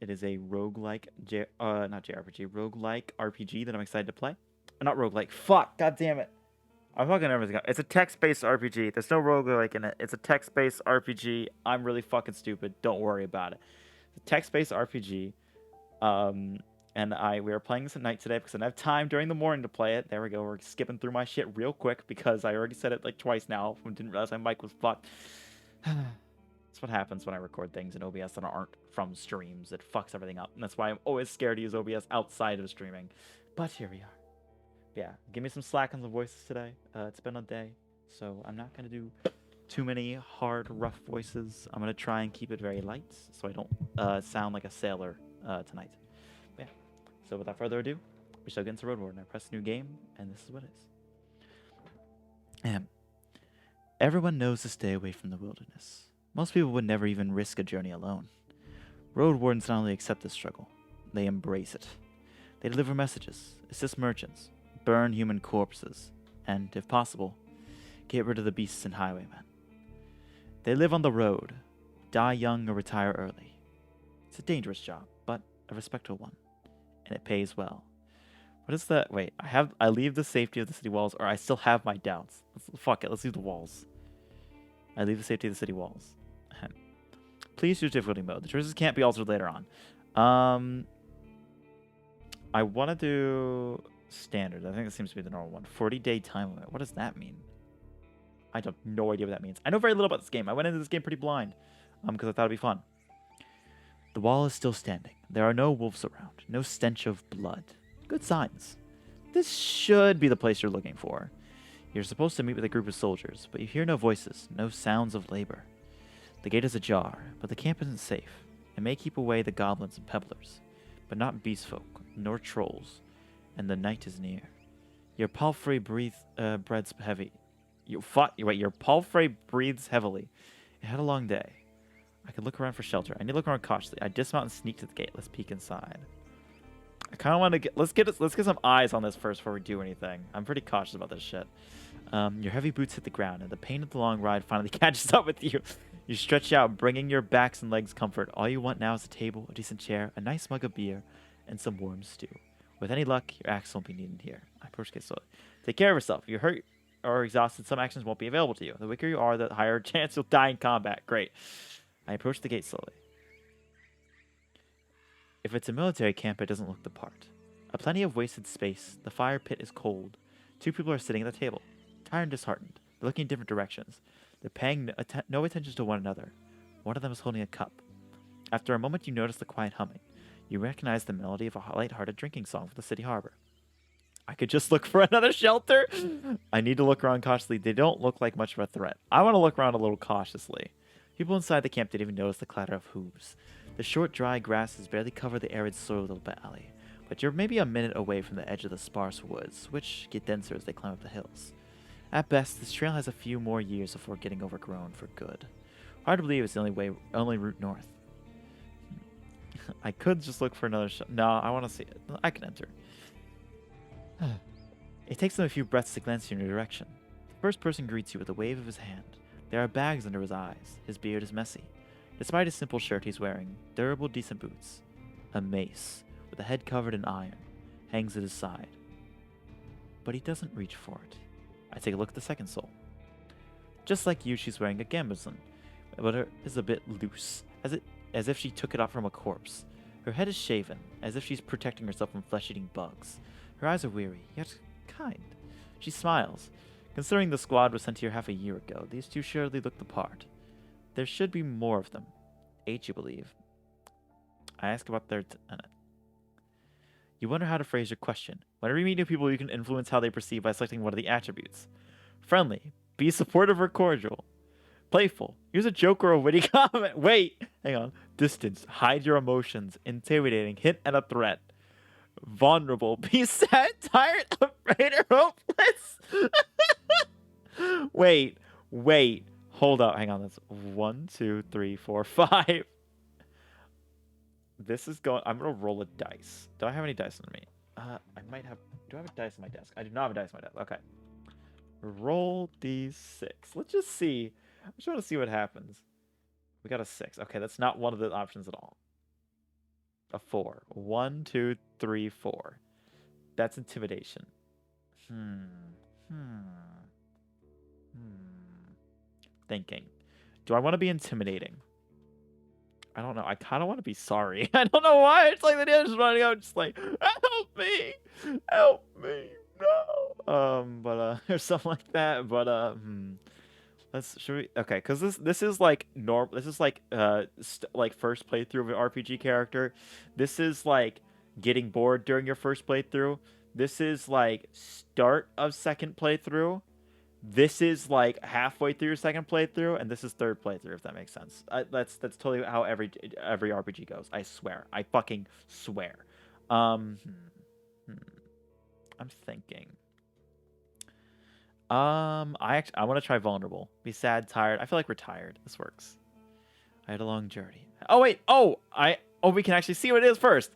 It is a roguelike, not JRPG, roguelike RPG that I'm excited to play. Not roguelike. Fuck. God damn it. I'm fucking everything up. It's a text-based RPG. There's no roguelike in it. It's a text-based RPG. I'm really fucking stupid. Don't worry about it. It's a text-based RPG. Um, and we are playing this at night today because I don't have time during the morning to play it. There we go. We're skipping through my shit real quick because I already said it like twice now. I didn't realize my mic was fucked. That's what happens when I record things in OBS that aren't from streams. It fucks everything up. And that's why I'm always scared to use OBS outside of streaming. But here we are. Yeah, give me some slack on the voices today. It's been a day, so I'm not going to do too many hard, rough voices. I'm going to try and keep it very light so I don't sound like a sailor tonight. But yeah, so without further ado, we shall get into Roadwarden. I press new game, and this is what it is. Everyone knows to stay away from the wilderness. Most people would never even risk a journey alone. Road wardens not only accept this struggle, they embrace it. They deliver messages, assist merchants, burn human corpses, and, if possible, get rid of the beasts and highwaymen. They live on the road, die young or retire early. It's a dangerous job, but a respectable one, and it pays well. What is that? Wait, I leave the safety of the city walls, or I still have my doubts. Fuck it, let's leave the walls. I leave the safety of the city walls. Please choose difficulty mode. The choices can't be altered later on. I want to do standard. I think it seems to be the normal one. 40-day time limit. What does that mean? I have no idea what that means. I know very little about this game. I went into this game pretty blind because I thought it'd be fun. The wall is still standing. There are no wolves around. No stench of blood. Good signs. This should be the place you're looking for. You're supposed to meet with a group of soldiers, but you hear no voices, no sounds of labor. The gate is ajar, but the camp isn't safe. It may keep away the goblins and pebblers, but not beast folk, nor trolls, and the night is near. Your palfrey breathes heavy. Your palfrey breathes heavily. It had a long day. I could look around for shelter. I need to look around cautiously. I dismount and sneak to the gate. Let's peek inside. I kind of want to get let's get some eyes on this first before we do anything. I'm pretty cautious about this shit. Your heavy boots hit the ground, and the pain of the long ride finally catches up with you. You stretch out, bringing your backs and legs comfort. All you want now is a table, a decent chair, a nice mug of beer, and some warm stew. With any luck, your axe won't be needed here. I approach the gate slowly. Take care of yourself. If you're hurt or exhausted, some actions won't be available to you. The weaker you are, the higher chance you'll die in combat. Great. I approach the gate slowly. If it's a military camp, it doesn't look the part. A plenty of wasted space. The fire pit is cold. Two people are sitting at the table, tired and disheartened. They're looking in different directions. They're paying no attention to one another. One of them is holding a cup. After a moment, you notice the quiet humming. You recognize the melody of a light-hearted drinking song from the city harbor. I could just look for another shelter. I need to look around cautiously. They don't look like much of a threat. I want to look around a little cautiously. People inside the camp didn't even notice the clatter of hooves. The short, dry grasses barely cover the arid soil of the valley, but you're maybe a minute away from the edge of the sparse woods, which get denser as they climb up the hills. At best, this trail has a few more years before getting overgrown for good. Hard to believe it's the only route north. I could just look for another shot. No, I want to see it. I can enter. It takes them a few breaths to glance in your direction. The first person greets you with a wave of his hand. There are bags under his eyes. His beard is messy. Despite his simple shirt, he's wearing durable, decent boots. A mace, with a head covered in iron, hangs at his side. But he doesn't reach for it. I take a look at the second soul. Just like you, she's wearing a gambeson, but her is a bit loose, as if she took it off from a corpse. Her head is shaven, as if she's protecting herself from flesh-eating bugs. Her eyes are weary, yet kind. She smiles. Considering the squad was sent here half a year ago, these two surely look the part. There should be more of them. 8, you believe. I ask about their You wonder how to phrase your question. Whenever you meet new people, you can influence how they perceive by selecting one of the attributes. Friendly. Be supportive or cordial. Playful. Use a joke or a witty comment. Wait. Hang on. Distance. Hide your emotions. Intimidating. Hint at a threat. Vulnerable. Be sad, tired, afraid, or hopeless. Wait. Hold up. Hang on. That's 1, 2, 3, 4, 5. This is going. I'm gonna roll a dice. Do I have any dice on me? I might have. Do I have a dice on my desk? I do not have a dice on my desk. Okay. Roll d6. Let's just see. I just want to see what happens. We got a 6. Okay, that's not one of the options at all. a 4. 1, 2, 3, 4. That's intimidation. Hmm. Thinking. Do I want to be intimidating? I don't know. I kind of want to be sorry. I don't know why. It's like the dude's just running out, just like, help me, help me, no. But or something like that. But should we? Okay, because this is like norm. This is like like first playthrough of an RPG character. This is like getting bored during your first playthrough. This is like start of second playthrough. This is like halfway through your second playthrough, and this is third playthrough. If that makes sense. That's totally how every RPG goes. I swear. I fucking swear. I'm thinking. I want to try vulnerable. Be sad, tired. I feel like we're tired. This works. I had a long journey. Oh wait. Oh, we can actually see what it is first.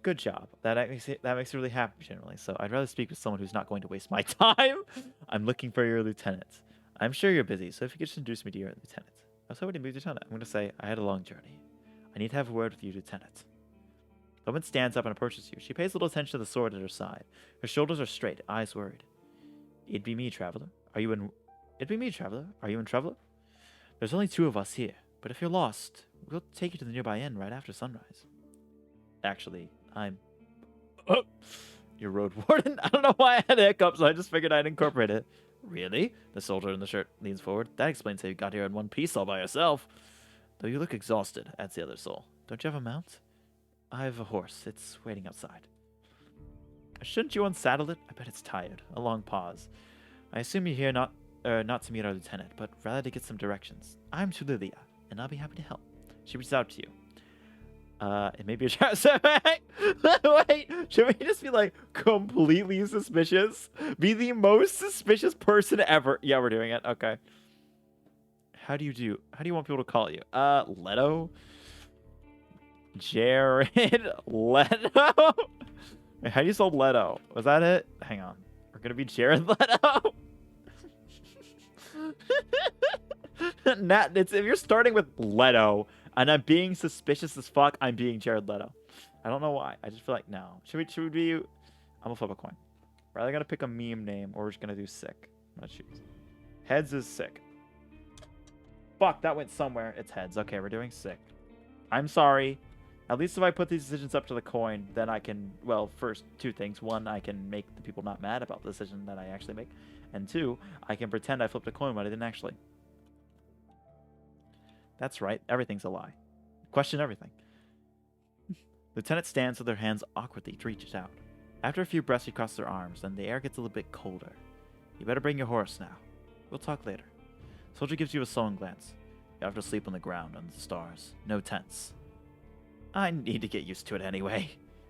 Good job. That makes me really happy generally. So I'd rather speak with someone who's not going to waste my time. I'm looking for your lieutenant. I'm sure you're busy, so if you could just introduce me to your lieutenant. I was hoping to meet lieutenant. I'm going to say I had a long journey. I need to have a word with you, lieutenant. The woman stands up and approaches you. She pays little attention to the sword at her side. Her shoulders are straight, eyes worried. It'd be me, traveler. It'd be me, traveler. Are you in traveler? There's only 2 of us here, but if you're lost, we'll take you to the nearby inn right after sunrise. Actually, I'm... your Roadwarden? I don't know why I had a hiccup, so I just figured I'd incorporate it. Really? The soldier in the shirt leans forward. That explains how you got here in one piece all by yourself. Though you look exhausted, adds the other soul. Don't you have a mount? I have a horse. It's waiting outside. Shouldn't you unsaddle it? I bet it's tired. A long pause. I assume you're here not to meet our lieutenant, but rather to get some directions. I'm Tulilia, and I'll be happy to help. She reaches out to you. It may be a trap. Wait, should we just be like completely suspicious? Be the most suspicious person ever. Yeah, we're doing it. Okay. How do you want people to call you? Leto? Jared Leto? Wait, how do you spell Leto? Was that it? Hang on. We're gonna be Jared Leto. If you're starting with Leto and I'm being suspicious as fuck, I'm being Jared Leto. I don't know why. I just feel like no. Should we be? I'm gonna flip a coin. We're either gonna pick a meme name or we're just gonna do sick. I'm gonna choose. Heads is sick. Fuck, that went somewhere. It's heads. Okay, we're doing sick. I'm sorry. At least if I put these decisions up to the coin, then I can, well, first, 2 things. 1, I can make the people not mad about the decision that I actually make. And 2, I can pretend I flipped a coin when I didn't actually. That's right. Everything's a lie. Question everything. Lieutenant stands with her hands awkwardly reaches out. After a few breaths, she crosses her arms, and the air gets a little bit colder. You better bring your horse now. We'll talk later. Soldier gives you a sullen glance. You have to sleep on the ground under the stars. No tents. I need to get used to it anyway.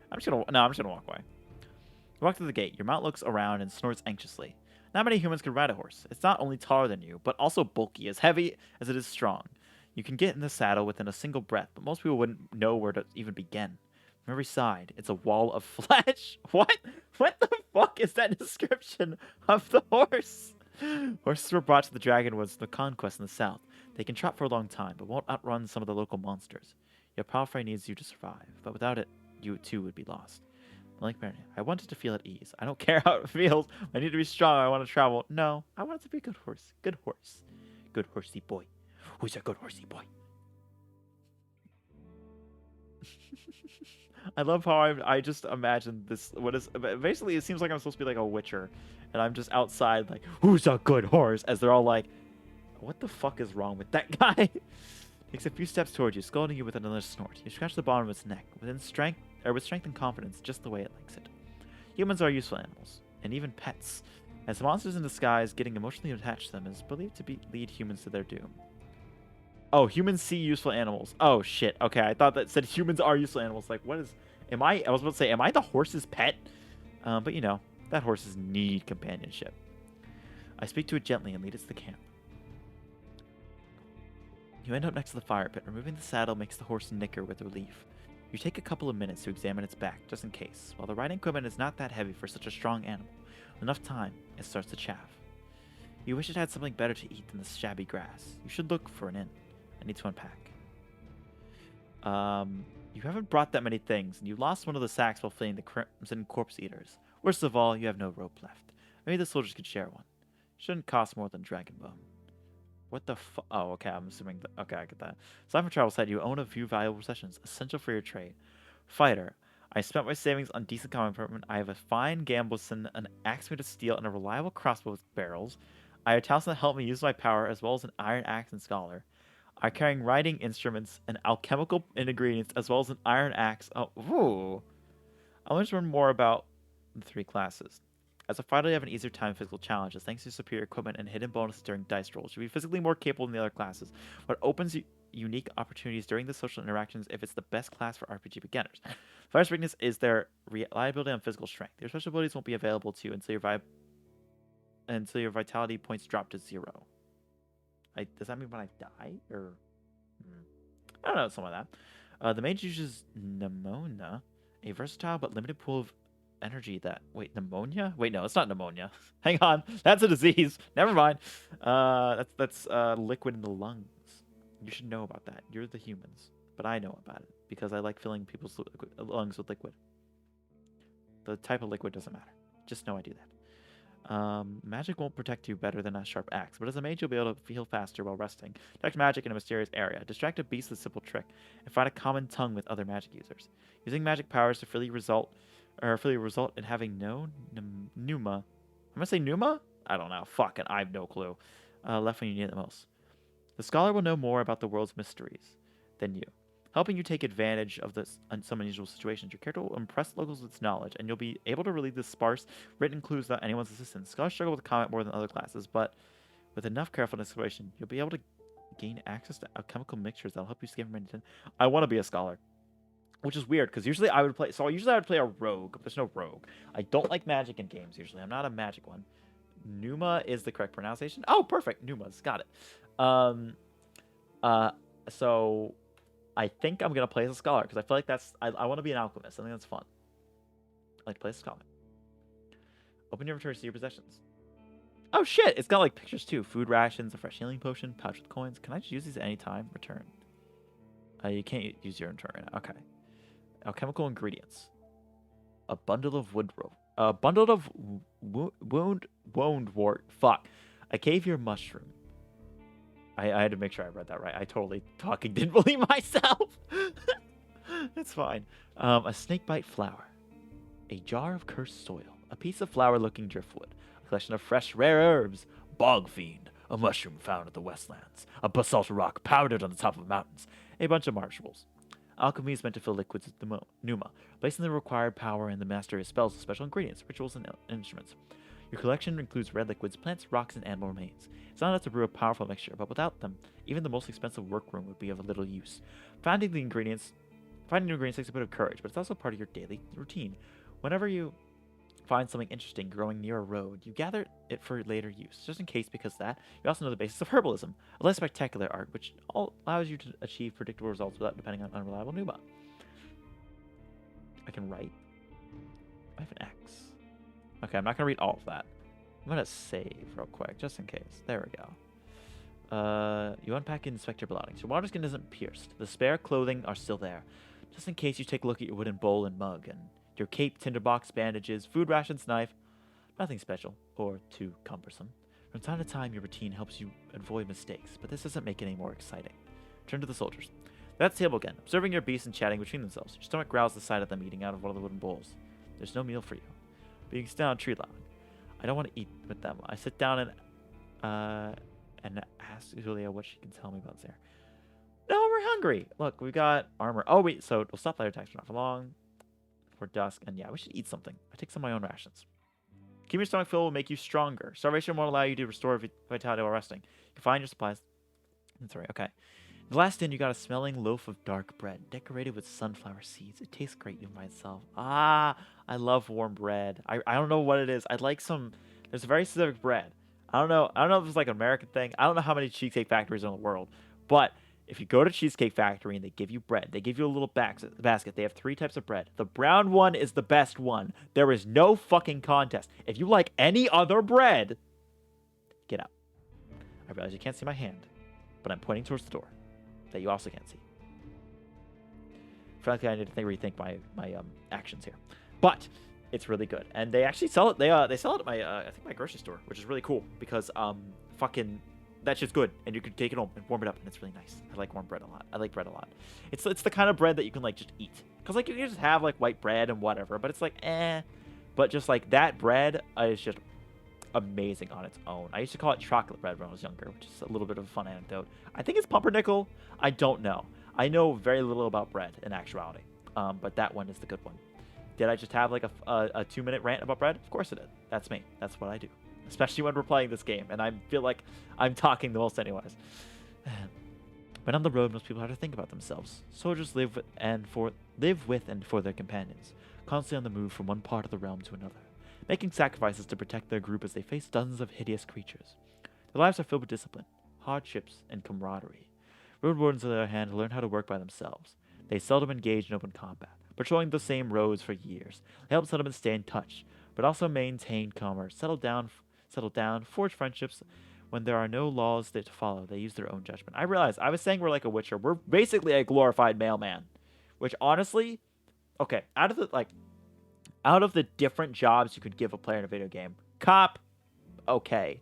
I'm just gonna walk away. You walk through the gate. Your mount looks around and snorts anxiously. Not many humans can ride a horse. It's not only taller than you, but also bulky, as heavy as it is strong. You can get in the saddle within a single breath, but most people wouldn't know where to even begin. From every side, it's a wall of flesh. What? What the fuck is that description of the horse? Horses were brought to the Dragonwoods for the conquest in the south. They can trot for a long time, but won't outrun some of the local monsters. Your Palfrey needs you to survive, but without it, you too would be lost. Like Mary, I wanted to feel at ease. I don't care how it feels. I need to be strong. I want to travel. No, I want it to be a good horse. Good horse. Good horsey boy. Who's a good horsey boy? I love how I just imagined this. What is basically? It seems like I'm supposed to be like a witcher, and I'm just outside like, who's a good horse? As they're all like, what the fuck is wrong with that guy? Takes a few steps towards you, scolding you with another snort. You scratch the bottom of its neck, with strength and confidence, just the way it likes it. Humans are useful animals, and even pets, as monsters in disguise, getting emotionally attached to them is believed to lead humans to their doom. Oh, humans see useful animals. Oh shit. Okay, I thought that said humans are useful animals. Like, what is? I was about to say, am I the horse's pet? But you know, that horses need companionship. I speak to it gently and lead it to the camp. You end up next to the fire pit. Removing the saddle makes the horse nicker with relief. You take a couple of minutes to examine its back, just in case. While the riding equipment is not that heavy for such a strong animal, with enough time, it starts to chafe. You wish it had something better to eat than the shabby grass. You should look for an inn. I need to unpack. You haven't brought that many things, and you lost one of the sacks while fleeing the Crimson Corpse Eaters. Worst of all, you have no rope left. Maybe the soldiers could share one. Shouldn't cost more than Dragon Bone. What the fu- Oh, okay, I'm assuming that. Okay, I get that. Aside from travel site, you own a few valuable possessions, essential for your trade. Fighter. I spent my savings on decent common equipment. I have a fine gambeson, an axe made of steel, and a reliable crossbow with barrels. I have talents that help me use my power, as well as an iron axe and scholar. I'm carrying writing instruments and alchemical ingredients, as well as an iron axe. Oh, ooh. I want to learn more about the three classes. As a fighter, you have an easier time with physical challenges, thanks to superior equipment and hidden bonuses during dice rolls. You'll be physically more capable than the other classes, but opens unique opportunities during the social interactions if it's the best class for RPG beginners. Fighter's weakness is their reliability and physical strength. Your special abilities won't be available to you until your vitality points drop to 0. Does that mean when I die? Or I don't know, something like that. The mage uses pneumonia, a versatile but limited pool of energy that... Wait, pneumonia? Wait, no, it's not pneumonia. Hang on. That's a disease. Never mind. That's liquid in the lungs. You should know about that. You're the humans. But I know about it because I like filling people's lungs with liquid. The type of liquid doesn't matter. Just know I do that. Magic won't protect you better than a sharp axe, but as a mage you'll be able to heal faster while resting, detect magic in a mysterious area, distract a beast with a simple trick, and find a common tongue with other magic users. Using magic powers to freely result in having no pneuma. I'm gonna say pneuma? I don't know. Fuck it, I have no clue. Left when you need it the most. The scholar will know more about the world's mysteries than you, helping you take advantage of some unusual situations. Your character will impress locals with its knowledge, and you'll be able to relieve the sparse, written clues without anyone's assistance. Scholars struggle with combat more than other classes, but with enough careful exploration, you'll be able to gain access to alchemical mixtures that'll help you escape from any danger. I want to be a scholar, which is weird, because usually I would play... So usually I would play a rogue, but there's no rogue. I don't like magic in games, usually. I'm not a magic one. Pneuma is the correct pronunciation. Oh, perfect. Pneumas. Got it. So... I think I'm going to play as a scholar, because I feel like that's... I want to be an alchemist. I think that's fun. I like to play as a scholar. Open your inventory to see your possessions. Oh, shit! It's got, like, pictures, too. Food rations, a fresh healing potion, pouch with coins. Can I just use these at any time? Return. You can't use your inventory right now. Okay. Alchemical ingredients. A bundle of woodrow. A bundle of wound wart. Fuck. A caviar mushroom. I had to make sure I read that right. I totally fucking didn't believe myself. It's fine. A snakebite flower. A jar of cursed soil. A piece of flower-looking driftwood. A collection of fresh, rare herbs. Bog fiend. A mushroom found at the Westlands. A basalt rock powdered on the top of mountains. A bunch of marshables. Alchemy is meant to fill liquids with pneuma, placing the required power in the mastery of spells with special ingredients, rituals, and instruments. Your collection includes red liquids, plants, rocks, and animal remains. It's not enough to brew a powerful mixture, but without them, even the most expensive workroom would be of little use. Finding new ingredients takes a bit of courage, but it's also part of your daily routine. Whenever you find something interesting growing near a road, you gather it for later use, just in case. Because that, you also know the basics of herbalism, a less spectacular art, which allows you to achieve predictable results without depending on unreliable pneuma. I can write. I have an X. Okay, I'm not going to read all of that. I'm going to save real quick, just in case. There we go. You unpack and inspect your belongings. Your water skin isn't pierced. The spare clothing are still there. Just in case, you take a look at your wooden bowl and mug, and your cape, tinderbox, bandages, food rations, knife. Nothing special, or too cumbersome. From time to time, your routine helps you avoid mistakes, but this doesn't make it any more exciting. Turn to the soldiers. They're at the table again, observing your beasts and chatting between themselves. Your stomach growls the sight of them eating out of one of the wooden bowls. There's no meal for you. But you can sit down a tree log. I don't want to eat with them. I sit down and ask Julia what she can tell me about there. No, we're hungry. Look, we got armor. Oh, wait, so we'll stop later attacks for not for long. For dusk, and yeah, we should eat something. I take some of my own rations. Keeping your stomach full will make you stronger. Starvation won't allow you to restore vitality while resting. You can find your supplies. That's right, okay. The last inn, you got a smelling loaf of dark bread, decorated with sunflower seeds. It tastes great even by itself. Ah, I love warm bread. I don't know what it is. I'd like some... There's a very specific bread. I don't know if it's like an American thing. I don't know how many cheesecake factories are in the world. But if you go to Cheesecake Factory and they give you bread, they give you a little basket. They have 3 types of bread. The brown one is the best one. There is no fucking contest. If you like any other bread, get out. I realize you can't see my hand, but I'm pointing towards the door that you also can't see. frankly, I need to rethink my actions here. But it's really good, and they actually sell it. They sell it at my I think my grocery store, which is really cool because fucking that shit's good, and you can take it home and warm it up, and it's really nice. I like warm bread a lot. I like bread a lot. It's the kind of bread that you can like just eat, because like you can just have like white bread and whatever, but it's like but just like that bread is just amazing on its own. I used to call it chocolate bread when I was younger, which is a little bit of a fun anecdote. I think it's pumpernickel. I don't know. I know very little about bread in actuality, but that one is the good one. Did I just have like a 2-minute rant about bread? Of course I did. That's me. That's what I do. Especially when we're playing this game, and I feel like I'm talking the most anyways. But on the road, most people have to think about themselves. Soldiers live with and for their companions, constantly on the move from one part of the realm to another, making sacrifices to protect their group as they face dozens of hideous creatures. Their lives are filled with discipline, hardships, and camaraderie. Roadwardens, on the other hand, learn how to work by themselves. They seldom engage in open combat, patrolling the same roads for years. They help settlements stay in touch, but also maintain commerce, settle down, forge friendships. When there are no laws to follow, they use their own judgment. I realize I was saying we're like a Witcher. We're basically a glorified mailman, which honestly, okay, out of the different jobs you could give a player in a video game, cop, okay,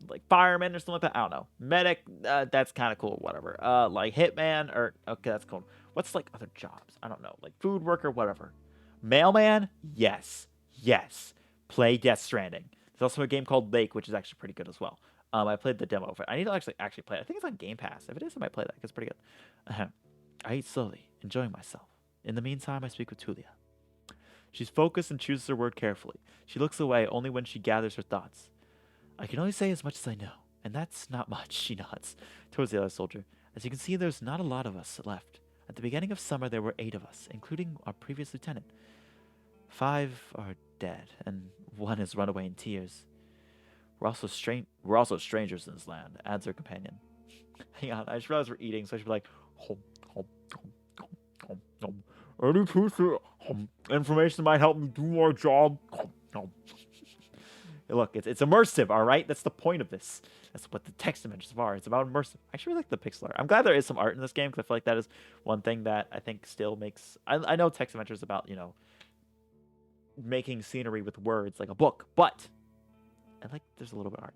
like fireman or something like that. I don't know. Medic, that's kind of cool. Whatever. Like hitman or okay, that's cool. What's like other jobs? I don't know. Like food worker, whatever. Mailman, yes. Play Death Stranding. There's also a game called Lake, which is actually pretty good as well. I played the demo of it. I need to actually play it. I think it's on Game Pass. If it is, I might play that. It's pretty good. I eat slowly, enjoying myself. In the meantime, I speak with Tulia. She's focused and chooses her word carefully. She looks away only when she gathers her thoughts. I can only say as much as I know, and that's not much, she nods towards the other soldier. As you can see, there's not a lot of us left. At the beginning of summer, there were 8 of us, including our previous lieutenant. 5 are dead, and 1 has run away in tears. We're also strangers in this land, adds her companion. Hang on, I just realized we're eating, so I should be like, hom, hom, hom, hom, hom, hom. Any piece of information might help me do my job. Hom, hom. Look, it's immersive, all right? That's the point of this. That's what the text dimensions are. It's about immersive. I actually really like the pixel art. I'm glad there is some art in this game, because I feel like that is one thing that I think still makes... I know text adventure is about, you know, making scenery with words like a book, but I like there's a little bit of art.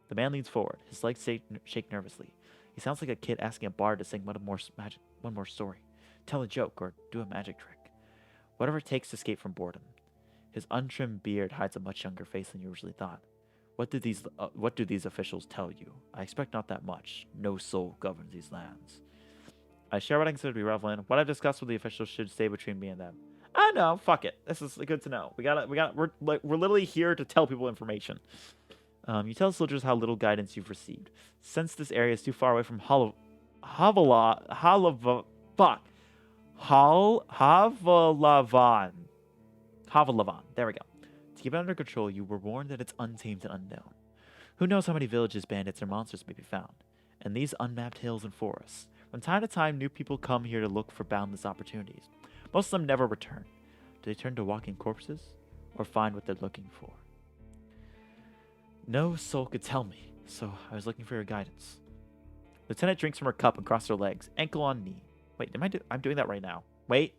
The man leans forward, his legs shake nervously. He sounds like a kid asking a bard to sing one more story, tell a joke, or do a magic trick. Whatever it takes to escape from boredom. His untrimmed beard hides a much younger face than you usually thought. What do these officials tell you? I expect not that much. No soul governs these lands. I share what I consider to be relevant. What I've discussed with the officials should stay between me and them. I know, fuck it. This is good to know. We're literally here to tell people information. You tell soldiers how little guidance you've received. Since this area is too far away from Havalavan. There we go. To keep it under control, you were warned that it's untamed and unknown. Who knows how many villages, bandits, or monsters may be found? And these unmapped hills and forests. From time to time, new people come here to look for boundless opportunities. Most of them never return. Do they turn to walking corpses? Or find what they're looking for? No soul could tell me, so I was looking for your guidance. Lieutenant drinks from her cup and crosses her legs, ankle on knee. Wait, I'm doing that right now. Wait.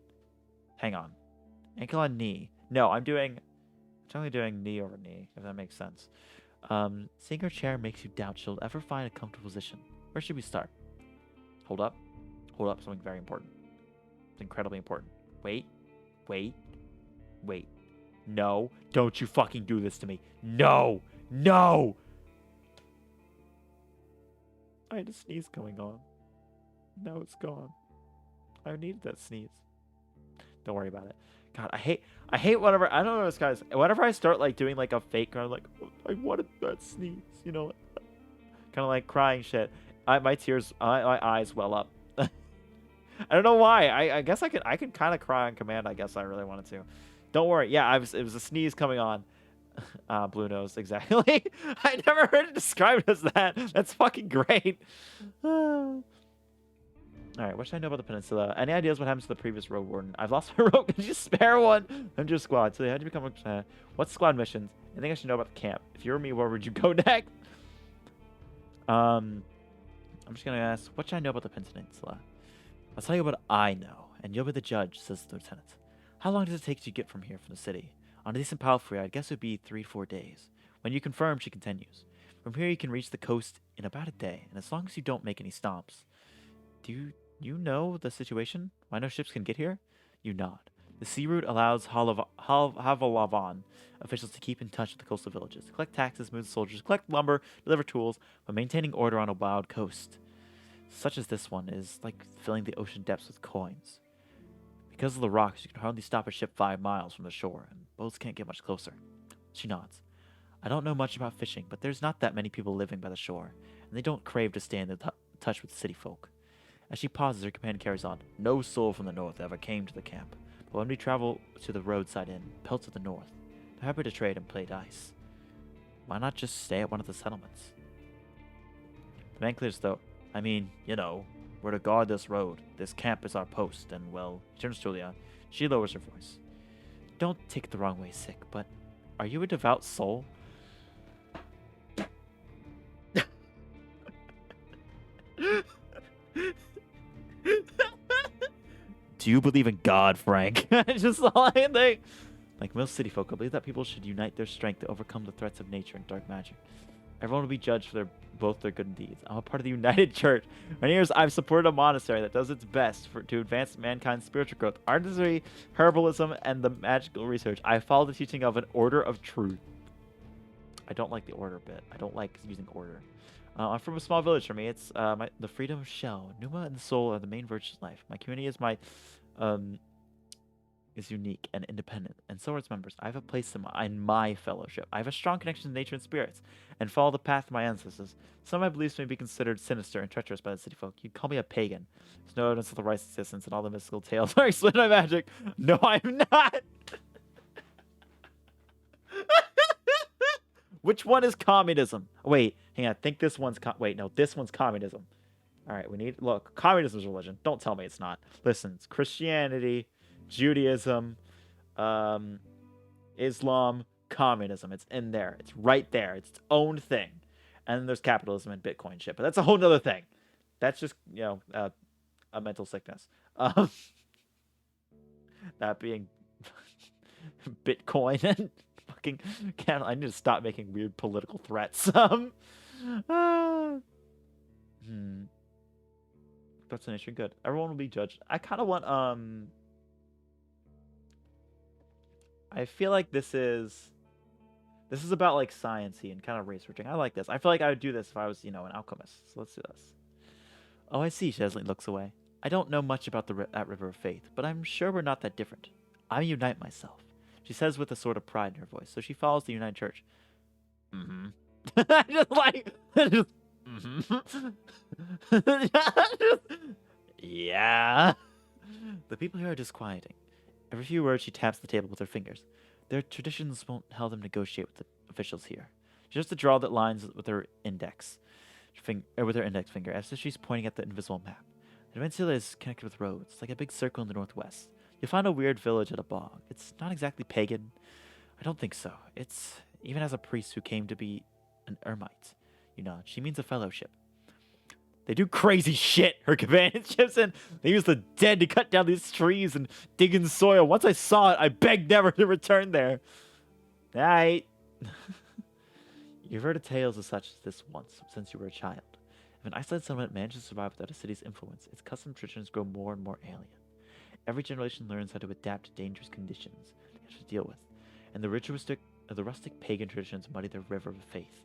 Hang on. Ankle on knee. No, I'm only doing knee over knee, if that makes sense. Seeing her chair makes you doubt she'll ever find a comfortable position. Where should we start? Hold up. Something very important. It's incredibly important. Wait. No, don't you fucking do this to me. No! I had a sneeze going on. Now it's gone. I needed that sneeze. Don't worry about it. God, I hate whenever, I don't know this guys, whenever I start like doing like a fake, I'm like, oh, I wanted that sneeze, you know, kind of like crying shit. My eyes well up. I don't know why. I guess I could kind of cry on command. I guess I really wanted to. Don't worry. Yeah, it was a sneeze coming on. Blue nose, exactly. I never heard it described as that. That's fucking great. Alright, what should I know about the peninsula? Any ideas what happens to the previous Roadwarden? I've lost my rope. Could you spare one? I'm just squad. So how'd you become a... what's squad missions? Anything I should know about the camp? If you were me, where would you go next? I'm just going to ask, what should I know about the peninsula? I'll tell you what I know, and you'll be the judge, says the lieutenant. How long does it take to get from here from the city? On a decent palfrey, I'd guess it would be 3 to 4 days. When you confirm, she continues. From here you can reach the coast in about a day, and as long as you don't make any stops. Do you know the situation? Why no ships can get here? You nod. The sea route allows Havalavan officials to keep in touch with the coastal villages, collect taxes, move the soldiers, collect lumber, deliver tools, but maintaining order on a wild coast, such as this one, is like filling the ocean depths with coins. Because of the rocks, you can hardly stop a ship 5 miles from the shore, and boats can't get much closer. She nods. I don't know much about fishing, but there's not that many people living by the shore, and they don't crave to stay in touch with city folk. As she pauses, her companion carries on. No soul from the north ever came to the camp, but when we travel to the roadside inn, built to the north, they're happy to trade and play dice. Why not just stay at one of the settlements? The man clears his throat. I mean, we're to guard this road. This camp is our post, and, well, he turns to Julia. She lowers her voice. Don't take it the wrong way, Sick, but are you a devout soul? Do you believe in God, Frank? Just all I think. Like most city folk, I believe that people should unite their strength to overcome the threats of nature and dark magic. Everyone will be judged for both their good deeds. I'm a part of the United Church. For years, I've supported a monastery that does its best to advance mankind's spiritual growth, artistry, herbalism, and the magical research. I follow the teaching of an order of truth. I don't like the order bit. I don't like using order. I'm from a small village. For me, it's the freedom of shell. Numa and the soul are the main virtues of life. My community is unique and independent, and so are its members. I have a place in my fellowship. I have a strong connection to nature and spirits, and follow the path of my ancestors. Some of my beliefs may be considered sinister and treacherous by the city folk. You'd call me a pagan. There's no evidence of the right's existence, and all the mystical tales are explained by magic. No, I'm not! Which one is communism? Wait, hang on. I think this one's... Wait, no, this one's communism. All right, look, communism is religion. Don't tell me it's not. Listen, it's Christianity, Judaism, Islam, communism. It's in there. It's right there. It's its own thing. And then there's capitalism and Bitcoin shit. But that's a whole nother thing. That's just, a mental sickness. That being Bitcoin and fucking... I need to stop making weird political threats. That's an issue. Good. Everyone will be judged. I kind of want, I feel like this is about, like, science-y and kind of researching. I like this. I feel like I would do this if I was, an alchemist. So let's do this. Oh, I see. Chesley looks away. I don't know much about that river of faith, but I'm sure we're not that different. I unite myself, she says with a sort of pride in her voice. So she follows the United Church. Mm-hmm. Yeah. The people here are disquieting. Every few words she taps the table with her fingers. Their traditions won't help them negotiate with the officials here. She has to draw that lines with her index finger, as if she's pointing at the invisible map. The peninsula is connected with roads, like a big circle in the northwest. You'll find a weird village at a bog. It's not exactly pagan. I don't think so. It's even has a priest who came to be an ermite. She means a fellowship. They do crazy shit, her companion chips in. They use the dead to cut down these trees and dig in soil. Once I saw it, I begged never to return there. Night. You've heard of tales of such as this once, since you were a child. If an isolated settlement manages to survive without a city's influence, its custom traditions grow more and more alien. Every generation learns how to adapt to dangerous conditions they have to deal with, and the rustic pagan traditions muddy the river of faith.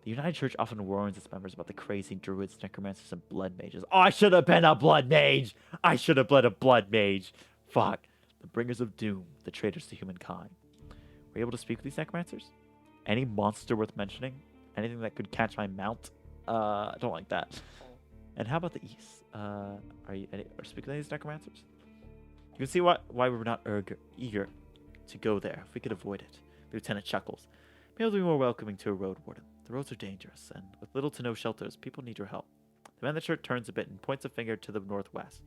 The United Church often warns its members about the crazy druids, necromancers, and blood mages. Oh, I should have been a blood mage! I should have been a blood mage! Fuck. The bringers of doom, the traitors to humankind. Were you able to speak with these necromancers? Any monster worth mentioning? Anything that could catch my mount? I don't like that. And how about the east? Are you speaking to these necromancers? You can see why we were not eager to go there if we could avoid it. The lieutenant chuckles. Maybe we'll be more welcoming to a road warden. The roads are dangerous, and with little to no shelters, people need your help. The man in the shirt turns a bit and points a finger to the northwest.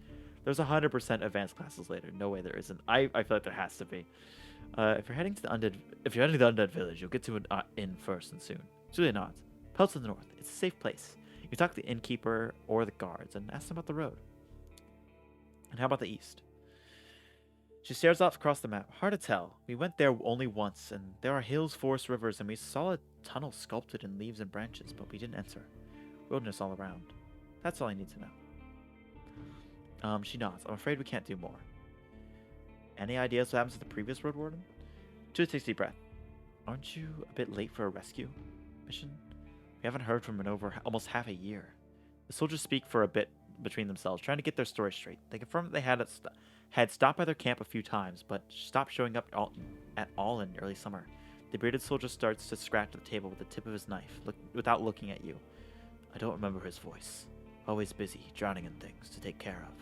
There's 100% advanced classes later. No way there isn't. I feel like there has to be. If you're heading to the undead village, you'll get to an inn first and soon. Julia nods. Pelt's in the north. It's a safe place. You talk to the innkeeper or the guards and ask them about the road. And how about the east? She stares off across the map. Hard to tell. We went there only once, and there are hills, forests, rivers, and we saw a tunnel sculpted in leaves and branches, but we didn't enter. Wilderness all around. That's all I need to know. She nods. I'm afraid we can't do more. Any ideas what happens to the previous Roadwarden? Julie takes a deep breath. Aren't you a bit late for a rescue mission? We haven't heard from him in over almost half a year. The soldiers speak for a bit between themselves, trying to get their story straight. They confirm that they had stopped by their camp a few times, but stopped showing up at all in early summer. The bearded soldier starts to scratch the table with the tip of his knife, without looking at you. I don't remember his voice. Always busy, drowning in things to take care of.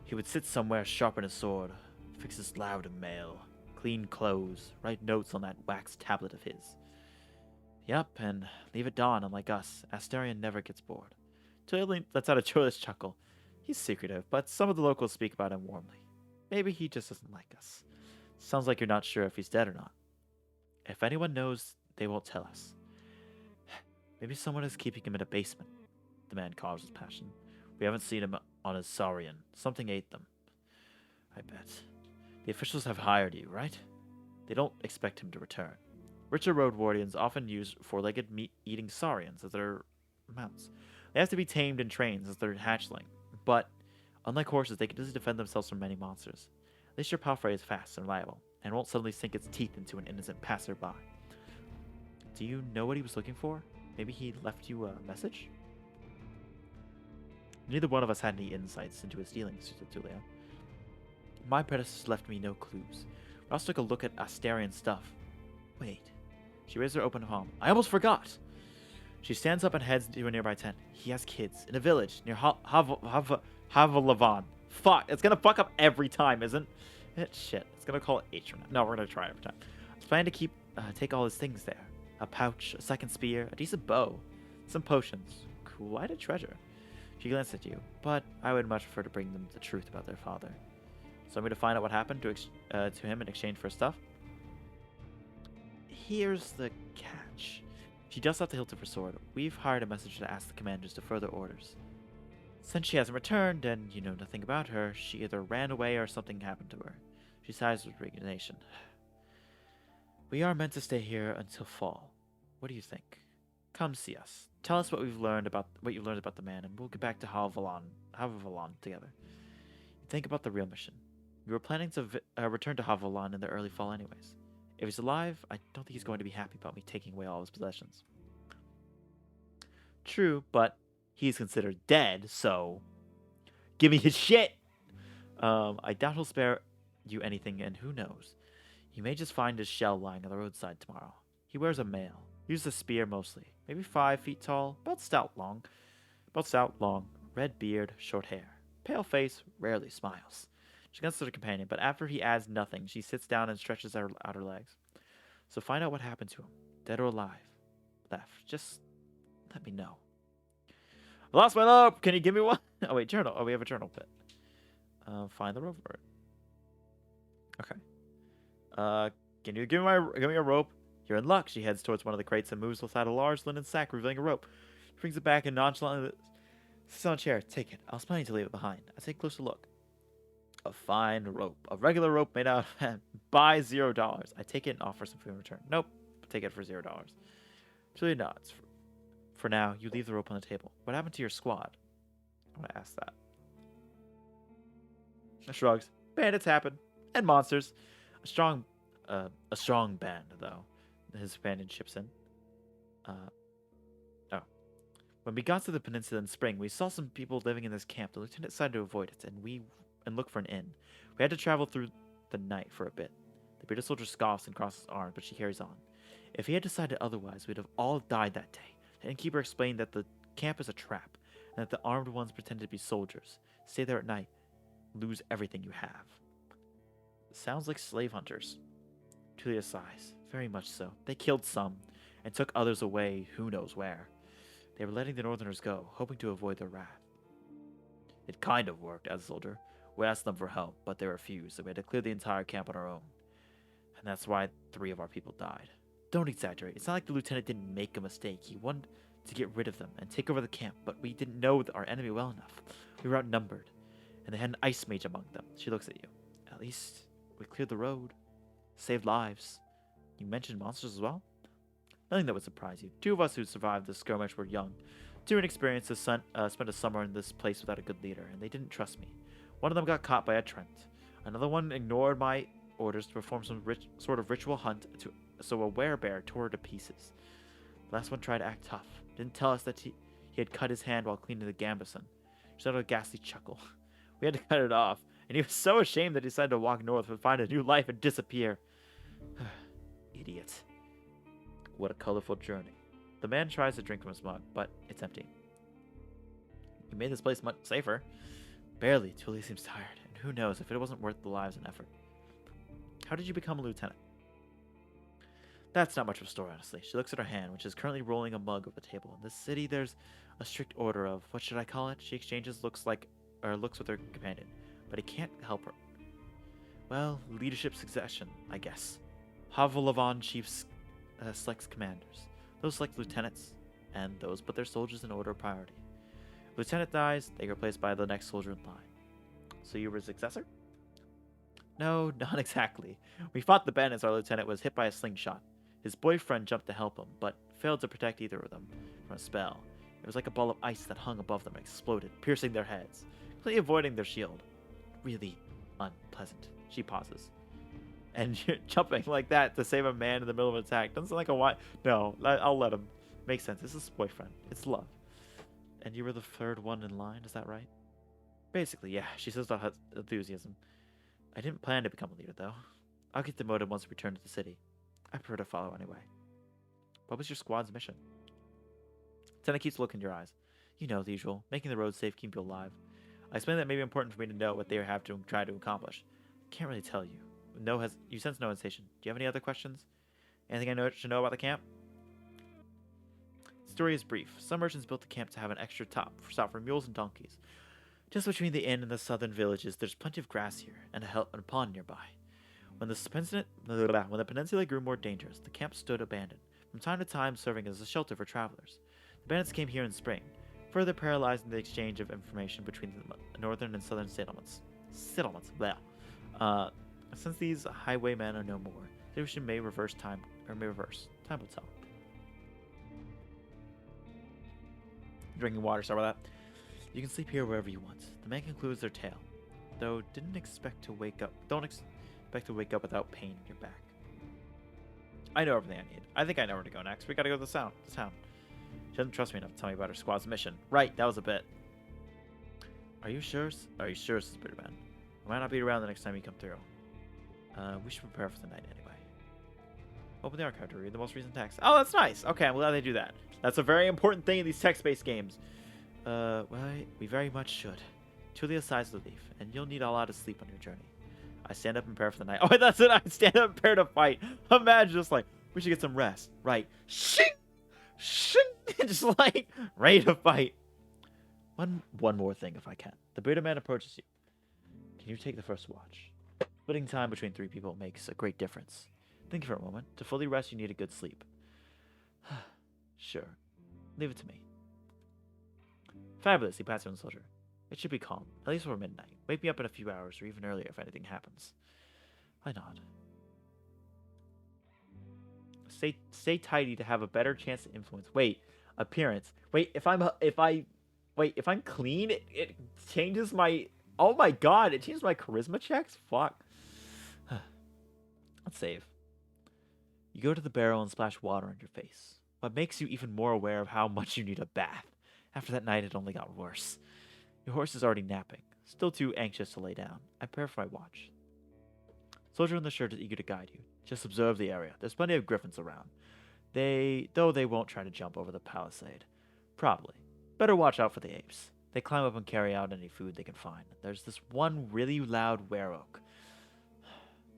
He would sit somewhere, sharpen his sword, fix his loud and mail, clean clothes, write notes on that wax tablet of his. Yup, and leave at dawn, unlike us. Asterion never gets bored. Julie lets out a joyless chuckle. He's secretive, but some of the locals speak about him warmly. Maybe he just doesn't like us. Sounds like you're not sure if he's dead or not. If anyone knows, they won't tell us. Maybe someone is keeping him in a basement. The man coughs with passion. We haven't seen him on his saurian. Something ate them. I bet. The officials have hired you, right? They don't expect him to return. Richer Roadwardians often use four-legged meat-eating saurians as their mounts. They have to be tamed and trained as their hatchling. But, unlike horses, they can easily defend themselves from many monsters. At least your palfrey is fast and reliable, and won't suddenly sink its teeth into an innocent passerby. Do you know what he was looking for? Maybe he left you a message? Neither one of us had any insights into his dealings, said Julia. My predecessors left me no clues. We also took a look at Asterian stuff. Wait. She raised her open palm. I almost forgot! She stands up and heads to a nearby tent. He has kids. In a village near Havalavan. Fuck. It's gonna fuck up every time, isn't it? Shit. It's gonna call it H from now. No, we're gonna try every time. I was planning to take all his things there. A pouch, a second spear, a decent bow, some potions. Quite a treasure. She glanced at you, but I would much prefer to bring them the truth about their father. So I'm going to find out what happened to him in exchange for stuff. Here's the catch. She dusts off the hilt of her sword. We've hired a messenger to ask the commanders to further orders. Since she hasn't returned, and you know nothing about her, she either ran away or something happened to her. She sighs with resignation. We are meant to stay here until fall. What do you think? Come see us. Tell us what you've learned about the man, and we'll get back to Havalan together. Think about the real mission. We were planning to return to Havalan in the early fall anyways. If he's alive, I don't think he's going to be happy about me taking away all his possessions. True, but he's considered dead, so give me his shit! I doubt he'll spare you anything, and who knows? You may just find his shell lying on the roadside tomorrow. He wears a mail. Uses a spear mostly. Maybe 5 feet tall, about stout long, red beard, short hair. Pale face, rarely smiles. She glances at her companion, but after he adds nothing, she sits down and stretches out her legs. So find out what happened to him, dead or alive. Left. Just let me know. I lost my rope. Can you give me one? Oh wait, journal. Oh, we have a journal bit. Find the rope. Okay. Can you give me a rope? You're in luck. She heads towards one of the crates and moves beside a large linen sack, revealing a rope. She brings it back and nonchalantly sits on a chair. Take it. I was planning to leave it behind. I take a closer look. A fine rope. A regular rope made out of buy $0. I take it and offer some food in return. Nope. Take it for $0. Julia nods. For now, you leave the rope on the table. What happened to your squad? I want to ask that. Shrugs. Bandits happen. And monsters. A strong band, though. His companion chips in. When we got to the peninsula in spring, we saw some people living in this camp. The lieutenant decided to avoid it, and look for an inn. We had to travel through the night for a bit. The bearded soldier scoffs and crosses his arms, but she carries on. If he had decided otherwise, we'd have all died that day. The innkeeper explained that the camp is a trap, and that the armed ones pretended to be soldiers. Stay there at night, lose everything you have. Sounds like slave hunters. Julia sighs. Very much so. They killed some, and took others away who knows where. They were letting the northerners go, hoping to avoid their wrath. It kind of worked, as a soldier. We asked them for help, but they refused, so we had to clear the entire camp on our own. And that's why 3 of our people died. Don't exaggerate. It's not like the lieutenant didn't make a mistake. He wanted to get rid of them and take over the camp, but we didn't know our enemy well enough. We were outnumbered. and they had an ice mage among them. She looks at you. At least we cleared the road. Saved lives. You mentioned monsters as well? Nothing that would surprise you. Two of us who survived the skirmish were young. Too inexperienced to spend a summer in this place without a good leader, and they didn't trust me. One of them got caught by a Trent. Another one ignored my orders to perform some sort of ritual hunt, so a werebear tore her to pieces. The last one tried to act tough. Didn't tell us that he had cut his hand while cleaning the gambeson. She let out a ghastly chuckle. We had to cut it off, and he was so ashamed that he decided to walk north and find a new life and disappear. Idiot. What a colorful journey. The man tries to drink from his mug, but it's empty. You made this place much safer. Barely. Tully seems tired, and who knows if it wasn't worth the lives and effort. How did you become a lieutenant? That's not much of a story, honestly. She looks at her hand, which is currently rolling a mug over the table. In this city, there's a strict order of, what should I call it? She exchanges looks with her companion, but he can't help her. Well, leadership succession, I guess. Havalavan chiefs selects commanders. Those select lieutenants, and those put their soldiers in order of priority. Lieutenant dies, they get replaced by the next soldier in line. So you were a successor? No, not exactly. We fought the bandits. Our lieutenant was hit by a slingshot. His boyfriend jumped to help him, but failed to protect either of them from a spell. It was like a ball of ice that hung above them and exploded, piercing their heads, completely avoiding their shield. Really unpleasant. She pauses. And you're jumping like that to save a man in the middle of an attack. Doesn't sound like a why. No, I'll let him. Makes sense. This is his boyfriend. It's love. And you were the third one in line, is that right? Basically, yeah. She says without enthusiasm. I didn't plan to become a leader, though. I'll get demoted once we return to the city. I prefer to follow anyway. What was your squad's mission? Lieutenant keeps looking in your eyes. You know the usual. Making the road safe, keep you alive. I explained that it may be important for me to know what they have to try to accomplish. Can't really tell you. You sense no hesitation. Do you have any other questions? Anything I should know about the camp? The story is brief. Some merchants built the camp to have an extra stop for mules and donkeys. Just between the inn and the southern villages, there's plenty of grass here, and a pond nearby. When the peninsula grew more dangerous, the camp stood abandoned, from time to time serving as a shelter for travelers. The bandits came here in spring, further paralyzing the exchange of information between the northern and southern settlements. Since these highwaymen are no more, the ocean may reverse. Time will tell. Drinking water, start with that. You can sleep here wherever you want. The man concludes their tale, though don't expect to wake up without pain in your back. I know everything I need. I think I know where to go next. We gotta go to the town. She doesn't trust me enough to tell me about her squad's mission. Right, that was a bit. Are you sure? Are you sure, says Bitterman? I might not be around the next time you come through. We should prepare for the night anyway. Open the archive to read the most recent text. Oh, that's nice. Okay, I'm glad they do that. That's a very important thing in these text-based games. Well, we very much should. Tulia sighs with relief, and you'll need a lot of sleep on your journey. I stand up and prepare for the night. Oh, that's it. I stand up and prepare to fight. Imagine just like, we should get some rest. Right. Shing! Shing! Just like, ready to fight. One more thing, if I can. The bearded man approaches you. Can you take the first watch? Splitting time between three people makes a great difference. Think for a moment. To fully rest, you need a good sleep. Sure. Leave it to me. Fabulous, he pats on the soldier. It should be calm, at least before midnight. Wake me up in a few hours, or even earlier if anything happens. I nod. Stay tidy to have a better chance to influence. Wait, appearance. Wait, if I'm clean, it changes my. Oh my god, it changes my charisma checks. Fuck. Let's save. You go to the barrel and splash water on your face. What makes you even more aware of how much you need a bath. After that night, it only got worse. Your horse is already napping, still too anxious to lay down. I prepare for my watch. Soldier in the shirt is eager to guide you. Just observe the area. There's plenty of griffins around. Though they won't try to jump over the palisade. Probably. Better watch out for the apes. They climb up and carry out any food they can find. There's this one really loud wereoak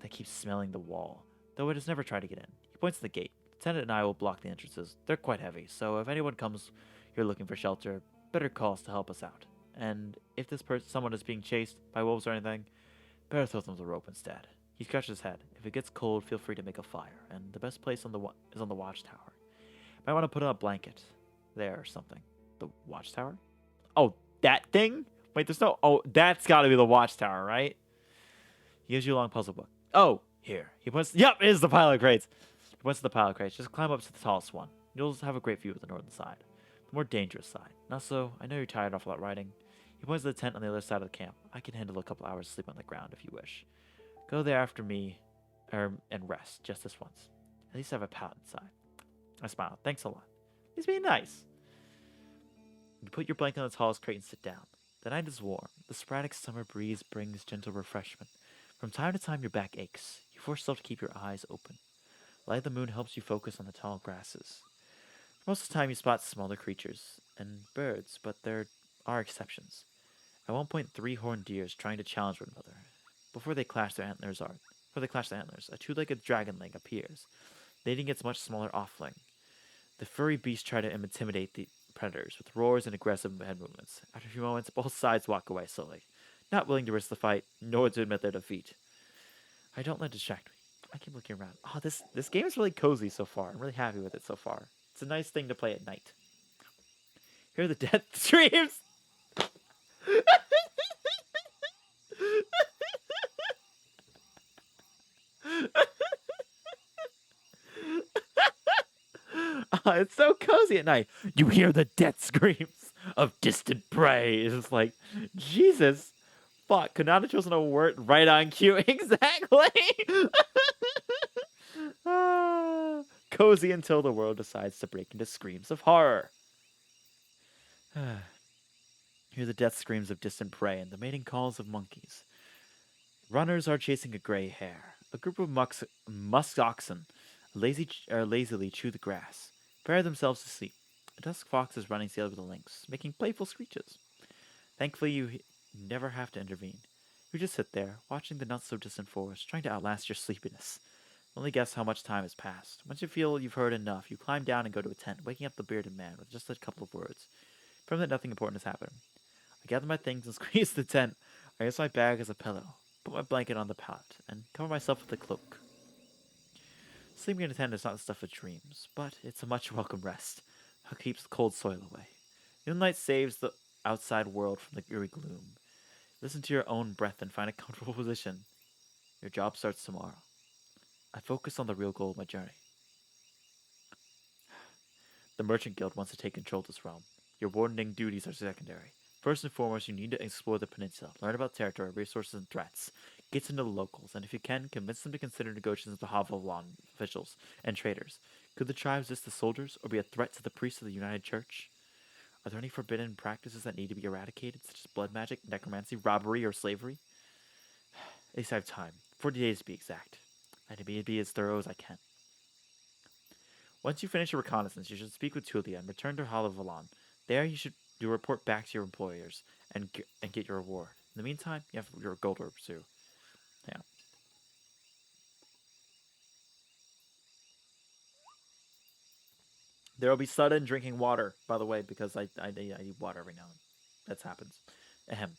that keeps smelling the wall, though it has never tried to get in. He points to the gate. Lieutenant and I will block the entrances. They're quite heavy, so if anyone comes here looking for shelter, better call us to help us out. And if someone is being chased by wolves or anything, better throw them the rope instead. He scratches his head. If it gets cold, feel free to make a fire, and the best place is on the watchtower. Might want to put on a blanket there or something. The watchtower? Oh, that thing? Wait, there's no. Oh, that's got to be the watchtower, right? He gives you a long puzzle book. Oh, here. He points. Yep, it is the pile of crates. He points to the pile of crates. Just climb up to the tallest one. You'll have a great view of the northern side. The more dangerous side. Not so. I know you're tired off a lot riding. He points to the tent on the other side of the camp. I can handle a couple hours sleep on the ground if you wish. Go there after me, and rest just this once. At least I have a pallet inside. I smile. Thanks a lot. He's being nice. You put your blanket on the tallest crate and sit down. The night is warm. The sporadic summer breeze brings gentle refreshment. From time to time, your back aches. You force yourself to keep your eyes open. The light of the moon helps you focus on the tall grasses. Most of the time, you spot smaller creatures and birds, but there are exceptions. At one point, 3 horned deers trying to challenge one another. Before they clash their antlers, a two-legged dragon leg appears, leading its much smaller offspring. The furry beasts try to intimidate the predators with roars and aggressive head movements. After a few moments, both sides walk away slowly, not willing to risk the fight, nor to admit their defeat. I don't let it distract me. I keep looking around. Oh, this game is really cozy so far. I'm really happy with it so far. It's a nice thing to play at night. Hear the death streams. It's so cozy at night. You hear the death screams of distant prey. It's just like, Jesus. Fuck, could not have chosen a word right on cue. Exactly. Cozy until the world decides to break into screams of horror. Hear the death screams of distant prey and the mating calls of monkeys. Runners are chasing a gray hare. A group of musk oxen lazily chew the grass, prepare themselves to sleep. A dusk fox is running together with a lynx, making playful screeches. Thankfully, you never have to intervene. You just sit there, watching the not-so-distant forest, trying to outlast your sleepiness. Only guess how much time has passed. Once you feel you've heard enough, you climb down and go to a tent, waking up the bearded man with just a couple of words. From that, nothing important has happened. I gather my things and squeeze the tent. I use my bag as a pillow, put my blanket on the pallet, and cover myself with a cloak. Sleeping in a tent is not the stuff of dreams, but it's a much welcome rest. It keeps the cold soil away. Moonlight saves the outside world from the eerie gloom. Listen to your own breath and find a comfortable position. Your job starts tomorrow. I focus on the real goal of my journey. The Merchant Guild wants to take control of this realm. Your wardening duties are secondary. First and foremost, you need to explore the peninsula, learn about territory, resources, and threats. Get to know the locals, and if you can, convince them to consider negotiations with the Havalon officials and traders. Could the tribes resist the soldiers, or be a threat to the priests of the United Church? Are there any forbidden practices that need to be eradicated, such as blood magic, necromancy, robbery, or slavery? At least I have time. 40 days to be exact. I need to be as thorough as I can. Once you finish your reconnaissance, you should speak with Tulia and return to Halavalon. There you report back to your employers and get your reward. In the meantime, you have your goal to pursue. Yeah. There will be sudden drinking water, by the way, because I need water every now and then. That happens. Ahem.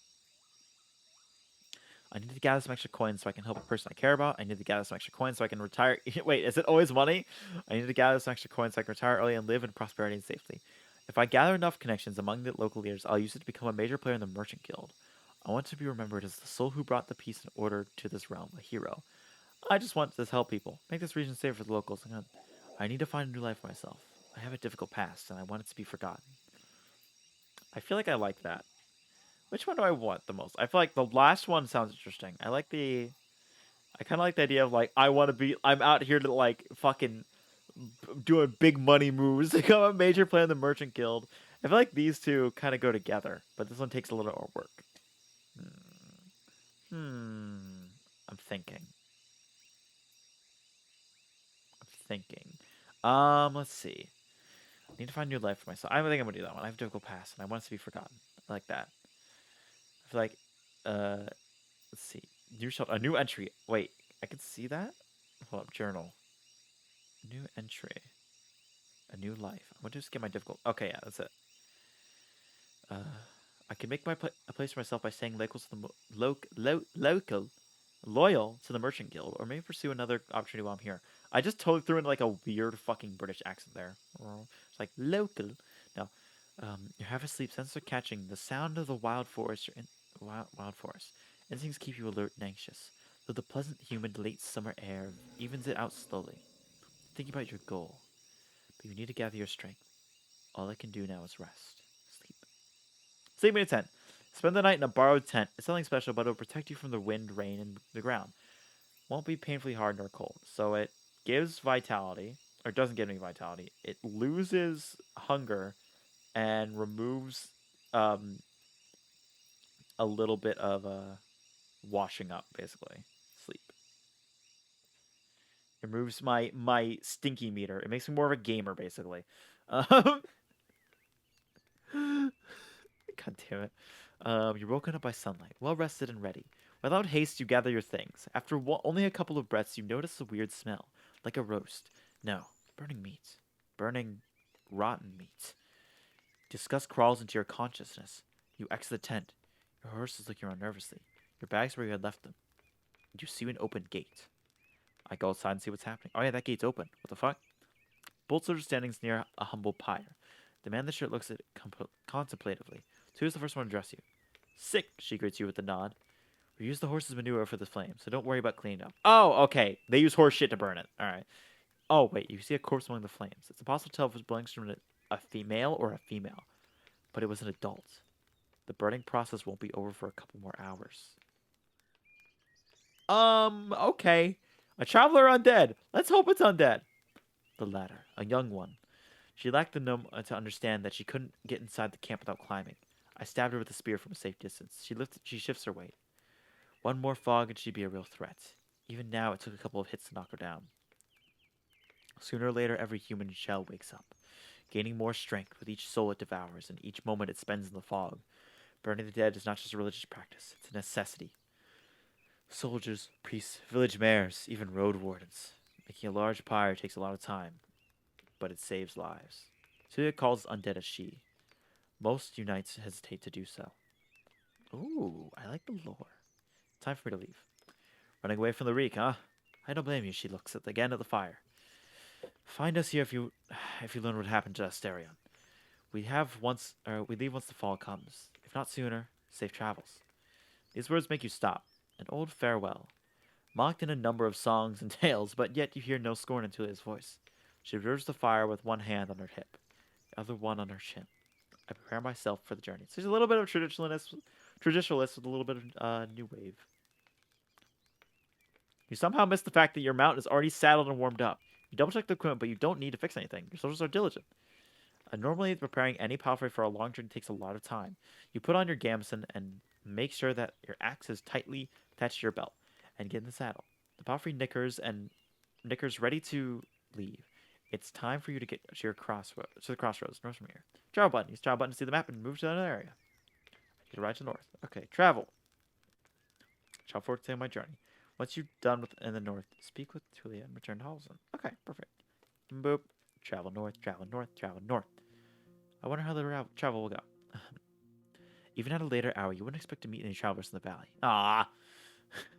I need to gather some extra coins so I can help a person I care about. I need to gather some extra coins so I can retire. Wait, is it always money? I need to gather some extra coins so I can retire early and live in prosperity and safety. If I gather enough connections among the local leaders, I'll use it to become a major player in the Merchant Guild. I want to be remembered as the soul who brought the peace and order to this realm, a hero. I just want to help people, make this region safer for the locals. I need to find a new life for myself. I have a difficult past, and I want it to be forgotten. I feel like I like that. Which one do I want the most? I feel like the last one sounds interesting. I kind of like the idea of like I'm out here to like fucking doing big money moves to become a major player in the Merchant Guild. I feel like these two kind of go together, but this one takes a little more work. I'm thinking. Let's see. I need to find a new life for myself. I think I'm gonna do that one. I have a difficult past, and I want it to be forgotten. I like that. I feel like, let's see. A new entry. Wait, I can see that? Hold up, journal. New entry. A new life. I'm gonna just get my difficult. Okay, yeah, that's it. I can make a place for myself by staying loyal to the Merchant Guild, or maybe pursue another opportunity while I'm here. I just totally threw in like a weird fucking British accent there. It's like local. No. Your half asleep senses are catching the sound of the wild forest. Wild forest. Instincts keep you alert and anxious, though the pleasant, humid late summer air evens it out slowly. Think about your goal, but you need to gather your strength. All I can do now is rest. Sleep. Sleep in a tent. Spend the night in a borrowed tent. It's something special, but it'll protect you from the wind, rain, and the ground. Won't be painfully hard nor cold. So it gives vitality, or doesn't give any vitality. It loses hunger and removes um, a little bit of washing up, basically. Sleep. It removes my stinky meter. It makes me more of a gamer, basically. Um, God damn it. You're woken up by sunlight, well rested and ready. Without haste, you gather your things. After only a couple of breaths, you notice a weird smell, like a roast. No, burning meat. Burning, rotten meat. Disgust crawls into your consciousness. You exit the tent. Your horse is looking around nervously. Your bag's where you had left them. You see an open gate. I go outside and see what's happening. Oh yeah, that gate's open. What the fuck? Bolt Soldier standing near a humble pyre. The man in the shirt looks at it contemplatively. So who's the first one to address you? Sick, she greets you with a nod. We use the horse's manure for the flame, so don't worry about cleaning up. Oh, okay. They use horse shit to burn it. Alright. Oh, wait. You see a corpse among the flames. It's impossible to tell if it belongs to a female or a female. But it was an adult. The burning process won't be over for a couple more hours. Okay. A traveler undead. Let's hope it's undead. The latter. A young one. She lacked the gnome to understand that she couldn't get inside the camp without climbing. I stabbed her with a spear from a safe distance. She shifts her weight. One more fog and she'd be a real threat. Even now, it took a couple of hits to knock her down. Sooner or later, every human shell wakes up, gaining more strength with each soul it devours and each moment it spends in the fog. Burning the dead is not just a religious practice, it's a necessity. Soldiers, priests, village mayors, even road wardens. Making a large pyre takes a lot of time, but it saves lives. Celia calls undead a she. Most unites hesitate to do so. Ooh, I like the lore. Time for me to leave. Running away from the reek, huh? I don't blame you, she looks again at the fire. Find us here if you learn what happened to Asterion. We leave once the fall comes. If not sooner, safe travels. These words make you stop. An old farewell. Mocked in a number of songs and tales, but yet you hear no scorn in Tulia's voice. She observes the fire with one hand on her hip, the other one on her chin. I prepare myself for the journey. So there's a little bit of traditionalist with a little bit of new wave. You somehow missed the fact that your mount is already saddled and warmed up. You double check the equipment, but you don't need to fix anything. Your soldiers are diligent. Normally, preparing any palfrey for a long journey takes a lot of time. You put on your gambeson and make sure that your axe is tightly attached to your belt, and get in the saddle. The palfrey knickers ready to leave. It's time for you to get to the crossroads north from here. Travel button. Use travel button to see the map and move to another area. I get a ride to the north. Okay, travel. Travel forward to my journey. Once you're done in the north, speak with Tulia and return to Halson. Okay, perfect. Boop. Travel north, travel north, travel north. I wonder how the travel will go. Even at a later hour, you wouldn't expect to meet any travelers in the valley. Ah,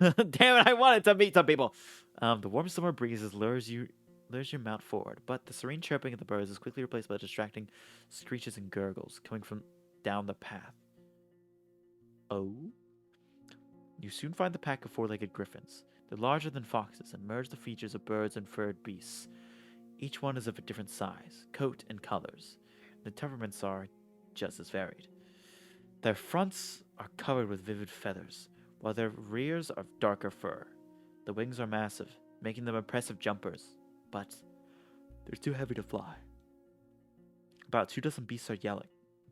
damn it! I wanted to meet some people. The warm summer breezes lures your mount forward, but the serene chirping of the birds is quickly replaced by distracting screeches and gurgles coming from down the path. Oh. You soon find the pack of four-legged griffins. They're larger than foxes and merge the features of birds and furred beasts. Each one is of a different size, coat, and colors. The temperaments are just as varied. Their fronts are covered with vivid feathers, while their rears are of darker fur. The wings are massive, making them impressive jumpers, but they're too heavy to fly. About 24 beasts are yelling,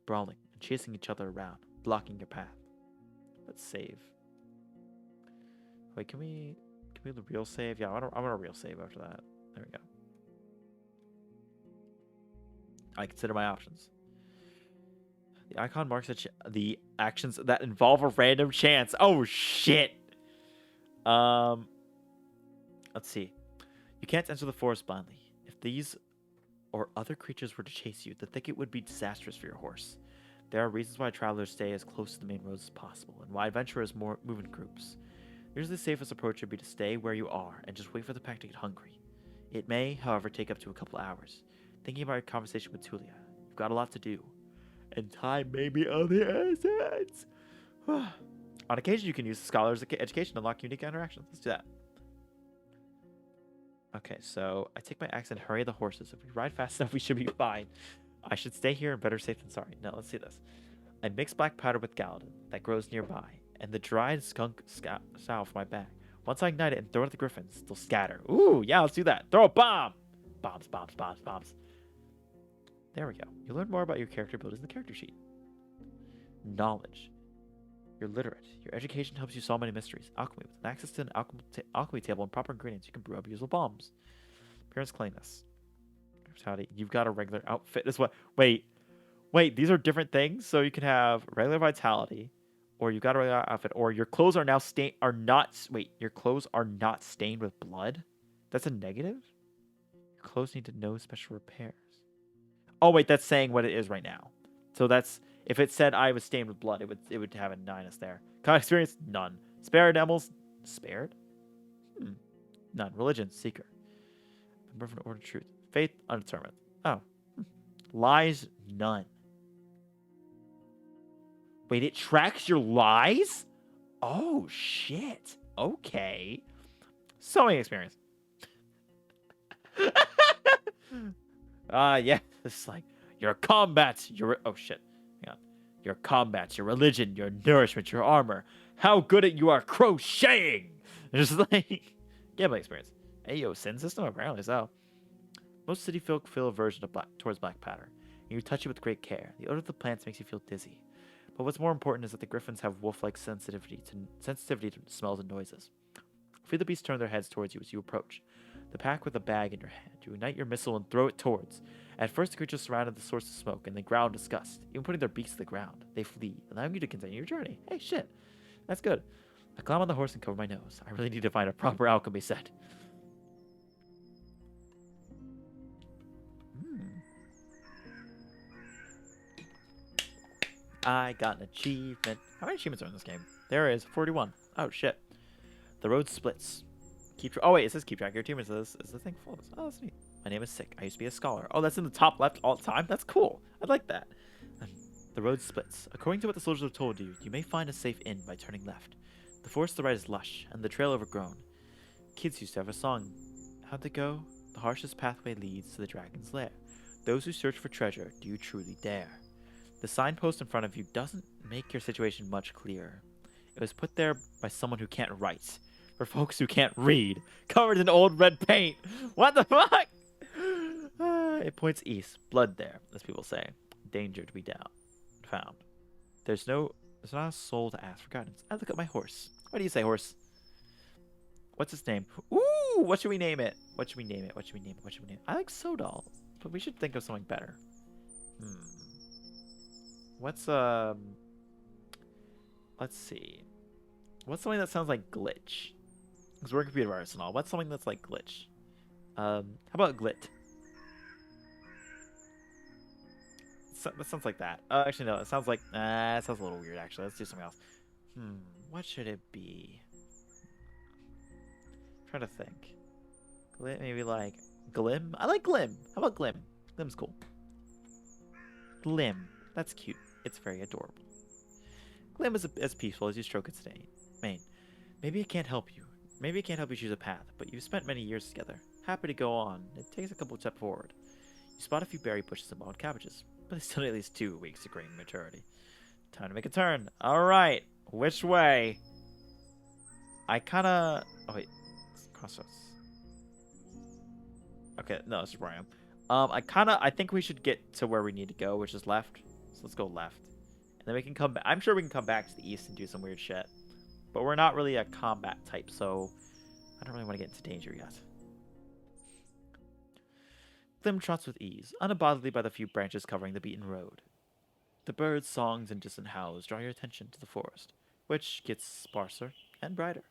brawling, and chasing each other around, blocking your path. Let's save. Wait, can we the real save? Yeah, I want a real save after that. There we go. I consider my options. The icon marks the actions that involve a random chance. Oh shit. Let's see. You can't enter the forest blindly. If these or other creatures were to chase you, the thicket would be disastrous for your horse. There are reasons why travelers stay as close to the main roads as possible, and why adventurers move in groups. Usually the safest approach would be to stay where you are and just wait for the pack to get hungry. It may, however, take up to a couple hours. Thinking about your conversation with Tulia, you've got a lot to do. And time may be of the essence. On occasion, you can use the scholar's education to unlock unique interactions. Let's do that. Okay, so I take my axe and hurry the horses. If we ride fast enough, we should be fine. I should stay here and better safe than sorry. Now, let's see this. I mix black powder with Galadin that grows nearby, and the dried skunk sow for my bag. Once I ignite it and throw it at the griffins, they'll scatter. Ooh, yeah, let's do that. Throw a bomb! Bombs, bombs, bombs, bombs. There we go. You learn more about your character abilities in the character sheet. Knowledge. You're literate. Your education helps you solve many mysteries. Alchemy. With access to an alchemy table and proper ingredients, you can brew up usable bombs. Appearance cleanness. Vitality. You've got a regular outfit as well. Wait, these are different things? So you can have regular vitality, or you got a regular outfit, or your clothes are now your clothes are not stained with blood? That's a negative? Your clothes need no special repairs. Oh wait, that's saying what it is right now. So that's if it said I was stained with blood, it would have a minus there. Con experience, none. Spared animals, spared? None. Religion, seeker. Member of an order of truth. Faith, undetermined. Oh. Lies, none. Wait, it tracks your lies? Oh, shit. Okay. Sewing experience. Yeah. It's like, your combat, oh, shit. Hang on. Your combat, your religion, your nourishment, your armor. How good at you are crocheting. Just like, gambling experience. Ayo, sin system? Apparently so. Most city folk feel aversion towards black powder. And you touch it with great care. The odor of the plants makes you feel dizzy. But what's more important is that the griffins have wolf-like sensitivity to smells and noises. Feel the beasts turn their heads towards you as you approach. The pack with a bag in your hand. You ignite your missile and throw it towards. At first, the creatures surrounded the source of smoke and they growl in disgust. Even putting their beaks to the ground, they flee, allowing you to continue your journey. Hey, shit. That's good. I climb on the horse and cover my nose. I really need to find a proper alchemy set. I got an achievement. How many achievements are in this game? There is 41. Oh, shit. The road splits. Oh, wait. It says keep track of your achievements. Is the thing full? Oh, that's neat. My name is Sick. I used to be a scholar. Oh, that's in the top left all the time? That's cool. I like that. The road splits. According to what the soldiers have told you, you may find a safe inn by turning left. The forest to the right is lush, and the trail overgrown. Kids used to have a song. How'd it go? The harshest pathway leads to the dragon's lair. Those who search for treasure, do you truly dare? The signpost in front of you doesn't make your situation much clearer. It was put there by someone who can't write. For folks who can't read. Covered in old red paint. What the fuck? It points east. Blood there, as people say. Danger to be found. There's not a soul to ask for guidance. I look at my horse. What do you say, horse? What's its name? Ooh, what should we name it? What should we name it? What should we name it? What should we name it? I like Sodal, but we should think of something better. What's let's see. What's something that sounds like glitch? Because we're computer artists and all. What's something that's like glitch? How about glit? That sounds like that. Actually, no. It sounds like... it sounds a little weird, actually. Let's do something else. What should it be? I'm trying to think. Glit, maybe like... Glim? I like Glim. How about Glim? Glim's cool. Glim. That's cute. It's very adorable. Glim is as peaceful as you stroke its mane. Maybe it can't help you. Maybe it can't help you choose a path, but you've spent many years together. Happy to go on. It takes a couple steps forward. You spot a few berry bushes and wild cabbages, but they still need at least 2 weeks to grain maturity. Time to make a turn. Alright. Which way? I kinda... Oh, wait. Crossroads. Okay, no, this is where I am. I think we should get to where we need to go, which is left. So let's go left. And then we can come back. I'm sure we can come back to the east and do some weird shit. But we're not really a combat type, so I don't really want to get into danger yet. Glim trots with ease, unbothered by the few branches covering the beaten road. The birds' songs and distant howls draw your attention to the forest, which gets sparser and brighter.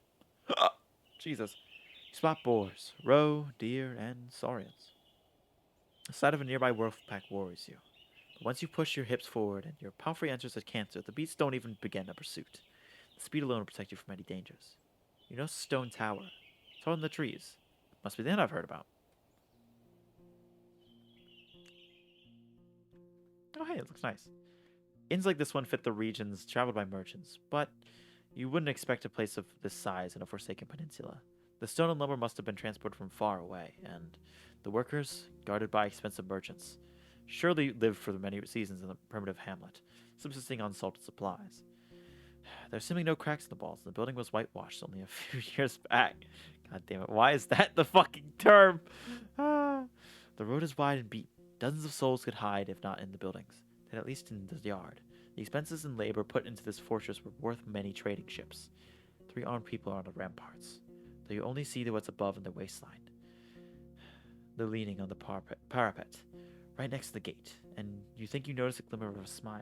Jesus. You spot boars, roe, deer, and saurians. The sight of a nearby wolf pack worries you. But once you push your hips forward and your palfrey enters a canter, the beasts don't even begin a pursuit. The speed alone will protect you from any dangers. You know Stone Tower. Tall in the trees. Must be the inn I've heard about. Oh, hey, it looks nice. Inns like this one fit the regions traveled by merchants, but you wouldn't expect a place of this size in a forsaken peninsula. The stone and lumber must have been transported from far away, and the workers, guarded by expensive merchants, surely lived for the many seasons in the primitive hamlet, subsisting on salted supplies. There's seemingly no cracks in the walls. The building was whitewashed only a few years back. God damn it, why is that the fucking term? Ah. The road is wide and beat. Dozens of souls could hide, if not in the buildings, then at least in the yard. The expenses and labor put into this fortress were worth many trading ships. 3 armed people are on the ramparts, though you only see what's above in the waistline. They're leaning on the parapet, right next to the gate, and you think you notice a glimmer of a smile.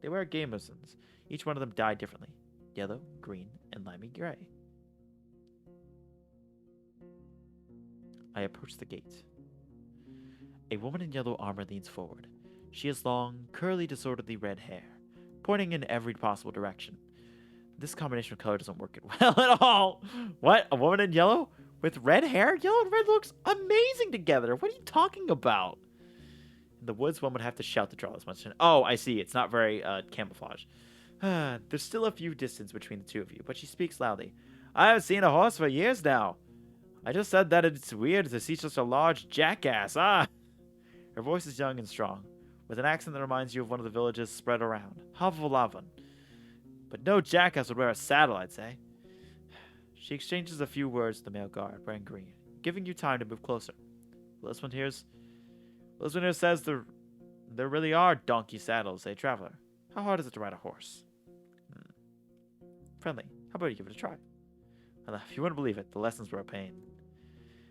They wear gambesons. Each one of them dyed differently: yellow, green, and limey gray. I approach the gate. A woman in yellow armor leans forward. She has long, curly, disorderly red hair, pointing in every possible direction. This combination of color doesn't work well at all. What? A woman in yellow? With red hair? Yellow and red looks amazing together. What are you talking about? In the woods, one would have to shout to draw this much attention. Oh, I see. It's not very camouflage. There's still a few distance between the two of you, but she speaks loudly. I haven't seen a horse for years now. I just said that it's weird to see such a large jackass. Ah! Her voice is young and strong, with an accent that reminds you of one of the villages spread around. Havolavan. But no jackass would wear a saddle, I'd say. She exchanges a few words with the male guard, wearing green, giving you time to move closer. This one here says there really are donkey saddles, eh, traveler? How hard is it to ride a horse? Friendly. How about you give it a try? Well, if you wouldn't believe it, the lessons were a pain.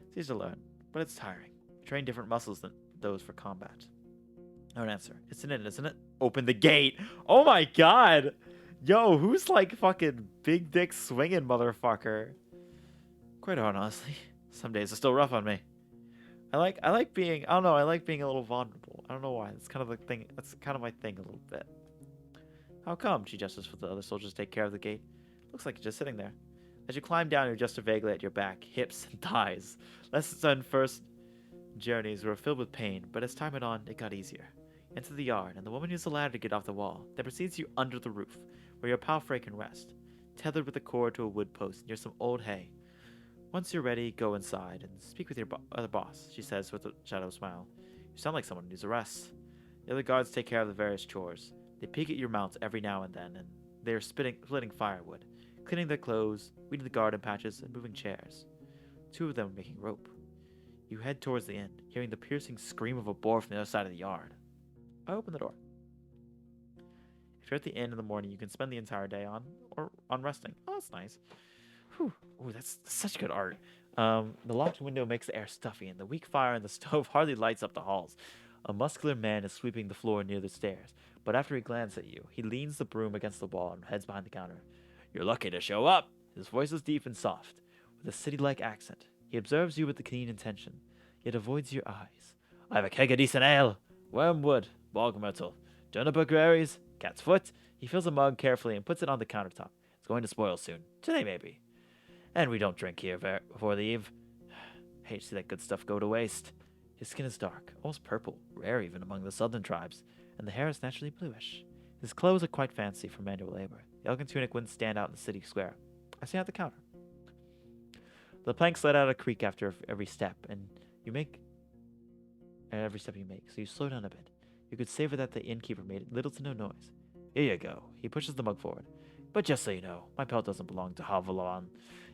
It's easy to learn, but it's tiring. You train different muscles than those for combat. No answer. It's an inn, isn't it? Open the gate. Oh my god. Yo, who's like fucking big dick swinging motherfucker? Quite hard, honestly. Some days are still rough on me. I like being, I don't know, I like being a little vulnerable. I don't know why. That's kind of the thing. That's kind of my thing a little bit. How come? She gestures for the other soldiers to take care of the gate. Looks like you're just sitting there. As you climb down, you adjust vaguely at your back, hips, and thighs. Lessons on first journeys were filled with pain, but as time went on, it got easier. Into the yard, and the woman used a ladder to get off the wall, that precedes you under the roof, where your pal Frey can rest, tethered with a cord to a wood post near some old hay. Once you're ready, go inside and speak with your other boss, she says with a shadow smile. You sound like someone who needs a rest. The other guards take care of the various chores. They peek at your mounts every now and then, and they are splitting firewood, cleaning their clothes, weeding the garden patches, and moving chairs. 2 of them are making rope. You head towards the inn, hearing the piercing scream of a boar from the other side of the yard. I open the door. If you're at the inn in the morning, you can spend the entire day on resting. Oh, that's nice. Whew. Ooh, that's such good art. The locked window makes the air stuffy, and the weak fire in the stove hardly lights up the halls. A muscular man is sweeping the floor near the stairs, but after he glances at you, he leans the broom against the wall and heads behind the counter. You're lucky to show up. His voice is deep and soft, with a city-like accent. He observes you with a keen intention, yet avoids your eyes. I have a keg of decent ale, wormwood, bog myrtle, Jonaber berries, cat's foot. He fills a mug carefully and puts it on the countertop. It's going to spoil soon. Today, maybe. And we don't drink here before the eve. Hate to see that good stuff go to waste. His skin is dark, almost purple, rare even among the southern tribes, and the hair is naturally bluish. His clothes are quite fancy for manual labor. The elegant tunic wouldn't stand out in the city square. I stand at the counter. The planks let out a creak after every step, and you make so you slow down a bit. You could savor that the innkeeper made little to no noise. Here you go. He pushes the mug forward. But just so you know, my pelt doesn't belong to Havalawan.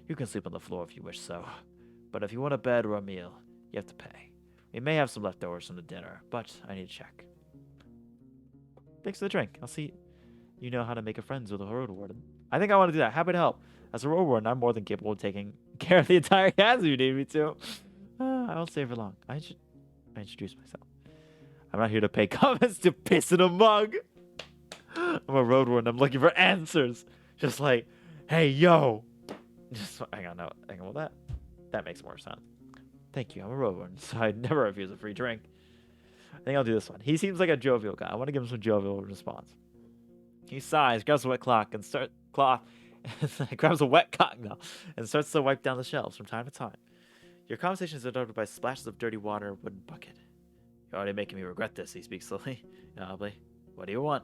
You can sleep on the floor if you wish so. But if you want a bed or a meal, you have to pay. We may have some leftovers from the dinner, but I need to check. Thanks for the drink. I'll see you know how to make a friends with a Roadwarden. I think I want to do that. Happy to help. As a Roadwarden, I'm more than capable of taking care of the entire cast if you need me to. I won't stay for long. I introduce myself. I'm not here to pay comments to piss in a mug. I'm a Roadwarden. I'm looking for answers. Just like, hey, yo. Just hang on. Well, that makes more sense. Thank you. I'm a Roadwarden, so I never refuse a free drink. I think I'll do this one. He seems like a jovial guy. I want to give him some jovial response. He sighs, grabs a wet cloth, and grabs a wet cotton now, and starts to wipe down the shelves from time to time. Your conversation is interrupted by splashes of dirty water in a wooden bucket. You're already making me regret this, he speaks slowly. Audibly. What do you want?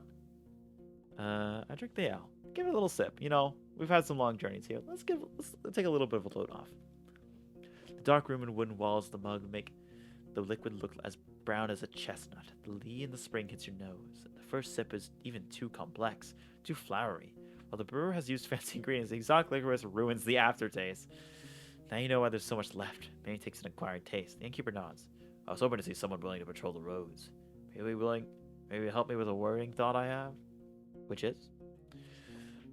I drink the ale. Give it a little sip. You know, we've had some long journeys here. Let's take a little bit of a load off. The dark room and wooden walls of the mug make the liquid look as brown as a chestnut. The lee in the spring hits your nose. The first sip is even too complex, too flowery. While the brewer has used fancy ingredients, the exotic licorice ruins the aftertaste. Now you know why there's so much left. Maybe takes an acquired taste. The innkeeper nods. I was hoping to see someone willing to patrol the roads. Maybe help me with a worrying thought I have? Which is?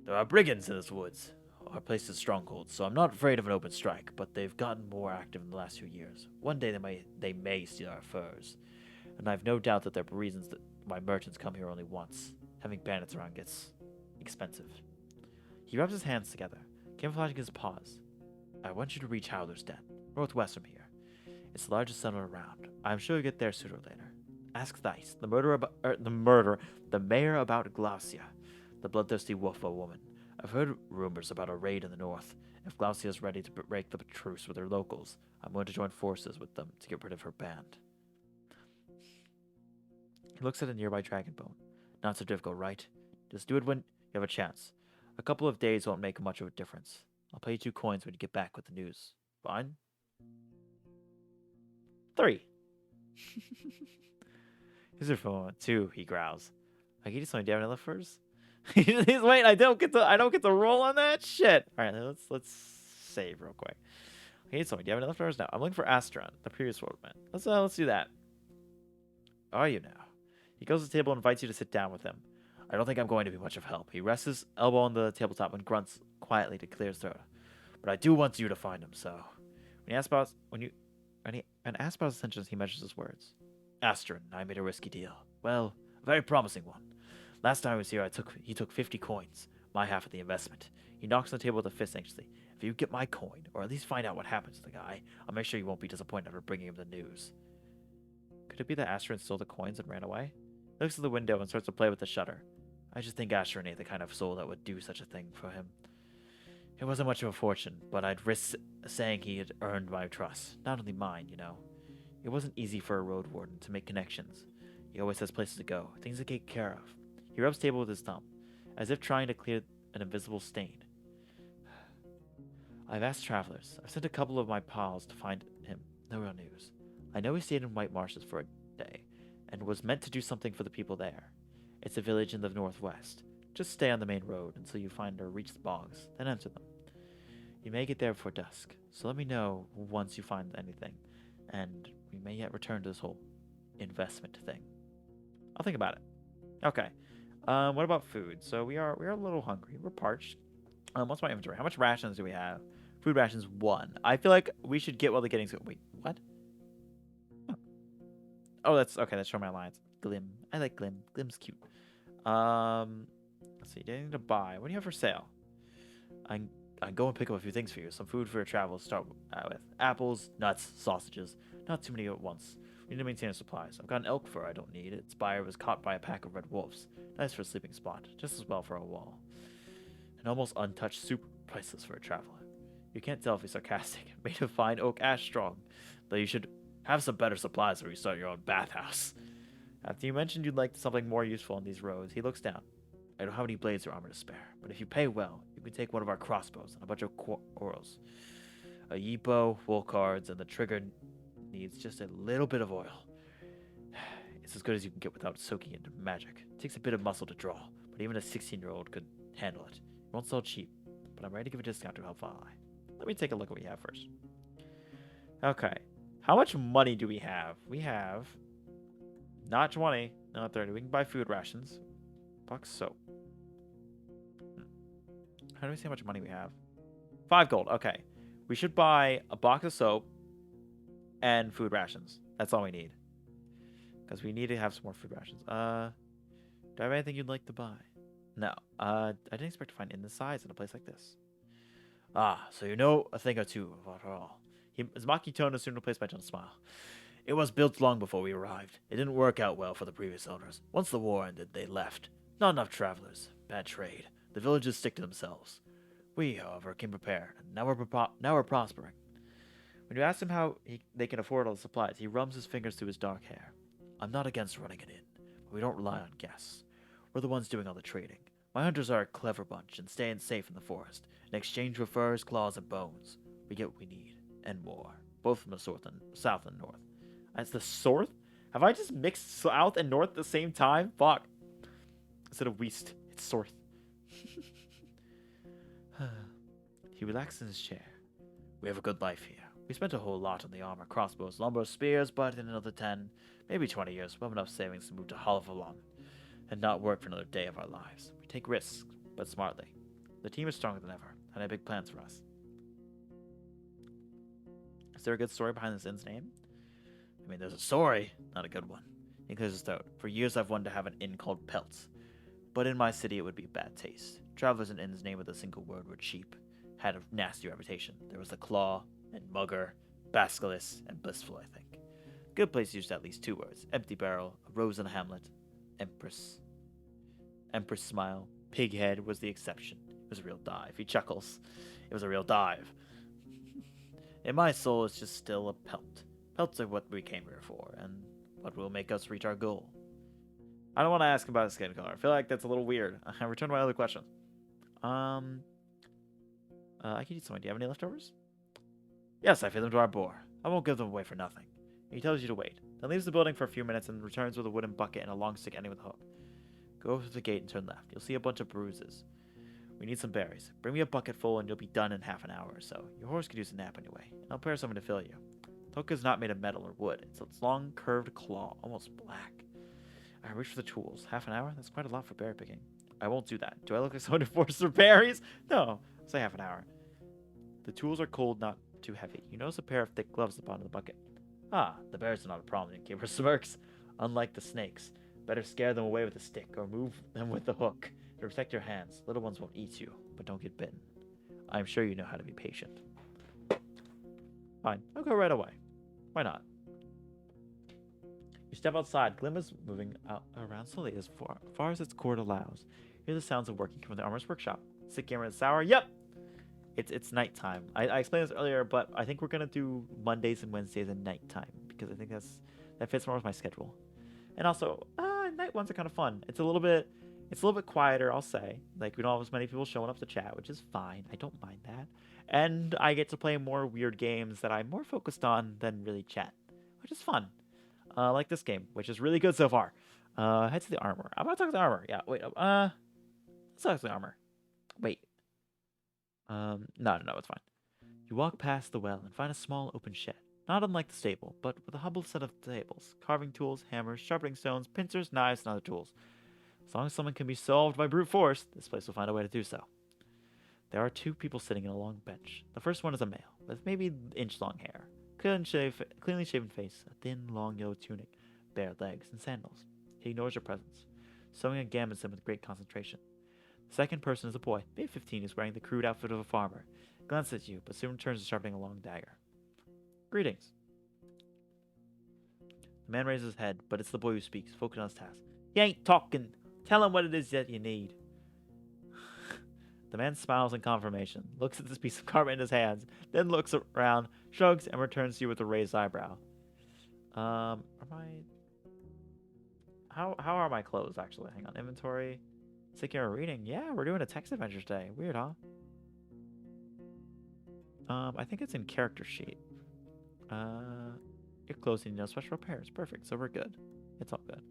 There are brigands in this woods. Our place is stronghold, so I'm not afraid of an open strike, but they've gotten more active in the last few years. One day they may steal our furs, and I've no doubt that there are reasons that why merchants come here only once. Having bandits around gets expensive. He rubs his hands together, camouflaging his paws. I want you to reach Howler's Den, northwest from here. It's the largest settlement around. I'm sure you'll get there sooner or later. Ask Thice, the mayor about Glaucia, the bloodthirsty wolf of a woman. I've heard rumors about a raid in the north. If Glaucia is ready to break the truce with her locals, I'm going to join forces with them to get rid of her band. He looks at a nearby dragon bone. Not so difficult, right? Just do it when you have a chance. A couple of days won't make much of a difference. I'll pay you 2 coins when you get back with the news. Fine? 3. Here's your phone. 2, he growls. I can you something down the first? Wait, I don't get the roll on that shit. All right, let's save real quick. I need something. Do you have enough flowers now? I'm looking for Astron, the previous Roadman. Let's do that. Are you now? He goes to the table and invites you to sit down with him. I don't think I'm going to be much of help. He rests his elbow on the tabletop and grunts quietly to clear his throat. But I do want you to find him. So when he asks about his intentions, he measures his words. Astron, I made a risky deal. Well, a very promising one. Last time I was here, he took 50 coins, my half of the investment. He knocks on the table with a fist anxiously. If you get my coin, or at least find out what happens to the guy, I'll make sure you won't be disappointed after bringing him the news. Could it be that Astron stole the coins and ran away? He looks at the window and starts to play with the shutter. I just think Astron ain't the kind of soul that would do such a thing for him. It wasn't much of a fortune, but I'd risk saying he had earned my trust. Not only mine, you know. It wasn't easy for a road warden to make connections. He always has places to go, things to take care of. He rubs the table with his thumb, as if trying to clear an invisible stain. I've asked travelers. I've sent a couple of my pals to find him. No real news. I know he stayed in White Marshes for a day, and was meant to do something for the people there. It's a village in the northwest. Just stay on the main road until you find or reach the bogs, then enter them. You may get there before dusk, so let me know once you find anything, and we may yet return to this whole investment thing. I'll think about it. Okay. What about food? So we are a little hungry. We're parched. What's my inventory? How much rations do we have? Food rations 1. I feel like we should get while the getting's good. Wait, what? Oh, that's okay. That's showing my alliance. Glim. I like Glim. Glim's cute. Let's see. Anything to buy? What do you have for sale? I go and pick up a few things for you. Some food for your travel to start with. Apples, nuts, sausages. Not too many at once. We need to maintain our supplies. I've got an elk fur I don't need. Its buyer was caught by a pack of red wolves. Nice for a sleeping spot. Just as well for a wall. An almost untouched soup, priceless for a traveler. You can't tell if he's sarcastic. Made of fine oak ash strong. Though you should have some better supplies where you start your own bathhouse. After you mentioned you'd like something more useful on these roads, he looks down. I don't have any blades or armor to spare, but if you pay well, you can take one of our crossbows and a bunch of orals. A yeepo, wool cards, and the trigger needs just a little bit of oil. It's as good as you can get without soaking it in magic. It takes a bit of muscle to draw, but even a 16-year-old could handle it. It won't sell cheap, but I'm ready to give a discount to help ally. Let me take a look at what we have first. Okay. How much money do we have? We have not 20, not 30. We can buy food rations. Box soap. How do we see how much money we have? 5 gold. Okay. We should buy a box of soap and food rations. That's all we need. Because we need to have some more food rations. Do I have anything you'd like to buy? No. I didn't expect to find in the size in a place like this. Ah, so you know a thing or two about it all. His mocking tone was soon replaced by a gentle smile. It was built long before we arrived. It didn't work out well for the previous owners. Once the war ended, they left. Not enough travelers. Bad trade. The villages stick to themselves. We, however, came prepared, and now we're prospering. When you ask him how they can afford all the supplies, he rums his fingers through his dark hair. I'm not against running it in, but we don't rely on guests. We're the ones doing all the trading. My hunters are a clever bunch and staying safe in the forest. In exchange for furs, claws, and bones, we get what we need, and more. Both from the south and north. That's the south? Have I just mixed south and north at the same time? Fuck. Instead of west, it's north. He relaxed in his chair. We have a good life here. We spent a whole lot on the armor, crossbows, lumber, spears, but in another 10, maybe 20 years, we'll have enough savings to move to Halavalon and not work for another day of our lives. We take risks, but smartly. The team is stronger than ever, and I have big plans for us. Is there a good story behind this inn's name? I mean, there's a story, not a good one. He clears his throat. For years I've wanted to have an inn called Pelts, but in my city it would be bad taste. Travelers in inn's name with a single word were cheap. Had a nasty reputation. There was the Claw, and Mugger, Basilisk, and Blissful, I think. Good place used at least 2 words. Empty barrel, a rose in a hamlet, Empress. Empress smile. Pighead was the exception. It was a real dive. He chuckles. It was a real dive. In my soul, it's just still a pelt. Pelts are what we came here for, and what will make us reach our goal. I don't want to ask about his skin color. I feel like that's a little weird. I return to my other questions. I can eat some. Do you have any leftovers? Yes, I feed them to our boar. I won't give them away for nothing. He tells you to wait, then leaves the building for a few minutes and returns with a wooden bucket and a long stick ending with a hook. Go through the gate and turn left. You'll see a bunch of bruises. We need some berries. Bring me a bucket full and you'll be done in half an hour or so. Your horse could use a nap anyway. And I'll prepare something to fill you. The hook is not made of metal or wood. It's its long, curved claw, almost black. I reach for the tools. Half an hour? That's quite a lot for berry picking. I won't do that. Do I look like someone who forced for berries? No. Say half an hour. The tools are cold, not too heavy. You notice a pair of thick gloves at the bottom of the bucket. Ah, the bears are not a problem, the innkeeper smirks. Unlike the snakes, better scare them away with a stick or move them with the hook. To protect your hands, little ones won't eat you, but don't get bitten. I'm sure you know how to be patient. Fine, I'll go right away. Why not? You step outside. Glim is moving around slowly as far as its cord allows. Hear the sounds of working from the armorer's workshop. Sick gamer and sour. Yep! It's nighttime. I explained this earlier, but I think we're gonna do Mondays and Wednesdays at nighttime because I think that fits more with my schedule. And also, night ones are kind of fun. It's a little bit quieter, I'll say. Like we don't have as many people showing up to chat, which is fine. I don't mind that. And I get to play more weird games that I'm more focused on than really chat, which is fun. Like this game, which is really good so far. Head to the armor. I'm gonna talk to the armor. Yeah, wait. Let's talk to the armor. Wait. No, it's fine. You walk past the well and find a small open shed, not unlike the stable, but with a humble set of tables, carving tools, hammers, sharpening stones, pincers, knives, and other tools. As long as someone can be solved by brute force, this place will find a way to do so. There are 2 people sitting in a long bench. The first one is a male, with maybe inch-long hair, cleanly shaven face, a thin, long yellow tunic, bare legs, and sandals. He ignores your presence, sewing a gambit with great concentration. The second person is a boy, maybe 15, who's wearing the crude outfit of a farmer. He glances at you, but soon returns to sharpening a long dagger. Greetings. The man raises his head, but it's the boy who speaks, focused on his task. He ain't talking. Tell him what it is that you need. The man smiles in confirmation, looks at this piece of carpet in his hands, then looks around, shrugs, and returns to you with a raised eyebrow. How are my clothes, actually? Hang on. Inventory. Take care of reading. Yeah, we're doing a text adventure today. Weird, huh? I think it's in character sheet. Your clothes need no special repairs. Perfect. So we're good. It's all good.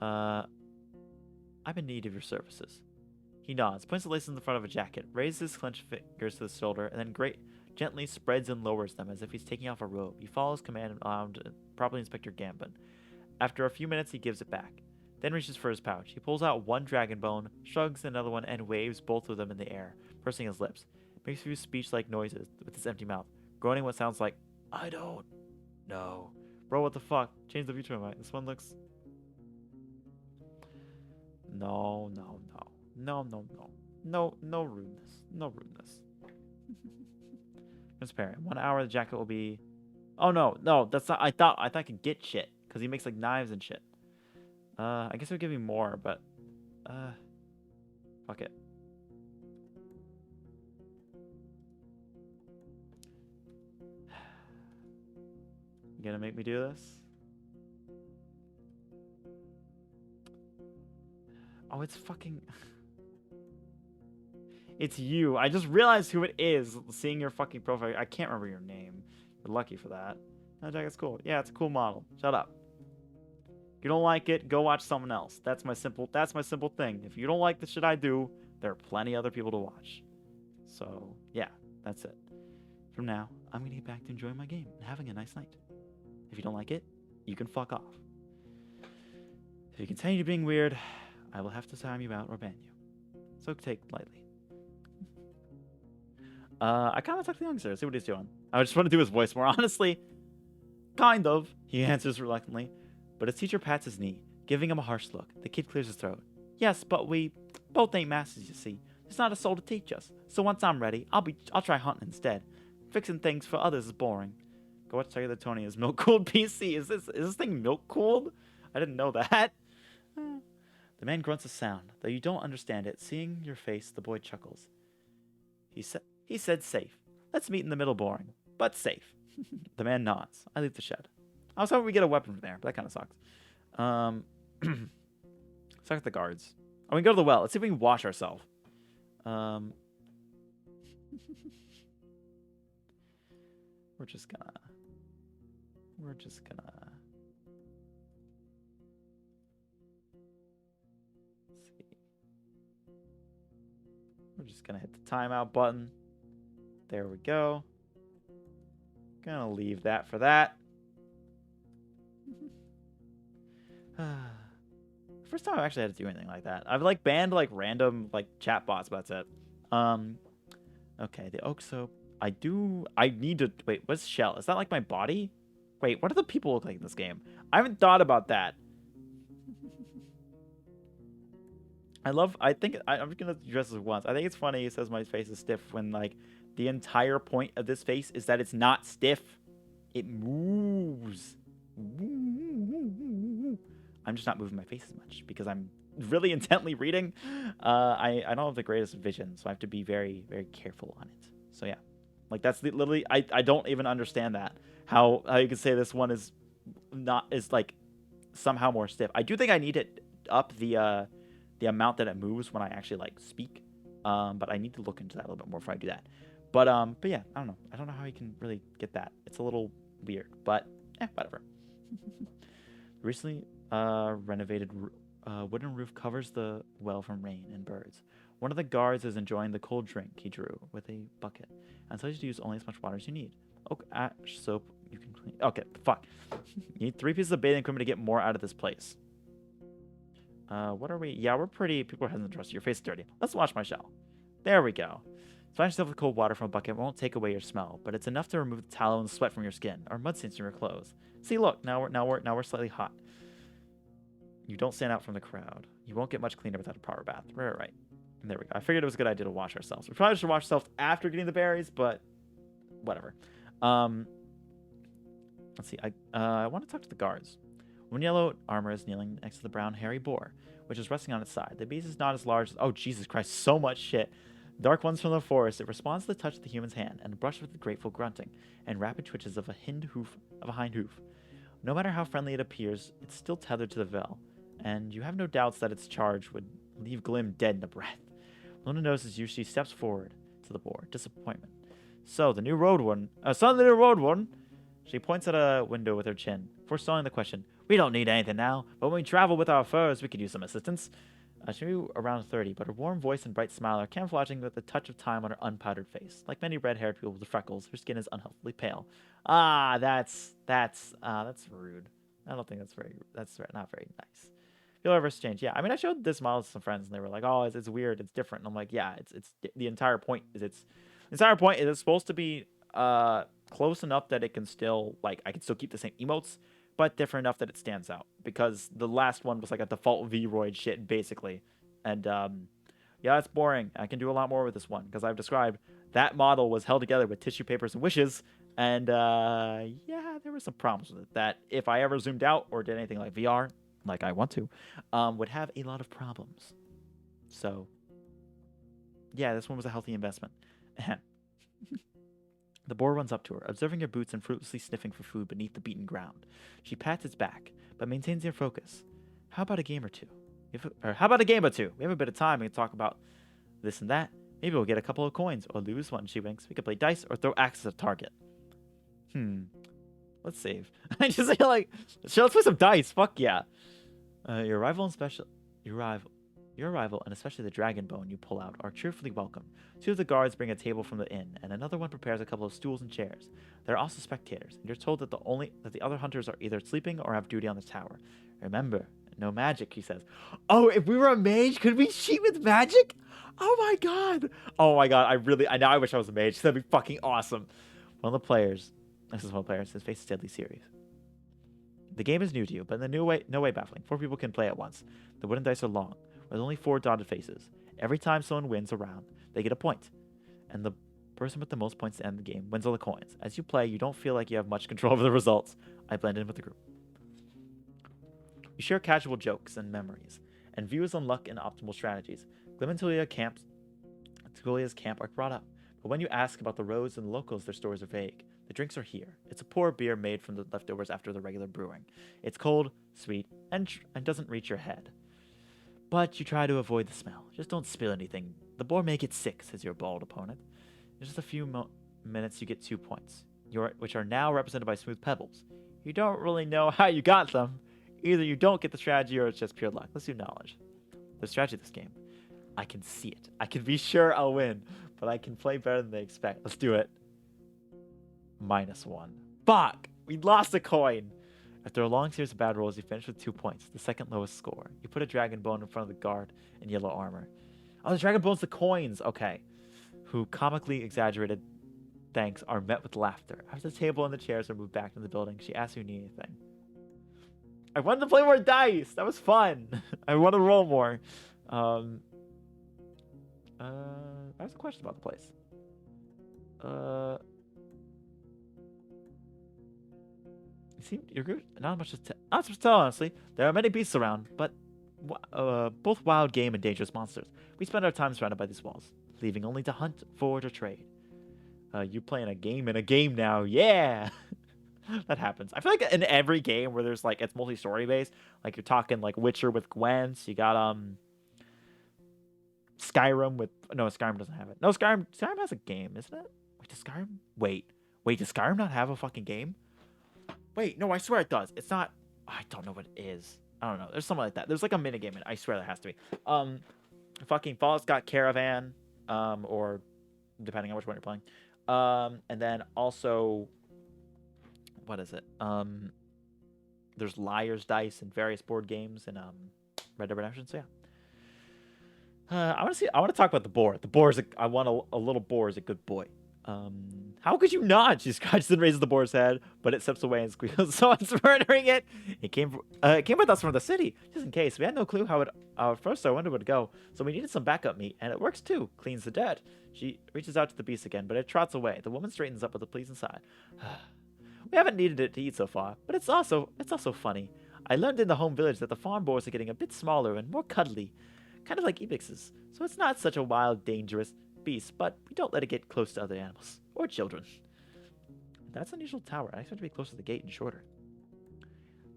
I'm in need of your services. He nods, points the laces in the front of a jacket, raises his clenched fingers to the shoulder, and then gently spreads and lowers them as if he's taking off a robe. You follow his command and allow him to properly inspect your gambit. After a few minutes, he gives it back, then reaches for his pouch. He pulls out 1 dragon bone, shrugs another one, and waves both of them in the air, pursing his lips. Makes a few speech-like noises with his empty mouth, groaning what sounds like, I don't know. Bro, what the fuck? Change the view to him. This one looks... No rudeness. No rudeness. Transparent. 1 hour, the jacket will be... Oh, no, that's not... I thought I could get shit, because he makes, like, knives and shit. I guess it would give me more, but... Fuck it. You gonna make me do this? Oh, it's fucking... It's you. I just realized who it is seeing your fucking profile. I can't remember your name. You're lucky for that. No, Jack, it's cool. Yeah, it's a cool model. Shut up. If you don't like it, go watch someone else. That's my simple thing. If you don't like the shit I do, there are plenty other people to watch. So, yeah, that's it. From now, I'm going to get back to enjoying my game and having a nice night. If you don't like it, you can fuck off. If you continue being weird, I will have to time you out or ban you. So take it lightly. I kind of talk to the youngster, see what he's doing. I just want to do his voice more honestly. Kind of, he answers reluctantly. But his teacher pats his knee, giving him a harsh look. The kid clears his throat. Yes, but we both ain't masters, you see. There's not a soul to teach us. So once I'm ready, I'll try hunting instead. Fixing things for others is boring. Go watch Tiger the Tony is milk cooled PC. Is this thing milk cooled? I didn't know that. The man grunts a sound, though you don't understand it. Seeing your face, the boy chuckles. He said safe. Let's meet in the middle, boring, but safe. The man nods. I leave the shed. I was hoping we get a weapon from there, but that kind of sucks. Let's talk to the guards. Oh, we can go to the well. Let's see if we can wash ourselves. We're just gonna. Let's see. We're just gonna hit the timeout button. There we go. Gonna leave that for that. First time I've actually had to do anything like that. I've like banned like random like chat bots, but that's it. Okay, the oak soap. I need to wait, what's shell? Is that like my body? Wait, what do the people look like in this game? I haven't thought about that. I think I'm gonna address this once. I think it's funny it says my face is stiff when like the entire point of this face is that it's not stiff. It moves. I'm just not moving my face as much because I'm really intently reading. I don't have the greatest vision, so I have to be very, very careful on it. So yeah, like that's literally I don't even understand that how you can say this one is like somehow more stiff. I do think I need to up the amount that it moves when I actually like speak. But I need to look into that a little bit more before I do that. But yeah, I don't know. I don't know how you can really get that. It's a little weird, but whatever. Recently renovated wooden roof covers the well from rain and birds. One of the guards is enjoying the cold drink he drew with a bucket and tells you to use only as much water as you need. Oak ash soap you can clean. Okay, fuck. You need 3 pieces of bathing equipment to get more out of this place. What are we? Yeah, we're pretty. People are hesitant to trust you. Your face is dirty. Let's wash my shell. There we go. Splash yourself with cold water from a bucket won't take away your smell, but it's enough to remove the tallow and sweat from your skin or mud stains from your clothes. See, look, now we're slightly hot. You don't stand out from the crowd. You won't get much cleaner without a proper bath. Right. And there we go. I figured it was a good idea to wash ourselves. We probably should wash ourselves after getting the berries, but whatever. Let's see. I want to talk to the guards. One yellow armor is kneeling next to the brown hairy boar, which is resting on its side. The beast is not as large as... Oh, Jesus Christ, so much shit. Dark ones from the forest, it responds to the touch of the human's hand and brushes with grateful grunting and rapid twitches of a hind hoof. No matter how friendly it appears, it's still tethered to the veil, and you have no doubts that its charge would leave Glim dead in a breath. Luna notices you. She steps forward to the boar. Disappointment. So, the new Roadwarden... son of the new Roadwarden! She points at a window with her chin, forestalling the question. We don't need anything now, but when we travel with our furs, we could use some assistance. She may be around 30, but her warm voice and bright smile are camouflaging with a touch of time on her unpowdered face. Like many red-haired people with freckles, her skin is unhealthily pale. Ah, that's rude. I don't think that's not very nice. You'll ever exchange. Yeah, I mean, I showed this model to some friends, and they were like, "Oh, it's weird, it's different." And I'm like, "Yeah, it's the entire point is it's supposed to be close enough that it can still like I can still keep the same emotes, but different enough that it stands out because the last one was like a default V-Roid shit basically, and yeah, it's boring. I can do a lot more with this one because I've described that model was held together with tissue papers and wishes, and yeah, there were some problems with it that if I ever zoomed out or did anything like VR, like I want to, would have a lot of problems. So yeah, this one was a healthy investment. The boar runs up to her, observing her boots and fruitlessly sniffing for food beneath the beaten ground. She pats its back, but maintains her focus. How about a game or two? We have a bit of time. We can talk about this and that. Maybe we'll get a couple of coins, or lose one, she winks. We could play dice, or throw axes at a target. Let's save. I just feel like, sure, let's play some dice. Fuck yeah. Your arrival and special... Your arrival, and especially the dragon bone you pull out, are cheerfully welcome. Two of the guards bring a table from the inn, and another one prepares a couple of stools and chairs. There are also spectators, and you're told that the other hunters are either sleeping or have duty on the tower. Remember, no magic, he says. Oh, if we were a mage, could we cheat with magic? Oh my god! Oh my god, I wish I was a mage. That'd be fucking awesome. One of the players, his face is deadly serious. The game is new to you, but in no way baffling. 4 people can play at once. The wooden dice are long, with only 4 dotted faces. Every time someone wins a round, they get a point. And the person with the most points to end the game wins all the coins. As you play, you don't feel like you have much control over the results. I blend in with the group. You share casual jokes and memories, and views on luck and optimal strategies. Glimmentalia's camp are brought up, but when you ask about the roads and the locals, their stories are vague. The drinks are here. It's a poor beer made from the leftovers after the regular brewing. It's cold, sweet, and doesn't reach your head. But you try to avoid the smell. Just don't spill anything. The boar may get sick, says your bald opponent. In just a few minutes, you get 2 points, which are now represented by smooth pebbles. You don't really know how you got them. Either you don't get the strategy or it's just pure luck. Let's do knowledge. The strategy of this game. I can see it. I can be sure I'll win, but I can play better than they expect. Let's do it. -1. Fuck! We lost a coin! After a long series of bad rolls, you finish with 2 points, the second lowest score. You put a dragon bone in front of the guard in yellow armor. Oh, the dragon bone's the coins! Okay. Who comically exaggerated thanks are met with laughter. After the table and the chairs are moved back to the building, she asks you need anything. I wanted to play more dice! That was fun! I want to roll more. I have a question about the place. You're good. Not much to tell, honestly. There are many beasts around, but both wild game and dangerous monsters. We spend our time surrounded by these walls, leaving only to hunt, forage, or trade. You playing a game in a game now, yeah! That happens. I feel like in every game where there's like it's mostly story based, like you're talking like Witcher with Gwent, you got Skyrim with Skyrim doesn't have it. No, Skyrim has a game, isn't it? Wait, does Skyrim not have a fucking game? Wait, no, I swear it does. It's not. I don't know what it is. I don't know. There's something like that. There's like a minigame in it. I swear there has to be. Fucking Fallout's got Caravan, or depending on which one you're playing. And then also, what is it? There's Liar's Dice and various board games and Red Dead Redemption. So yeah. I want to talk about the boar. The boar is I want a little boar is a good boy. How could you not? She scratches and raises the boar's head, but it steps away and squeals. Someone's murdering it. It came with us from the city, just in case. We had no clue how at first I wondered where to go, so we needed some backup meat, and it works too. Cleans the dead. She reaches out to the beast again, but it trots away. The woman straightens up with a pleasing sigh. We haven't needed it to eat so far, but it's also funny. I learned in the home village that the farm boars are getting a bit smaller and more cuddly, kind of like ibixes. So it's not such a wild, dangerous beast, but we don't let it get close to other animals or children. That's an unusual tower. I expect to be closer to the gate and shorter.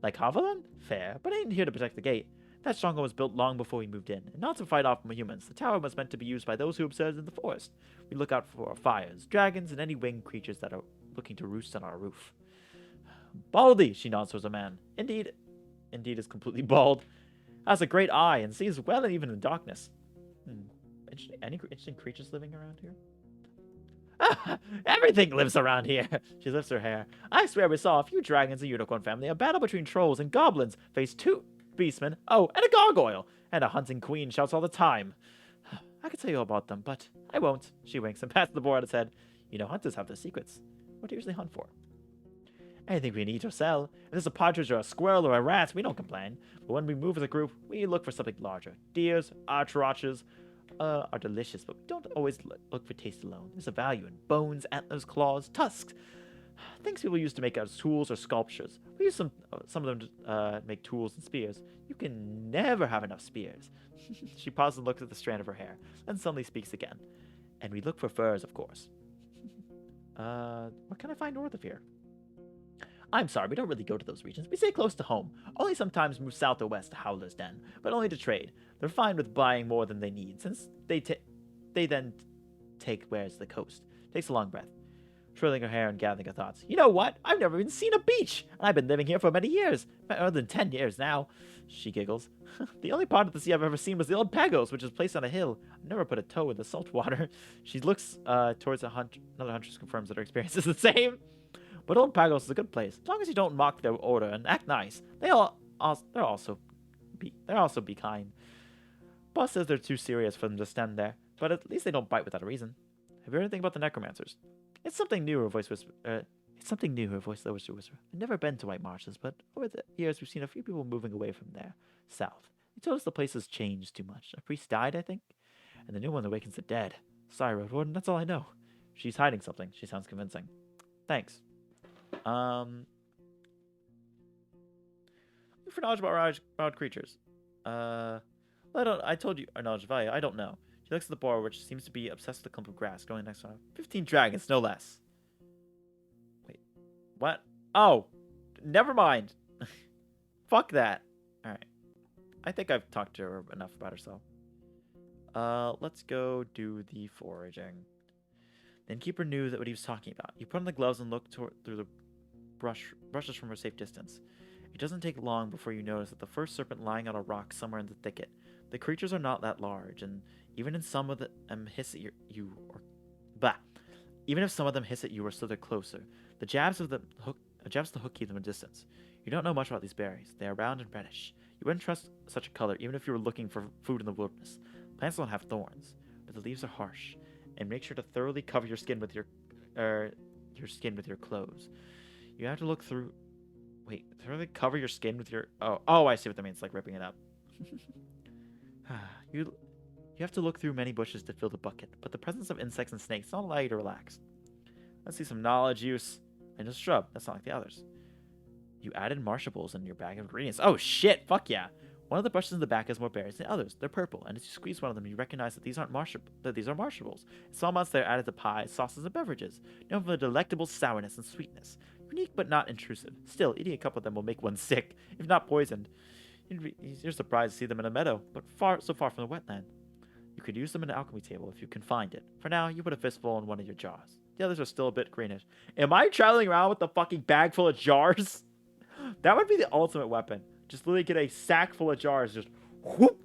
Like Haviland? Fair, but I ain't here to protect the gate. That stronghold was built long before we moved in, and not to fight off humans. The tower was meant to be used by those who observed in the forest. We look out for fires, dragons, and any winged creatures that are looking to roost on our roof. Baldy, she nods towards a man. Indeed is completely bald. Has a great eye and sees well even in darkness. Any interesting creatures living around here? Everything lives around here. She lifts her hair. I swear we saw a few dragons and unicorn family. A battle between trolls and goblins faced 2 beastmen. Oh, and a gargoyle. And a hunting queen shouts all the time. I could tell you all about them, but I won't. She winks and pats the boar on its head. You know, hunters have their secrets. What do you usually hunt for? Anything we can eat or sell. If there's a partridge or a squirrel or a rat, we don't complain. But when we move as a group, we look for something larger. Deers, archeraches, are delicious, but we don't always look for taste alone. There's a value in bones, antlers, claws, tusks. Things people use to make as tools or sculptures. We use some of them to make tools and spears. You can never have enough spears. She pauses and looks at the strand of her hair, then suddenly speaks again. And we look for furs, of course. What can I find north of here? I'm sorry, we don't really go to those regions. We stay close to home. Only sometimes move south or west to Howler's Den, but only to trade. They're fine with buying more than they need, since they then take where's the coast. Takes a long breath, twirling her hair and gathering her thoughts. You know what? I've never even seen a beach, and I've been living here for many years. More than 10 years now. She giggles. The only part of the sea I've ever seen was the old Pagos, which is placed on a hill. I've never put a toe in the salt water. She looks towards another huntress, confirms that her experience is the same. But old Pagos is a good place, as long as you don't mock their order and act nice. They'll also be kind. Boss says they're too serious for them to stand there, but at least they don't bite without a reason. Have you heard anything about the necromancers? It's something new, her voice whispered. It's something new, her voice lowered to whisper. I've never been to White Marshes, but over the years we've seen a few people moving away from there, south. They told us the place has changed too much. A priest died, I think, and the new one awakens the dead. Sorry, Roadwarden, that's all I know. She's hiding something. She sounds convincing. Thanks. For knowledge about wild creatures. I told you our knowledge of value. I don't know. She looks at the boar, which seems to be obsessed with a clump of grass growing next to her. 15 dragons, no less. Wait, what? Oh, never mind. Fuck that. All right. I think I've talked to her enough about herself. Let's go do the foraging. The innkeeper knew that what he was talking about. He put on the gloves and looked through the brushes from a safe distance. It doesn't take long before you notice that the first serpent lying on a rock somewhere in the thicket. The creatures are not that large, and even if some of them hiss at you or so they're closer, the jabs of the hook keep them a distance. You don't know much about these berries. They are round and reddish. You wouldn't trust such a color even if you were looking for food in the wilderness. Plants don't have thorns, but the leaves are harsh. And make sure to thoroughly cover your skin with your clothes. You have to look through. Wait, thoroughly cover your skin with your. Oh, I see what that means. Like ripping it up. You have to look through many bushes to fill the bucket, but the presence of insects and snakes don't allow you to relax. Let's see some knowledge use. And a shrub. That's not like the others. You added marshables in your bag of ingredients. Oh shit! Fuck yeah! One of the bushes in the back has more berries than others. They're purple, and as you squeeze one of them, you recognize that these are marshables. In small amounts, they're added to pies, sauces, and beverages, known for their delectable sourness and sweetness. Unique but not intrusive. Still, eating a couple of them will make one sick, if not poisoned. You're surprised to see them in a meadow, but so far from the wetland. You could use them in an alchemy table if you can find it. For now, you put a fistful in one of your jars. The others are still a bit greenish. Am I traveling around with a fucking bag full of jars? That would be the ultimate weapon. Just literally get a sack full of jars, just whoop,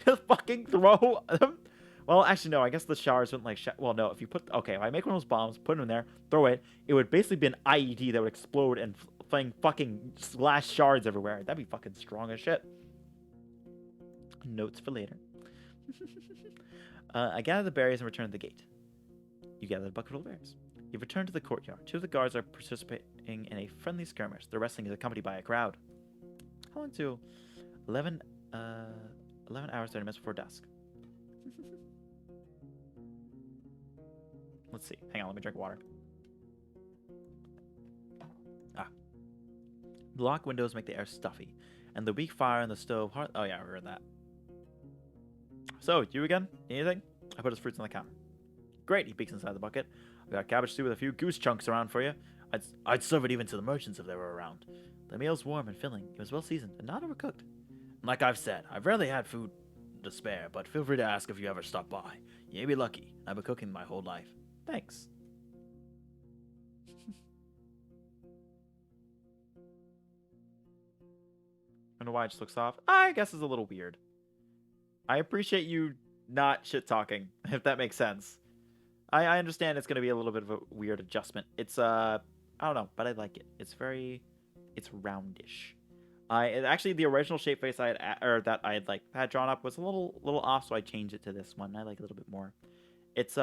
just fucking throw them. Well, actually, no. I guess the showers wouldn't like. Well, no. If you if I make one of those bombs, put them in there, throw it, it would basically be an IED that would explode and fucking splash shards everywhere. That'd be fucking strong as shit. Notes for later. I gather the berries and return to the gate. You gather the bucket full of berries. You've returned to the courtyard. Two of the guards are participating in a friendly skirmish. The wrestling is accompanied by a crowd. How long to 11 hours 30 minutes before dusk. Let's see. Hang on, let me drink water. The locked windows make the air stuffy, and the weak fire in the stove oh yeah, I heard that. So, you again? Anything? I put his fruits on the counter. Great, he peeks inside the bucket. I've got cabbage stew with a few goose chunks around for you. I'd serve it even to the merchants if they were around. The meal's warm and filling. It was well seasoned and not overcooked. And like I've said, I've rarely had food to spare, but feel free to ask if you ever stop by. You may be lucky. I've been cooking my whole life. Thanks. I don't know why it just looks off. I guess it's a little weird. I appreciate you not shit-talking, if that makes sense. I understand it's going to be a little bit of a weird adjustment. It's, I don't know, but I like it. It's roundish. Actually, the original shape face that I had drawn up was a little off, so I changed it to this one. I like it a little bit more. It's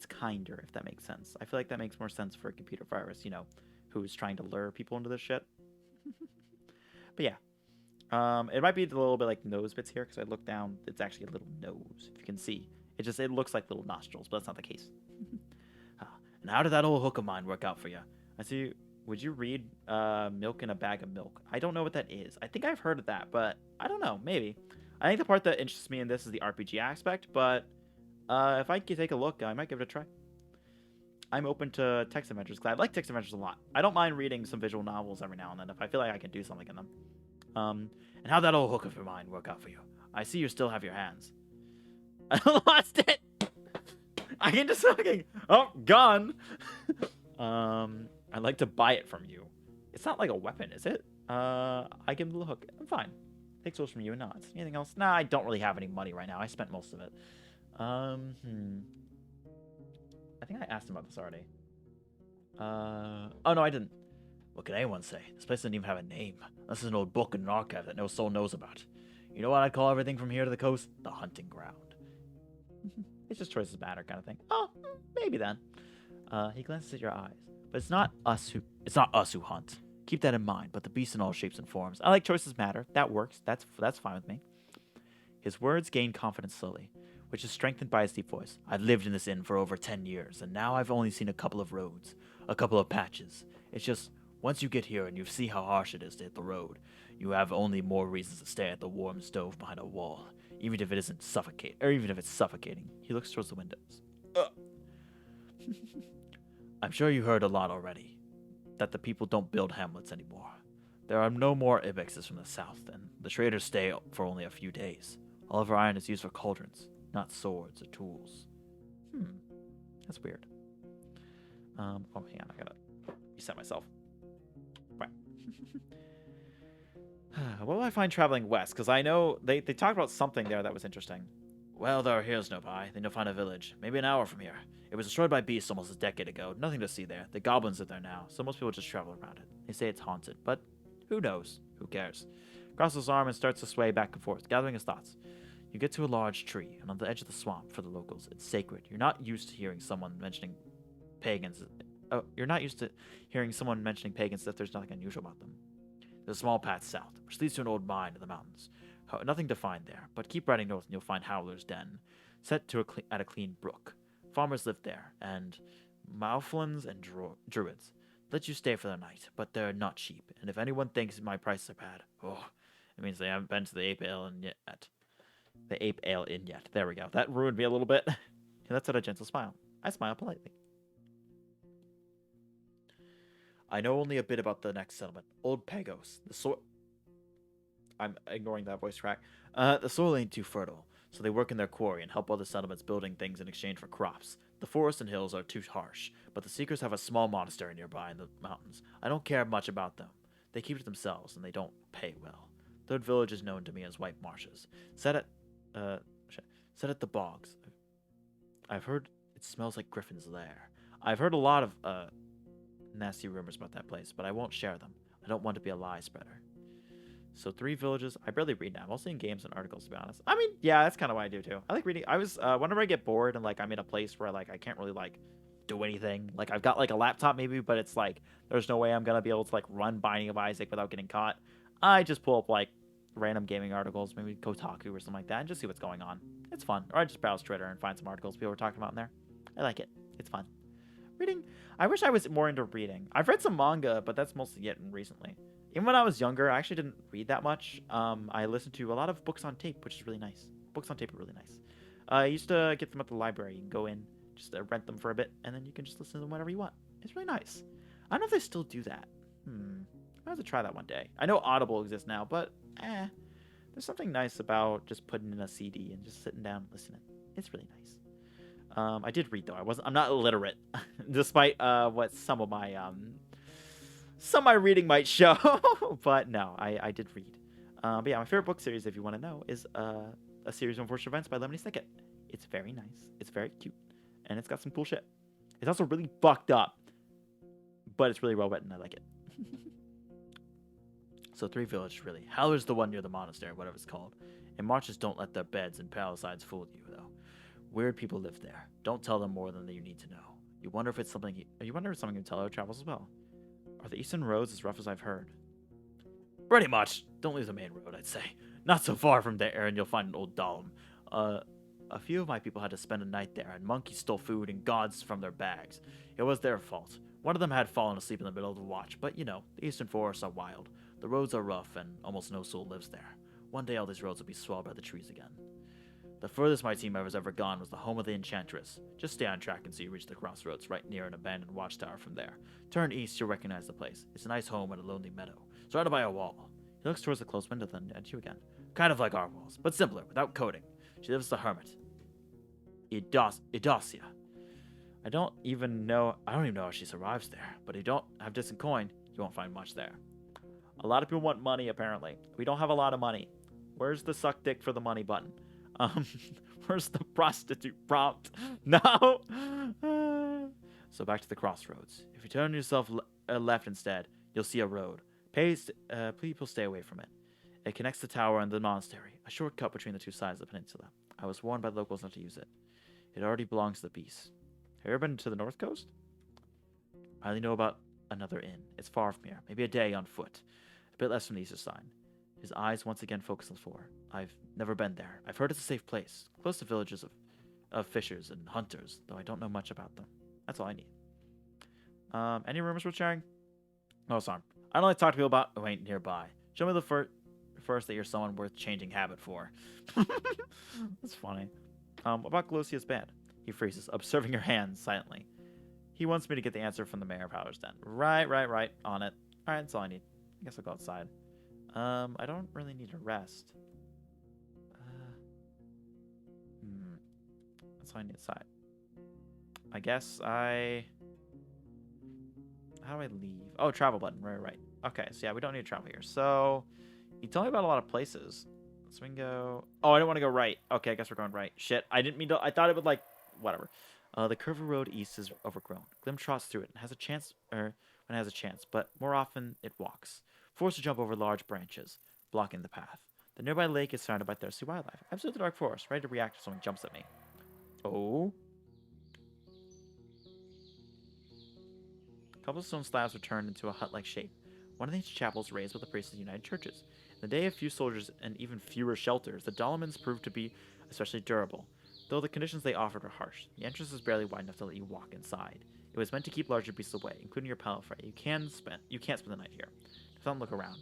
kinder, if that makes sense. I feel like that makes more sense for a computer virus, you know, who's trying to lure people into this shit. But yeah. It might be a little bit like nose bits here, because I look down, it's actually a little nose, if you can see. It looks like little nostrils, but that's not the case. And how did that old hook of mine work out for you? I see. Would you read milk in a bag of milk? I don't know what that is. I think I've heard of that, but I don't know. Maybe. I think the part that interests me in this is the RPG aspect, but if I could take a look, I might give it a try. I'm open to text adventures, because I like text adventures a lot. I don't mind reading some visual novels every now and then if I feel like I can do something in them. And how'd that old hook of mine work out for you? I see you still have your hands. I lost it! I can just fucking... Oh, gone. I'd like to buy it from you. It's not like a weapon, is it? I give him the hook. I'm fine. Take souls from you and nods. Anything else? Nah, I don't really have any money right now. I spent most of it. I think I asked him about this already. Oh no, I didn't. What can anyone say? This place doesn't even have a name. This is an old book in an archive that no soul knows about. You know what I'd call everything from here to the coast? The hunting ground. It's just choices matter kind of thing. Oh, maybe then. He glances at your eyes. But it's not us who hunt. Keep that in mind, but the beasts in all shapes and forms. I like choices matter. That works. That's fine with me. His words gain confidence slowly, which is strengthened by his deep voice. I've lived in this inn for over 10 years, and now I've only seen a couple of roads, a couple of patches. It's just, once you get here and you see how harsh it is to hit the road, you have only more reasons to stay at the warm stove behind a wall, even if it's suffocating. He looks towards the windows. I'm sure you heard a lot already, that the people don't build hamlets anymore. There are no more ibexes from the south, and the traders stay for only a few days. All of our iron is used for cauldrons, not swords or tools. That's weird. Oh, hang on, I gotta reset myself. Right. What will I find traveling west? Because I know they talked about something there that was interesting. Well, there are hills nearby. Then you'll find a village, maybe an hour from here. It was destroyed by beasts almost a decade ago. Nothing to see there. The goblins live there now, so most people just travel around it. They say it's haunted, but who knows? Who cares? Crosses his arm and starts to sway back and forth, gathering his thoughts. You get to a large tree, and on the edge of the swamp, for the locals, it's sacred. You're not used to hearing someone mentioning pagans. You're not used to hearing someone mentioning pagans if there's nothing unusual about them. There's a small path south, which leads to an old mine in the mountains. Nothing to find there, but keep riding north and you'll find Howler's Den, set at a clean brook. Farmers live there, and Mouflins and druids. Let you stay for the night, but they're not cheap, and if anyone thinks my prices are bad, it means they haven't been to the Ape Ale Inn yet. The Ape Ale Inn yet. There we go. That ruined me a little bit. He lets out a gentle smile. I smile politely. I know only a bit about the next settlement. Old Pagos. I'm ignoring that voice crack. The soil ain't too fertile, so they work in their quarry and help other settlements building things in exchange for crops. The forests and hills are too harsh, but the Seekers have a small monastery nearby in the mountains. I don't care much about them. They keep to themselves, and they don't pay well. Third village is known to me as White Marshes. Set at the bogs. I've heard it smells like Griffin's lair. I've heard a lot of nasty rumors about that place, but I won't share them. I don't want to be a lie spreader. So 3 villages. I barely read now. I'm mostly in games and articles, to be honest. I mean, yeah, that's kind of what I do too. I like reading. I was whenever I get bored and like I'm in a place where like I can't really like do anything. Like I've got like a laptop maybe, but it's like there's no way I'm gonna be able to like run Binding of Isaac without getting caught. I just pull up like random gaming articles, maybe Kotaku or something like that, and just see what's going on. It's fun. Or I just browse Twitter and find some articles people are talking about in there. I like it. It's fun. Reading. I wish I was more into reading. I've read some manga, but that's mostly it recently. Even when I was younger, I actually didn't read that much. I listened to a lot of books on tape, which is really nice. Books on tape are really nice. I used to get them at the library. You can go in, just rent them for a bit, and then you can just listen to them whenever you want. It's really nice. I don't know if they still do that. I have to try that one day. I know Audible exists now, but there's something nice about just putting in a CD and just sitting down and listening. It's really nice. I did read though. I'm not illiterate, despite what some of my reading might show. But no, I did read. But yeah, my favorite book series, if you want to know, is a series of unfortunate events by Lemony Snicket. It's very nice. It's very cute, and it's got some cool shit. It's also really fucked up, but it's really well written. I like it. So 3 villages, really. Howler's the one near the monastery, whatever it's called. And marches don't let their beds and palisades fool you, though. Weird people live there. Don't tell them more than you need to know. You wonder if it's something you can tell other travels as well. Are the eastern roads as rough as I've heard? Pretty much. Don't leave the main road, I'd say. Not so far from there, and you'll find an old Dahlem. A few of my people had to spend a night there, and monkeys stole food and gods from their bags. It was their fault. One of them had fallen asleep in the middle of the watch, but you know, the eastern forests are wild. The roads are rough, and almost no soul lives there. One day all these roads will be swallowed by the trees again. The furthest my team has ever gone was the home of the Enchantress. Just stay on track until you reach the crossroads, right near an abandoned watchtower from there. Turn east, you'll recognize the place. It's a nice home in a lonely meadow, surrounded by a wall. He looks towards the closed window, then at you again. Kind of like our walls, but simpler, without coating. She lives as a hermit. Idacia. I don't even know if she survives there, but if you don't have distant coin, you won't find much there. A lot of people want money, apparently. We don't have a lot of money. Where's the suck dick for the money button? Um, where's the prostitute prompt? No! So back to the crossroads. If you turn yourself left instead, you'll see a road. People stay away from it. It connects the tower and the monastery, a shortcut between the two sides of the peninsula. I was warned by the locals not to use it. It already belongs to the beast. Have you ever been to the north coast? I only know about another inn. It's far from here, maybe a day on foot. A bit less from the eastern side. His eyes once again focus on the floor. I've never been there. I've heard it's a safe place, close to villages of fishers and hunters, though I don't know much about them. That's all I need. Any rumors worth sharing? No, sorry. I don't like to talk to people about who ain't nearby. Show me the first that you're someone worth changing habit for. That's funny. What about Glosia's band? He freezes, observing her hands silently. He wants me to get the answer from the mayor of Howler's Den. Right. On it. Alright, that's all I need. I guess I'll go outside. I don't really need to rest. That's all I need inside. I guess I... How do I leave? Oh, travel button. Right. Okay, so yeah, we don't need to travel here. So, you told me about a lot of places. So we can go... Oh, I don't want to go right. Okay, I guess we're going right. Shit, I didn't mean to... I thought it would, like... Whatever. The curve of road east is overgrown. Glim trots through it and has a chance... when it has a chance, but more often it walks. Forced to jump over large branches, blocking the path. The nearby lake is surrounded by thirsty wildlife. I've stood the dark forest, ready to react if someone jumps at me. Oh? Cobblestone slabs were turned into a hut-like shape. One of the ancient chapels raised with the priests of the United Churches. In the day of few soldiers and even fewer shelters, the dolmens proved to be especially durable, though the conditions they offered were harsh. The entrance was barely wide enough to let you walk inside. It was meant to keep larger beasts away, including your palafrey. You can't spend the night here. Don't look around.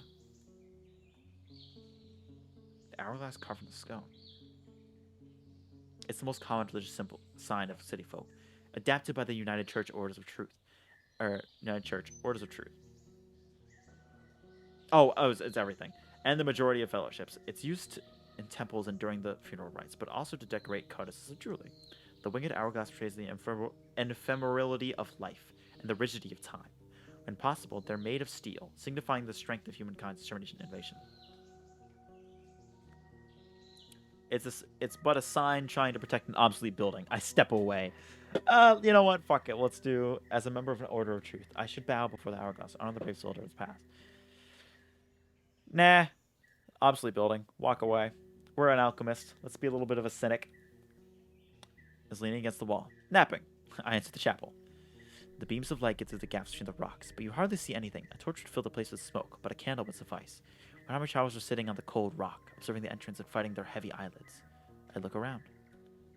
The hourglass carved from the stone. It's the most common religious sign of city folk, adapted by the United Church Orders of Truth. United Church Orders of Truth. It's everything. And the majority of fellowships. It's used in temples and during the funeral rites, but also to decorate codices of jewelry. The winged hourglass portrays the ephemerality of life and the rigidity of time. When possible, they're made of steel, signifying the strength of humankind's determination and innovation. It's but a sign trying to protect an obsolete building. I step away. You know what? Fuck it. Let's do, as a member of an Order of Truth, I should bow before the hourglass, honor the brave soldier of the past. Nah. Obsolete building. Walk away. We're an alchemist. Let's be a little bit of a cynic. Is leaning against the wall. Napping. I enter the chapel. The beams of light get through the gaps between the rocks, but you hardly see anything. A torch would fill the place with smoke, but a candle would suffice. My armor travels are sitting on the cold rock, observing the entrance and fighting their heavy eyelids. I look around.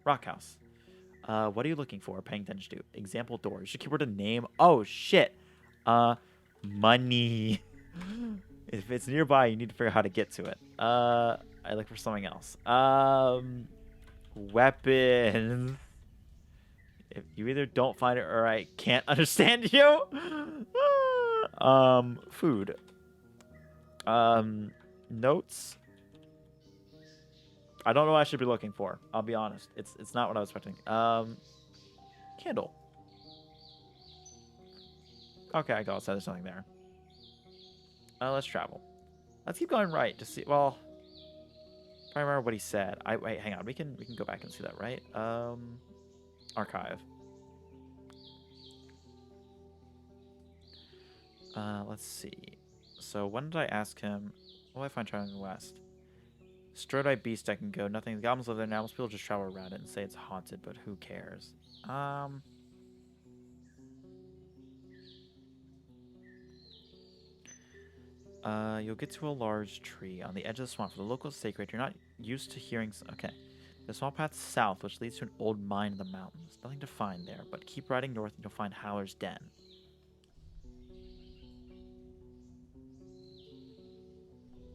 Rock house. What are you looking for? Paying attention to. Example door. You should keyword a name. Oh, shit. Money. If it's nearby, you need to figure out how to get to it. I look for something else. Weapons. If you either don't find it or I can't understand you. Food. Notes. I don't know what I should be looking for. I'll be honest. It's not what I was expecting. Candle. Okay, I go outside. There's nothing there. Let's travel. Let's keep going right to see. Well, if I remember what he said. Wait, hang on. We can go back and see that, right? Archive. Let's see. So when did I ask him? What will I find traveling west? Strode beast I can go. Nothing. The goblins live there now. Most people just travel around it and say it's haunted, but who cares? You'll get to a large tree on the edge of the swamp. For the local sacred, you're not used to hearing... Okay. There's a small path south, which leads to an old mine in the mountains. Nothing to find there, but keep riding north and you'll find Howler's Den.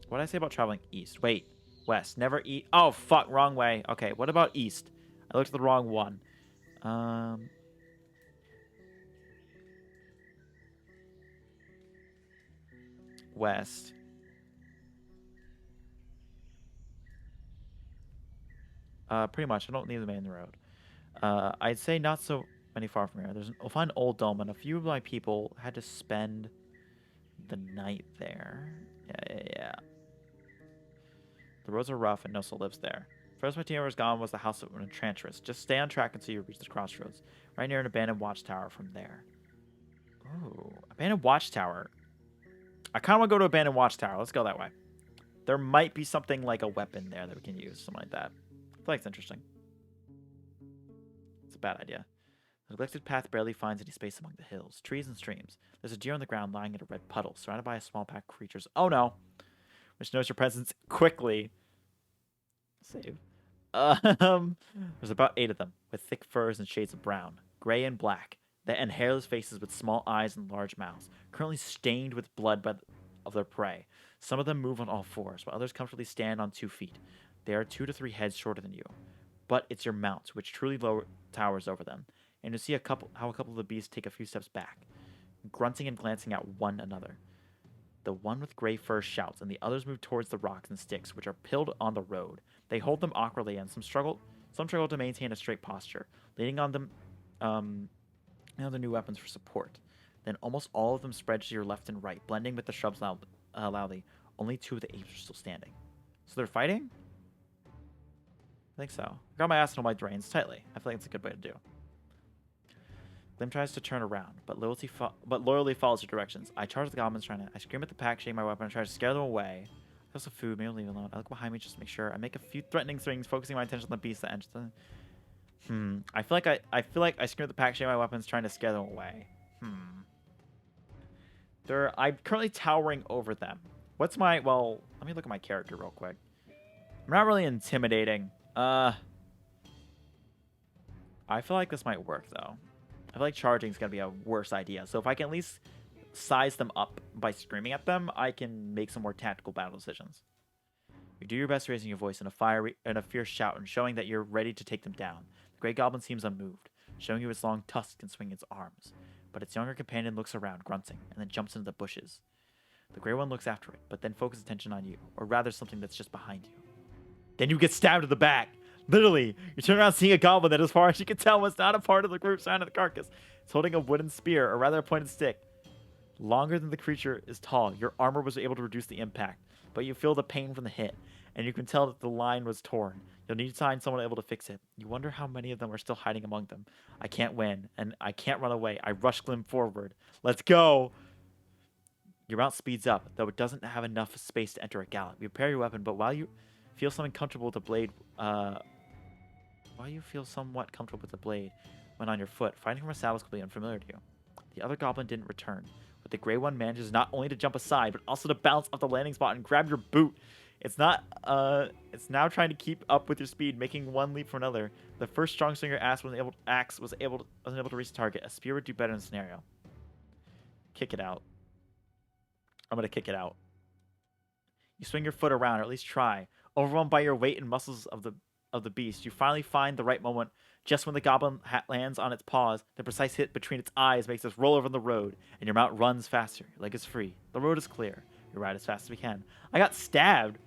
What did I say about traveling east? Wait. West. Never eat. Oh, fuck. Wrong way. Okay, what about east? I looked at the wrong one. West. Pretty much. I don't need the main road. I'd say not so many far from here. We'll find Old Dolmen. A few of my people had to spend the night there. Yeah. The roads are rough and no soul lives there. First my team was gone was the house of an enchantress. Just stay on track until you reach the crossroads. Right near an abandoned watchtower from there. Ooh, abandoned watchtower. I kind of want to go to abandoned watchtower. Let's go that way. There might be something like a weapon there that we can use. Something like that. I feel like it's interesting. It's a bad idea. The neglected path barely finds any space among the hills, trees, and streams. There's a deer on the ground lying in a red puddle, surrounded by a small pack of creatures. Oh no! Which knows your presence quickly. Save. There's about 8 of them, with thick furs and shades of brown, gray and black, and hairless faces with small eyes and large mouths, currently stained with blood of their prey. Some of them move on all fours, while others comfortably stand on 2 feet. They are 2 to 3 heads shorter than you, but it's your mount which truly towers over them, and you see how a couple of the beasts take a few steps back, grunting and glancing at one another. The one with gray fur shouts, and the others move towards the rocks and sticks, which are pilled on the road. They hold them awkwardly, and some struggle to maintain a straight posture, leaning on them, the new weapons for support. Then almost all of them spread to your left and right, blending with the shrubs loudly. Only 2 of the apes are still standing. So they're fighting? I think so. I got my ass and all my drains tightly. I feel like it's a good way to do. Glim tries to turn around, but loyally follows your directions. I charge the goblins I scream at the pack, shake my weapon, and try to scare them away. There's some food, maybe I'll leave it alone. I look behind me just to make sure. I make a few threatening swings, focusing my attention on the beast that enters the... I feel like I scream at the pack, shake my weapons, trying to scare them away. I'm currently towering over them. What's my... Well, let me look at my character real quick. I'm not really intimidating. I feel like this might work, though. I feel like charging is going to be a worse idea. So if I can at least size them up by screaming at them, I can make some more tactical battle decisions. You do your best raising your voice in a fierce shout and showing that you're ready to take them down. The Grey Goblin seems unmoved, showing you its long tusks and swinging its arms. But its younger companion looks around, grunting, and then jumps into the bushes. The Grey One looks after it, but then focuses attention on you, or rather something that's just behind you. Then you get stabbed in the back. Literally, you turn around seeing a goblin that, as far as you can tell, was not a part of the group surrounding the carcass. It's holding a wooden spear, or rather a pointed stick. Longer than the creature is tall, your armor was able to reduce the impact, but you feel the pain from the hit, and you can tell that the line was torn. You'll need to find someone able to fix it. You wonder how many of them are still hiding among them. I can't win, and I can't run away. I rush Glim forward. Let's go! Your mount speeds up, though it doesn't have enough space to enter a gallop. You prepare your weapon, but while you feel something comfortable with the blade, when on your foot, fighting from a saddle is completely unfamiliar to you. The other goblin didn't return, but the Grey One manages not only to jump aside, but also to bounce off the landing spot and grab your boot. It's now trying to keep up with your speed, making one leap from another. The first strong swinger wasn't able to reach the target. A spear would do better in the scenario. Kick it out. I'm gonna kick it out. You swing your foot around, or at least try. Overwhelmed by your weight and muscles of the beast, you finally find the right moment. Just when the goblin lands on its paws, the precise hit between its eyes makes us roll over on the road, and your mount runs faster. Your leg is free. The road is clear. You ride as fast as we can. I got stabbed.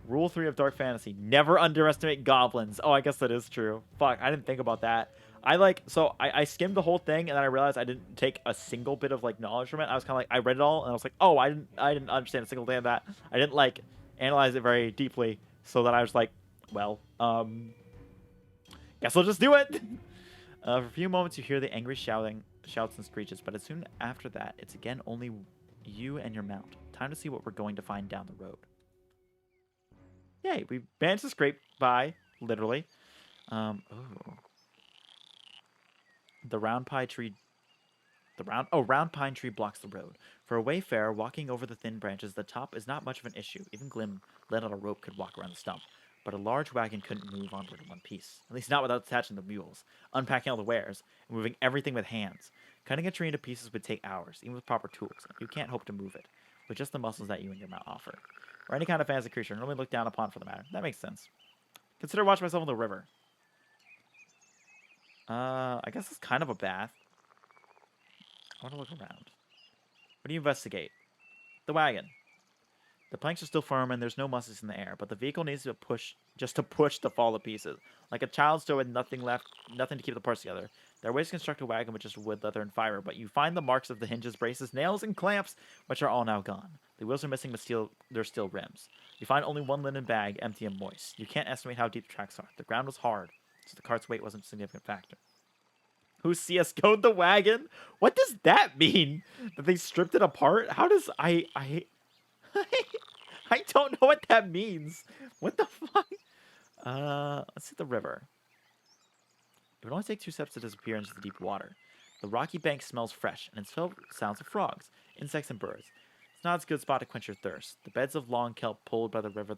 Rule 3 of Dark Fantasy: never underestimate goblins. Oh, I guess that is true. Fuck, I didn't think about that. I skimmed the whole thing, and then I realized I didn't take a single bit of knowledge from it. I was kind of like, I read it all, and I was like, oh, I didn't understand a single thing of that. I didn't analyze it very deeply, so that I was like, well, guess I'll just do it. For a few moments, you hear the angry shouts and screeches, but as soon after that, it's again only you and your mount. Time to see what we're going to find down the road. Yay, we managed to scrape by, literally. Ooh. Round pine tree blocks the road. For a wayfarer walking over the thin branches, the top is not much of an issue. Even Glim, led on a rope, could walk around the stump. But a large wagon couldn't move onward in one piece. At least not without attaching the mules, unpacking all the wares, and moving everything with hands. Cutting a tree into pieces would take hours, even with proper tools. You can't hope to move it, with just the muscles that you and your mount offer. Or any kind of fantasy creature, normally looked down upon for the matter. That makes sense. Consider watching myself in the river. I guess it's kind of a bath. I want to look around. What do you investigate? The wagon. The planks are still firm and there's no muscles in the air, but the vehicle needs to push to fall to pieces. Like a child's toy with nothing left, nothing to keep the parts together. There are ways to construct a wagon with just wood, leather, and fiber, but you find the marks of the hinges, braces, nails, and clamps, which are all now gone. The wheels are missing, but they're still rims. You find only one linen bag, empty and moist. You can't estimate how deep the tracks are. The ground was hard, so the cart's weight wasn't a significant factor. Who CS:GO'd the wagon? What does that mean? That they stripped it apart? How does I don't know what that means. What the fuck? Let's hit the river. It would only take 2 steps to disappear into the deep water. The rocky bank smells fresh, and it's filled with sounds of frogs, insects, and birds. It's not a good spot to quench your thirst. The beds of long kelp pulled by the river,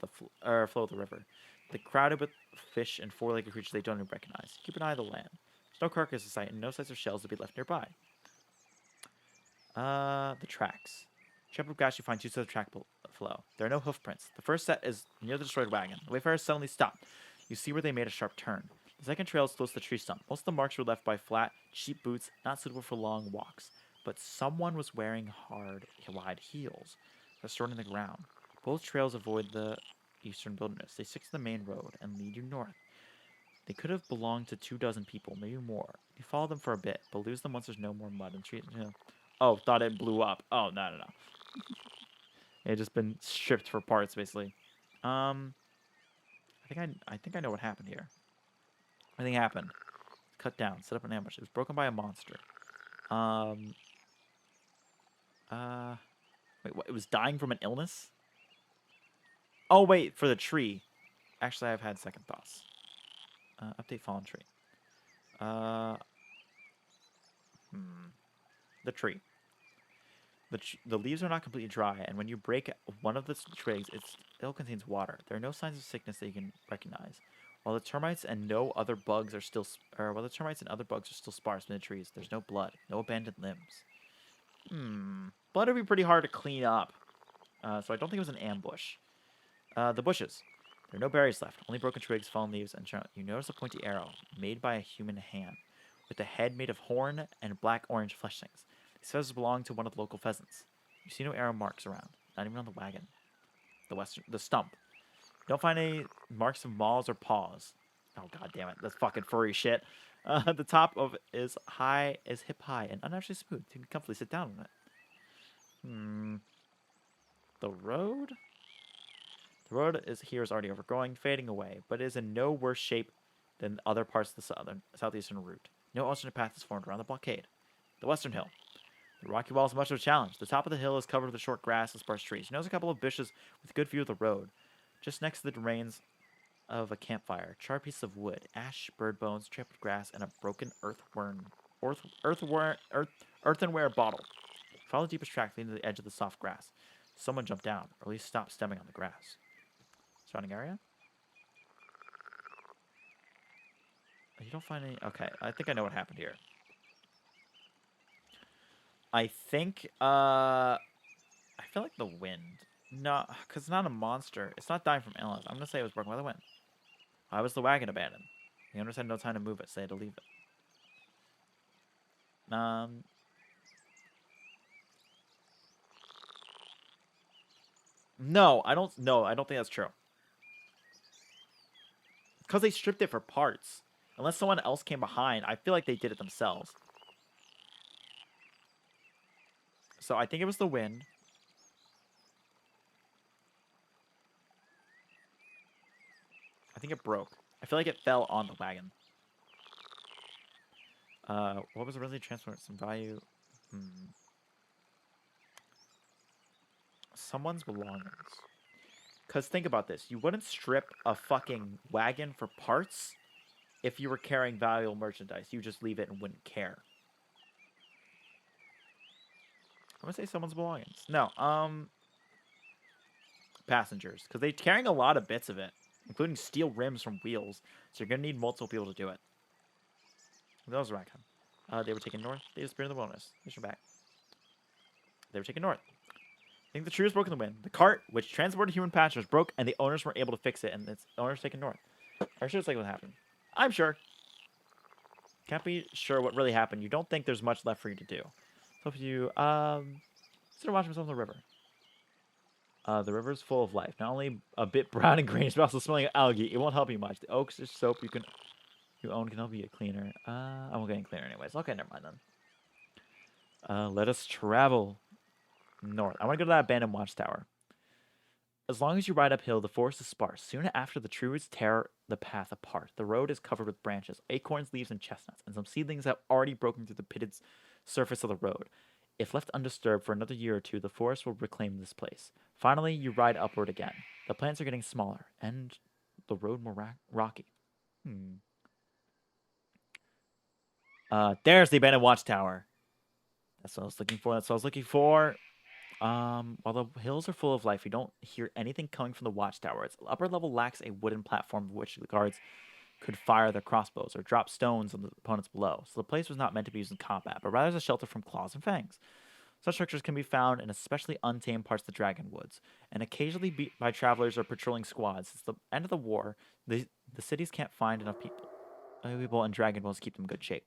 flow of the river. They're crowded with fish and four-legged creatures they don't even recognize. Keep an eye on the land. There's no carcass in sight, and no signs of shells to be left nearby. The tracks. Shepherd grass, you find 2 sets of track flow. There are no hoof prints. The first set is near the destroyed wagon. The wayfarers suddenly stop. You see where they made a sharp turn. The second trail is close to the tree stump. Most of the marks were left by flat, cheap boots, not suitable for long walks. But someone was wearing hard, wide heels. They're stored in the ground. Both trails avoid the eastern wilderness. They stick to the main road and lead you north. They could have belonged to 24 people, maybe more. You follow them for a bit, but lose them once there's no more mud and trees. Oh, thought it blew up. Oh, no. It had just been stripped for parts, basically. I think I know what happened here. Anything happened. Cut down. Set up an ambush. It was broken by a monster. Wait, what? It was dying from an illness? Oh, wait, for the tree. Actually, I've had second thoughts. Update fallen tree. The tree. The leaves are not completely dry, and when you break one of the twigs, it still contains water. There are no signs of sickness that you can recognize. While the termites and other bugs are still sparse in the trees, there's no blood, no abandoned limbs. Blood would be pretty hard to clean up, so I don't think it was an ambush. The bushes. There are no berries left, only broken twigs, fallen leaves, and you notice a pointy arrow made by a human hand, with a head made of horn and black-orange fleshings. These feathers belong to one of the local pheasants. You see no arrow marks around, not even on the wagon. The stump. You don't find any marks of maws or paws. Oh, god damn it. That's fucking furry shit. The top of it is hip high and unnaturally smooth. You can comfortably sit down on it. The road? The road is already overgrowing, fading away, but it is in no worse shape than other parts of the southeastern route. No alternate path is formed around the blockade. The western hill. The rocky wall is much of a challenge. The top of the hill is covered with short grass and sparse trees. You notice a couple of bushes with a good view of the road. Just next to the remains of a campfire, charred pieces of wood, ash, bird bones, trampled grass, and a broken earthenware bottle. Follow the deepest track leading to the edge of the soft grass. Someone jumped down, or at least stopped stemming on the grass. Surrounding area? You don't find any... Okay, I think I know what happened here. I think, I feel like the wind. No, because it's not a monster. It's not dying from illness. I'm going to say it was broken by the wind. Why was the wagon abandoned? The owners had no time to move it, so they had to leave it. No, I don't think that's true. Because they stripped it for parts. Unless someone else came behind, I feel like they did it themselves. So I think it was the wind. I think it broke. I feel like it fell on the wagon. What was originally transferred? Some value. Someone's belongings. Because think about this. You wouldn't strip a fucking wagon for parts if you were carrying valuable merchandise. You just leave it and wouldn't care. I'm going to say someone's belongings. No, passengers. Because they're carrying a lot of bits of it, including steel rims from wheels. So you're going to need multiple people to do it. That was Rackham. They were taken north. They disappeared in the wilderness. They back. They were taken north. I think the tree was broken in the wind. The cart, which transported human passengers, broke, and the owners weren't able to fix it, and its owners taken north. I'm sure it's like what happened. I'm sure. Can't be sure what really happened. You don't think there's much left for you to do. So if you consider watching myself on the river. The river's full of life. Not only a bit brown and greenish, but also smelling of algae. It won't help you much. The oaks is soap you can you own can help you get cleaner. I'm getting cleaner anyways. Okay, never mind then. Let us travel north. I want to go to that abandoned watchtower. As long as you ride uphill, the forest is sparse. Soon after, the tree roots tear the path apart. The road is covered with branches, acorns, leaves, and chestnuts, and some seedlings have already broken through the pitted surface of the road. If left undisturbed for another year or two, the forest will reclaim this place. Finally, you ride upward again. The plants are getting smaller, and the road more rocky. Hmm. There's the abandoned watchtower. That's what I was looking for. That's what I was looking for. While the hills are full of life, you don't hear anything coming from the watchtower. Its upper level lacks a wooden platform from which the guards could fire their crossbows or drop stones on the opponents below. So the place was not meant to be used in combat, but rather as a shelter from claws and fangs. Such structures can be found in especially untamed parts of the Dragon Woods, and occasionally beat by travelers or patrolling squads. Since the end of the war, the cities can't find enough people and Dragon Woods to keep them in good shape.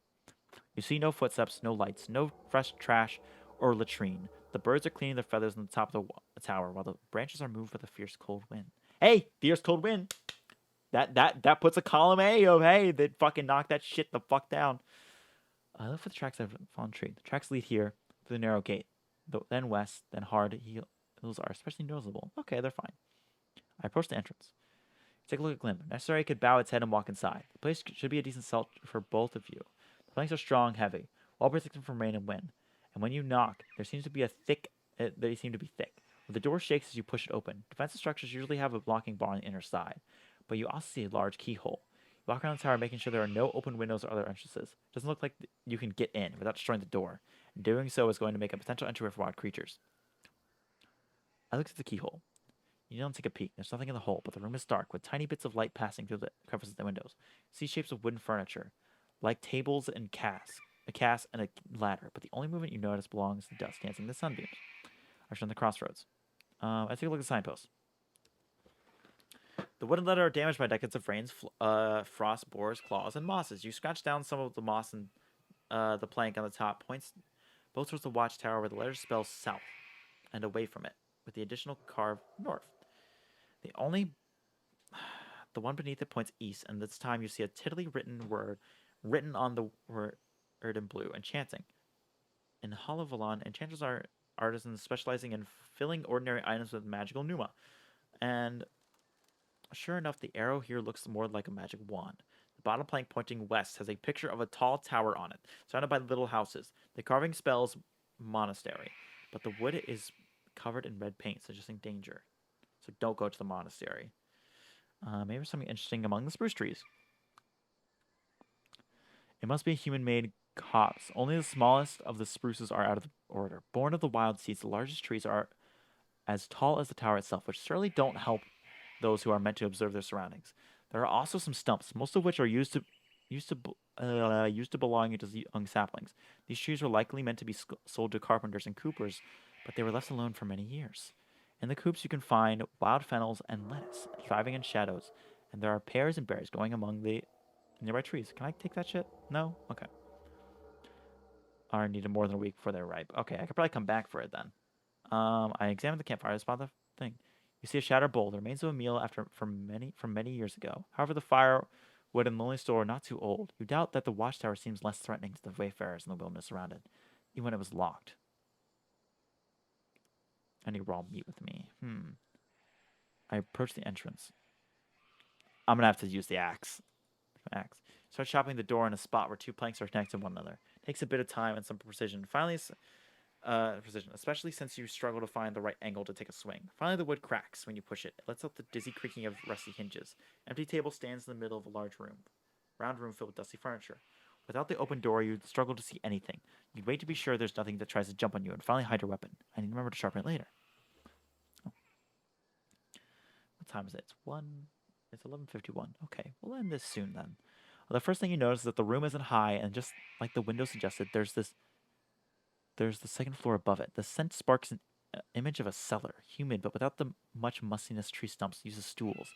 You see no footsteps, no lights, no fresh trash or latrine. The birds are cleaning their feathers on the top of the tower, while the branches are moved by the fierce cold wind. Hey, fierce cold wind! That puts a column A of hey, they fucking knock that shit the fuck down. I look for the tracks of a fallen tree. The tracks lead here through the narrow gate. Then west, then hard hills are especially noticeable. Okay, they're fine. I approach the entrance. Take a look at Glim. Necessary, I could bow its head and walk inside. The place should be a decent shelter for both of you. The planks are strong, heavy, well protected from rain and wind. And when you knock, they seem to be thick. The door shakes as you push it open. Defensive structures usually have a blocking bar on the inner side, but you also see a large keyhole. You walk around the tower, making sure there are no open windows or other entrances. It doesn't look like you can get in without destroying the door. And doing so is going to make a potential entryway for wild creatures. I looked at the keyhole. You don't take a peek. There's nothing in the hole, but the room is dark, with tiny bits of light passing through the crevices of the windows. See shapes of wooden furniture, like tables and a cask and a ladder, but the only movement you notice belongs to dust dancing in the sunbeams. I turn the crossroads. I take a look at the signpost. The wooden letter are damaged by decades of rains, frost, borers, claws, and mosses. You scratch down some of the moss, and the plank on the top points both towards the watchtower, where the letter spells south and away from it, with the additional carve north. The only The one beneath it points east, and this time you see a tiddly written word written on the word in blue, enchanting. In Halavalon, enchanters are artisans specializing in filling ordinary items with magical pneuma. And sure enough, the arrow here looks more like a magic wand. The bottom plank pointing west has a picture of a tall tower on it, surrounded by little houses. The carving spells monastery, but the wood is covered in red paint, suggesting danger. So don't go to the monastery. Maybe there's something interesting among the spruce trees. It must be a human-made copse. Only the smallest of the spruces are out of order. Born of the wild seeds, the largest trees are as tall as the tower itself, which certainly don't help those who are meant to observe their surroundings. There are also some stumps, most of which are used to belonging to young saplings. These trees were likely meant to be sold to carpenters and coopers, but they were left alone for many years. In the coops, you can find wild fennels and lettuce, thriving in shadows, and there are pears and berries growing among the nearby trees. Can I take that shit? No? Okay. I needed more than a week before they're ripe. Okay, I could probably come back for it then. I examined the campfire to spot the thing. You see a shattered bowl, the remains of a meal from many years ago. However, the firewood and lonely store are not too old. You doubt that the watchtower seems less threatening to the wayfarers in the wilderness around it, even when it was locked. I need raw meat with me. I approach the entrance. I'm gonna have to use the axe. Start chopping the door in a spot where two planks are connected to one another. Takes a bit of time and some precision. Finally, especially since you struggle to find the right angle to take a swing. Finally, the wood cracks when you push it. It lets out the dizzy creaking of rusty hinges. Empty table stands in the middle of a large round room filled with dusty furniture. Without the open door, you'd struggle to see anything. You'd wait to be sure there's nothing that tries to jump on you, and finally hide your weapon. And you remember to sharpen it later. Oh. What time is it? It's 11:51. Okay, we'll end this soon then. Well, the first thing you notice is that the room isn't high, and just like the window suggested, there's the second floor above it. The scent sparks an image of a cellar, humid but without the much mustiness. Tree stumps uses stools.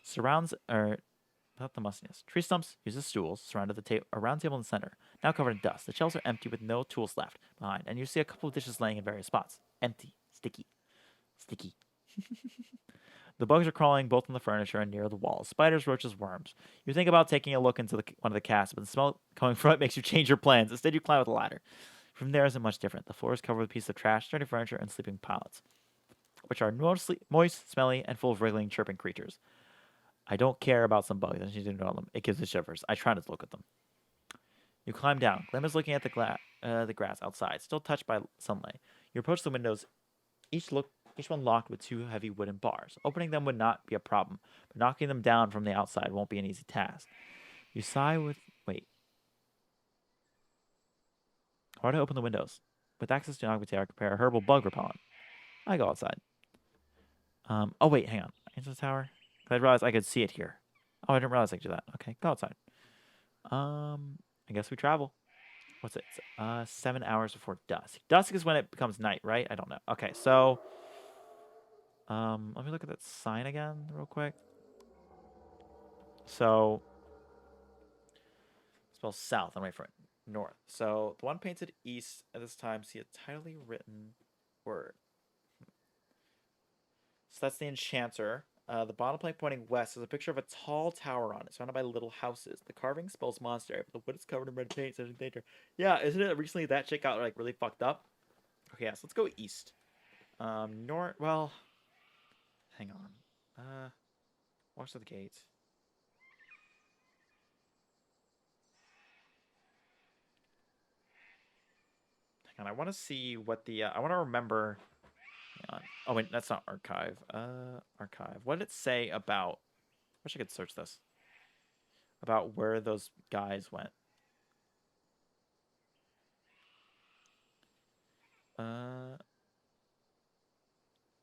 Surrounds are without the mustiness. Tree stumps uses stools surrounded a round table in the center, now covered in dust. The shelves are empty with no tools left behind, and you see a couple of dishes laying in various spots. Empty, sticky. The bugs are crawling both on the furniture and near the walls. Spiders, roaches, worms. You think about taking a look into one of the casts, but the smell coming from it makes you change your plans. Instead, you climb with a ladder. From there isn't much different. The floor is covered with pieces of trash, dirty furniture, and sleeping pilots, which are mostly moist, smelly, and full of wriggling, chirping creatures. I don't care about some bugs. I just need to know them. It gives me shivers. I try not to look at them. You climb down. Glim is looking at the grass outside, still touched by sunlight. You approach the windows, each one locked with two heavy wooden bars. Opening them would not be a problem, but knocking them down from the outside won't be an easy task. You sigh with wait. How do I open the windows? With access to an augmentaire, prepare a herbal bug repellent. I go outside. Oh wait, hang on. Into the tower. I realized I could see it here. Oh, I didn't realize I could do that. Okay, go outside. I guess we travel. What's it? 7 hours before dusk. Dusk is when it becomes night, right? I don't know. Okay, so let me look at that sign again real quick. So spell south. I'm waiting for it. North. So the one painted east at this time. See a tidily written word. So that's the enchanter. The bottom plank pointing west is a picture of a tall tower on it, surrounded by little houses. The carving spells monastery, but the wood is covered in red paint. Such danger. Yeah, isn't it recently that shit got like really fucked up? Okay, yeah, so let's go east. North. Well, hang on. Watch the gate. Hang on, I want to see what the. I want to remember. Hang on. Oh wait, that's not archive. Archive. What did it say about? Wish I could search this. About where those guys went.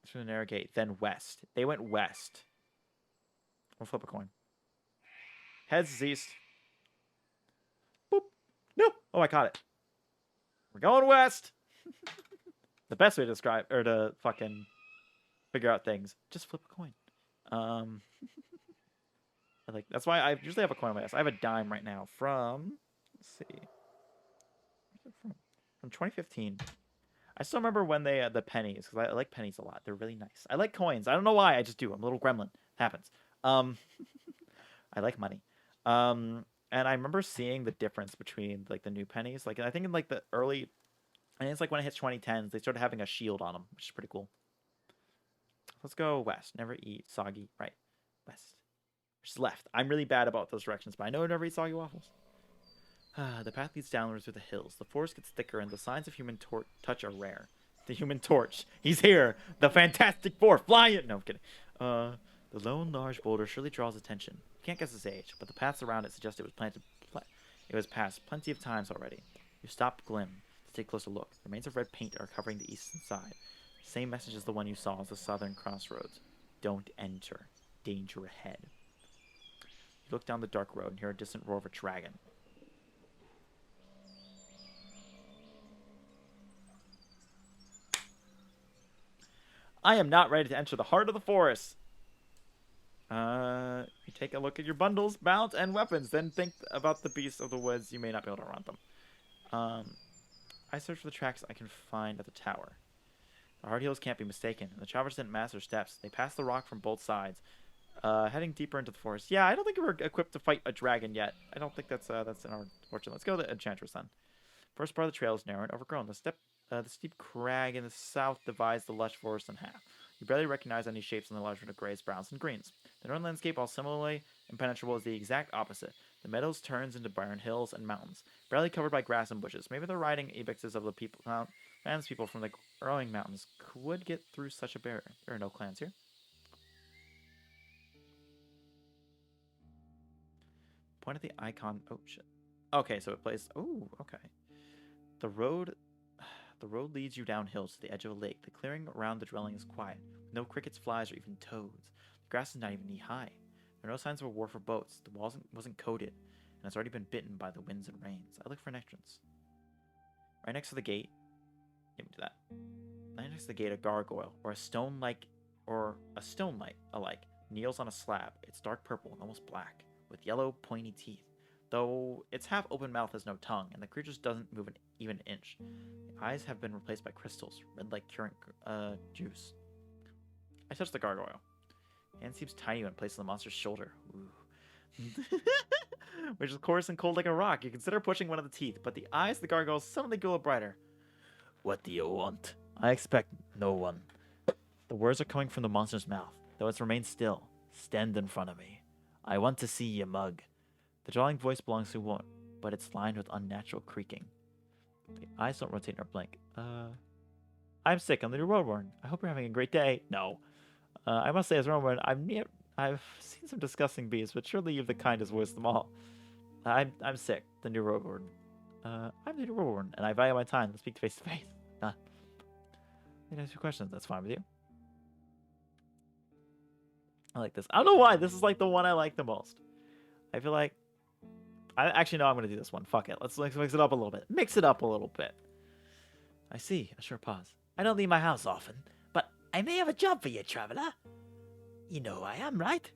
Through the narrow gate, then west. They went west. We'll flip a coin. Heads is east. Boop. No. Oh, I caught it. We're going west. The best way to describe or to fucking figure out things. Just flip a coin. That's why I usually have a coin on my ass. I have a dime right now from. Let's see. From 2015. I still remember when they the pennies because I like pennies a lot. They're really nice. I like coins. I don't know why. I just do. I'm a little gremlin. It happens. I like money. And I remember seeing the difference between like the new pennies. Like I think in like the early, I think it's like when it hits 2010s, they started having a shield on them, which is pretty cool. Let's go west. Never eat soggy. Right, west. Just left. I'm really bad about those directions, but I know I never eat soggy waffles. The path leads downwards through the hills. The forest gets thicker, and the signs of human touch are rare. The Human Torch. He's here. The Fantastic Four. Fly it. No, I'm kidding. The lone large boulder surely draws attention. You can't guess its age, but the paths around it suggest it was it was passed plenty of times already. You stop Glim to take a closer look. Remains of red paint are covering the eastern side. Same message as the one you saw at the southern crossroads. Don't enter. Danger ahead. You look down the dark road and hear a distant roar of a dragon. I am not ready to enter the heart of the forest. You take a look at your bundles, mount, and weapons. Then think about the beasts of the woods. You may not be able to run them. I search for the tracks I can find at the tower. The hard heels can't be mistaken. And the travelers didn't mass their steps. They passed the rock from both sides. Heading deeper into the forest. Yeah, I don't think we're equipped to fight a dragon yet. I don't think that's in our fortune. Let's go to the Enchantress then. First part of the trail is narrow and overgrown. The steep crag in the south divides the lush forest in half. You barely recognize any shapes in the larger of grays, browns, and greens. The northern landscape, while similarly impenetrable, is the exact opposite. The meadows turns into barren hills and mountains, barely covered by grass and bushes. Maybe the riding ebixes of the clans people from the growing mountains would get through such a barrier. There are no clans here. Point at the icon. Oh shit. Okay, so it plays. Oh, okay. The road leads you downhill to the edge of a lake. The clearing around the dwelling is quiet, with no crickets, flies, or even toads. The grass is not even knee-high. There are no signs of a wharf or boats. The wall wasn't coated, and it's already been bitten by the winds and rains. I look for an entrance. Right next to the gate. Let me do that. Right next to the gate, a gargoyle, or a stone light alike, kneels on a slab. It's dark purple and almost black, with yellow, pointy teeth. Though its half-open mouth has no tongue, and the creature doesn't move even an inch. The eyes have been replaced by crystals, red like currant juice. I touch the gargoyle. Hand seems tiny when placed on the monster's shoulder. Ooh. Which is coarse and cold like a rock. You consider pushing one of the teeth, but the eyes of the gargoyle suddenly glow brighter. What do you want? I expect no one. The words are coming from the monster's mouth, though it's remained still. Stand in front of me. I want to see your mug. The drawling voice belongs to a woman, but it's lined with unnatural creaking. The eyes don't rotate nor blink. I'm sick. I'm the new Roadwarden. I hope you're having a great day. No. I must say, as Roadwarden, I've seen some disgusting beasts, but surely you've the kindest voice of them all. I'm sick. The new Roadwarden. I'm the new Roadwarden, and I value my time to speak face to face. I can ask you questions. That's fine with you. I like this. I don't know why. This is like the one I like the most. I feel like... I actually know I'm going to do this one. Fuck it. Let's mix it up a little bit. Mix it up a little bit. I see. A short pause. I don't leave my house often, but I may have a job for you, traveler. You know who I am, right?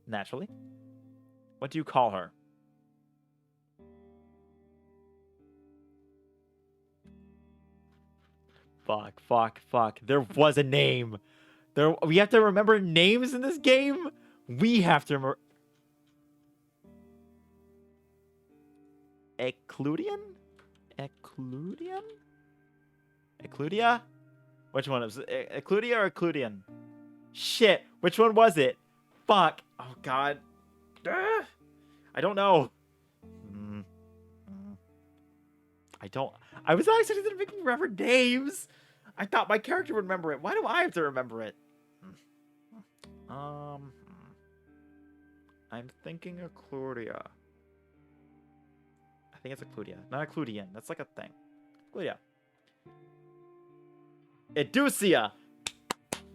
Naturally. What do you call her? Fuck. There was a name. We have to remember names in this game? We have to remember... Ecludian? Ecludia? Which one is it? Ecludia or Ecludian? Shit, which one was it? Fuck. Oh, God. I don't know. I was actually going to make me remember names. I thought my character would remember it. Why do I have to remember it? I'm thinking Ecludia. I think it's Ecludia. Not Ecludian. That's like a thing. Ecludia. Educia!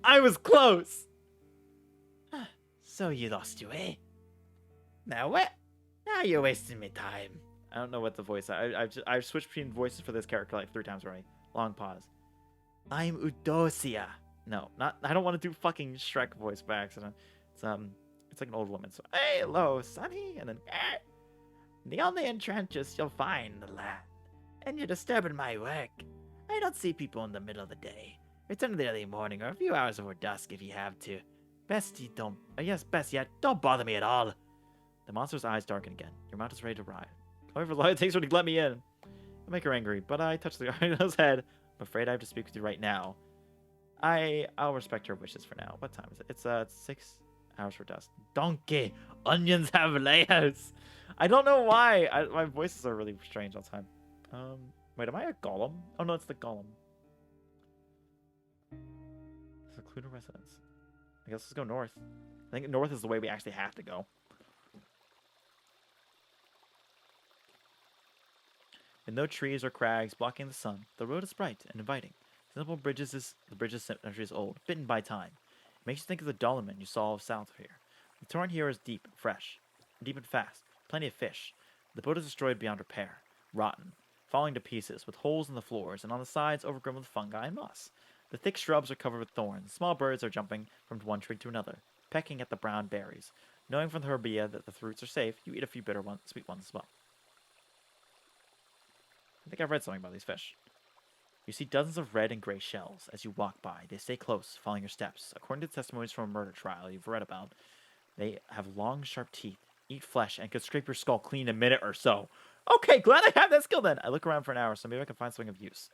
I was close! So you lost your way. Now what? Now you're wasting me time. I don't know what the voice... I've switched between voices for this character like 3 times already. Long pause. I'm Eudocia. No, not... I don't want to do fucking Shrek voice by accident. It's like an old woman. So, hey, hello, Sonny. And then... The only entrances you'll find in the land. And you're disturbing my work. I don't see people in the middle of the day. Return in the early morning or a few hours before dusk if you have to. Best yet, don't bother me at all. The monster's eyes darken again. Your mount is ready to ride. However long it takes her to let me in. I'll make her angry, but I touch the gargoyle's head. I'm afraid I have to speak with you right now. I'll respect her wishes for now. What time is it? It's 6 hours for dusk. Donkey! Onions have layers! I don't know why. My voices are really strange all the time. Wait, am I a golem? Oh no, it's the golem. Secluded residence. I guess let's go north. I think north is the way we actually have to go. With no trees or crags blocking the sun, the road is bright and inviting. The bridge is centuries old, bitten by time. It makes you think of the dolmen you saw south of here. The torrent here is deep and fast. Plenty of fish. The boat is destroyed beyond repair, rotten, falling to pieces, with holes in the floors, and on the sides overgrown with fungi and moss. The thick shrubs are covered with thorns. Small birds are jumping from one tree to another, pecking at the brown berries. Knowing from the herbia that the fruits are safe, you eat a few sweet ones as well. I think I've read something about these fish. You see dozens of red and gray shells as you walk by. They stay close, following your steps. According to testimonies from a murder trial you've read about, they have long, sharp teeth, eat flesh, and could scrape your skull clean in a minute or so. Okay, glad I have that skill then. I look around for an hour, so maybe I can find something of use.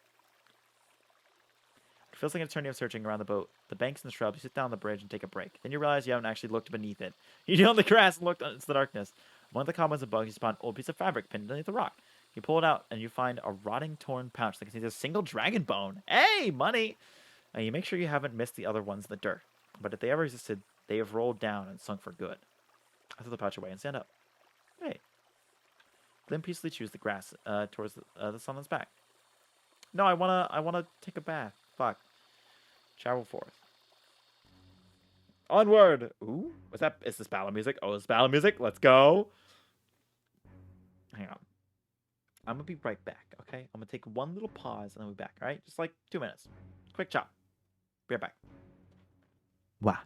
It feels like an eternity of searching around the boat. The banks and the shrubs, you sit down on the bridge and take a break. Then you realize you haven't actually looked beneath it. You kneel on the grass and look into the darkness. Among the cobwebs and bugs, you spot an old piece of fabric pinned beneath the rock. You pull it out, and you find a rotting, torn pouch that contains a single dragon bone. Hey, money! You make sure you haven't missed the other ones in the dirt. But if they ever existed, they have rolled down and sunk for good. I throw the pouch away and stand up. Hey. Then peacefully choose the grass towards the sun on its back. No, I wanna take a bath. Fuck. Travel forth. Onward! Ooh, what's that? Is this battle music? Oh, it's battle music. Let's go. Hang on. I'm gonna be right back, okay? I'm gonna take one little pause and then we'll be back, alright? Just like 2 minutes. Quick chop. Be right back. Wow.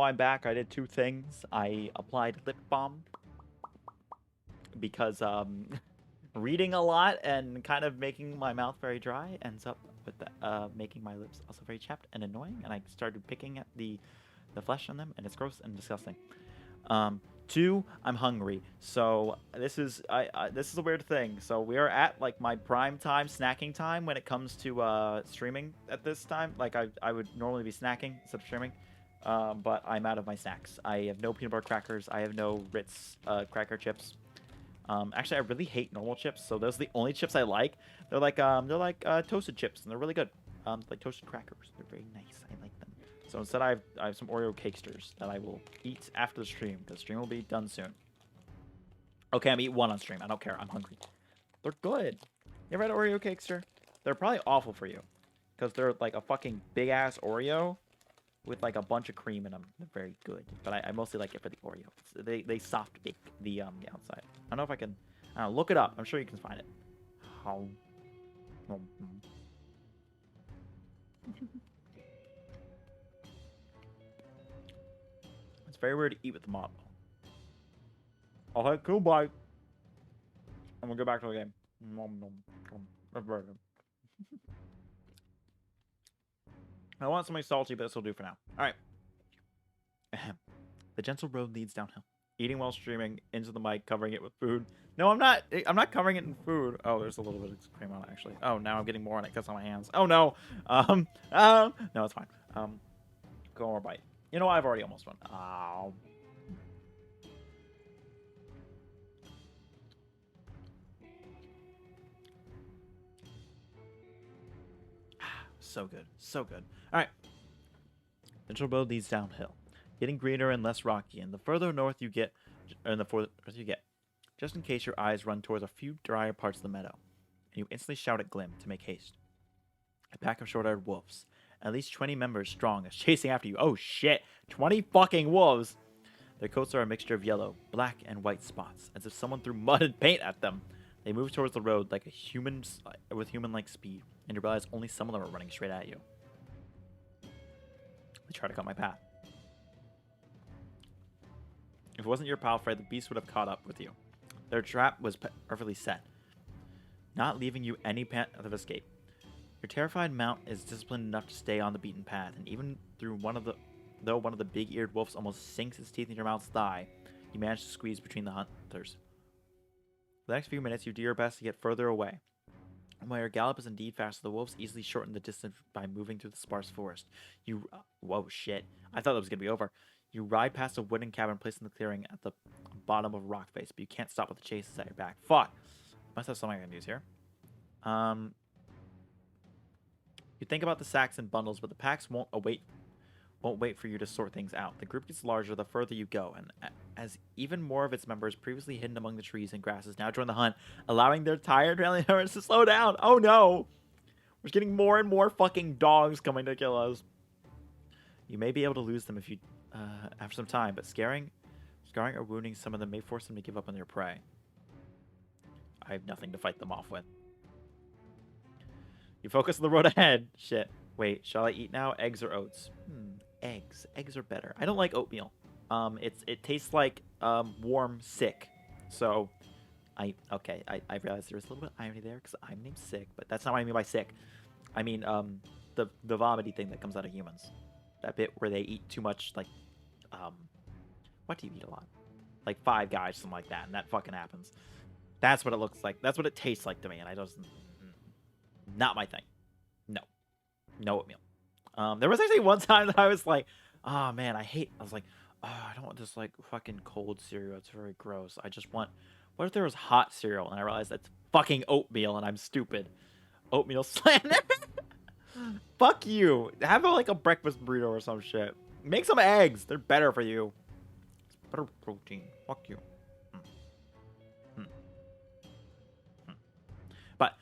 I'm back, I did 2 things. I applied lip balm because reading a lot and kind of making my mouth very dry ends up with making my lips also very chapped and annoying. And I started picking at the flesh on them, and it's gross and disgusting. 2, I'm hungry. So this is this is a weird thing. So we are at like my prime time snacking time when it comes to streaming at this time. Like I would normally be snacking instead of streaming. But I'm out of my snacks. I have no peanut butter crackers. I have no Ritz cracker chips. Actually, I really hate normal chips, so those are the only chips I like. They're like toasted chips, and they're really good. Like toasted crackers. They're very nice. I like them. So instead, I have some Oreo cakesters that I will eat after the stream, because the stream will be done soon. Okay, I'm eating one on stream. I don't care. I'm hungry. They're good. You ever had Oreo cakester? They're probably awful for you, because they're like a fucking big ass Oreo with like a bunch of cream in them. They're very good, but I mostly like it for the Oreo. They soft bake the outside. I don't know if I can. I don't know, look it up. I'm sure you can find it. How? It's very weird to eat with the model. I'll have cool bite. I'm gonna go back to the game. I want something salty, but this will do for now. All right. The gentle road leads downhill. Eating while streaming into the mic, covering it with food. No, I'm not. I'm not covering it in food. Oh, there's a little bit of cream on it, actually. Oh, now I'm getting more on it because on my hands. Oh, no. No, it's fine. Go more bite. You know, I've already almost won. Oh. So good. So good. All right. Gentle road leads downhill. Getting greener and less rocky, and the further north you get, just in case your eyes run towards a few drier parts of the meadow, and you instantly shout at Glim to make haste. A pack of short-haired wolves, at least 20 members strong, is chasing after you. Oh shit, 20 fucking wolves! Their coats are a mixture of yellow, black, and white spots, as if someone threw mud and paint at them. They move towards the road like with human-like speed, and you realize only some of them are running straight at you. They try to cut my path. If it wasn't your pal Fred, the beast would have caught up with you. Their trap was perfectly set, not leaving you any path of escape. Your terrified mount is disciplined enough to stay on the beaten path, and even though one of the big-eared wolves almost sinks its teeth in your mouth's thigh, you manage to squeeze between the hunters. For the next few minutes, you do your best to get further away. And while your gallop is indeed faster, the wolves easily shorten the distance by moving through the sparse forest. Whoa, shit. I thought that was going to be over. You ride past a wooden cabin placed in the clearing at the bottom of a rock face, but you can't stop with the chase at your back. Fuck. Must have something I can use here. You think about the sacks and bundles, but the packs won't wait for you to sort things out. The group gets larger the further you go, and as even more of its members previously hidden among the trees and grasses now join the hunt, allowing their tired family members to slow down. Oh no! We're getting more and more fucking dogs coming to kill us. You may be able to lose them if you have some time, but scarring or wounding some of them may force them to give up on their prey. I have nothing to fight them off with. You focus on the road ahead. Shit. Wait, shall I eat now? Eggs or oats? Eggs. Eggs are better. I don't like oatmeal. It tastes like warm sick. So, I realize there's a little bit of irony there because I'm named Sick, but that's not what I mean by sick. I mean the vomity thing that comes out of humans. That bit where they eat too much, like, what do you eat a lot? Like Five Guys, something like that, and that fucking happens. That's what it looks like. That's what it tastes like to me, and I just, not my thing. No oatmeal. There was actually one time that I was like, oh man, I was like, oh, I don't want this like fucking cold cereal. It's very gross. I just want, what if there was hot cereal? And I realized that's fucking oatmeal, and I'm stupid. Oatmeal slander. Fuck you. Have like a breakfast burrito or some shit. Make some eggs. They're better for you. It's better protein. Fuck you. But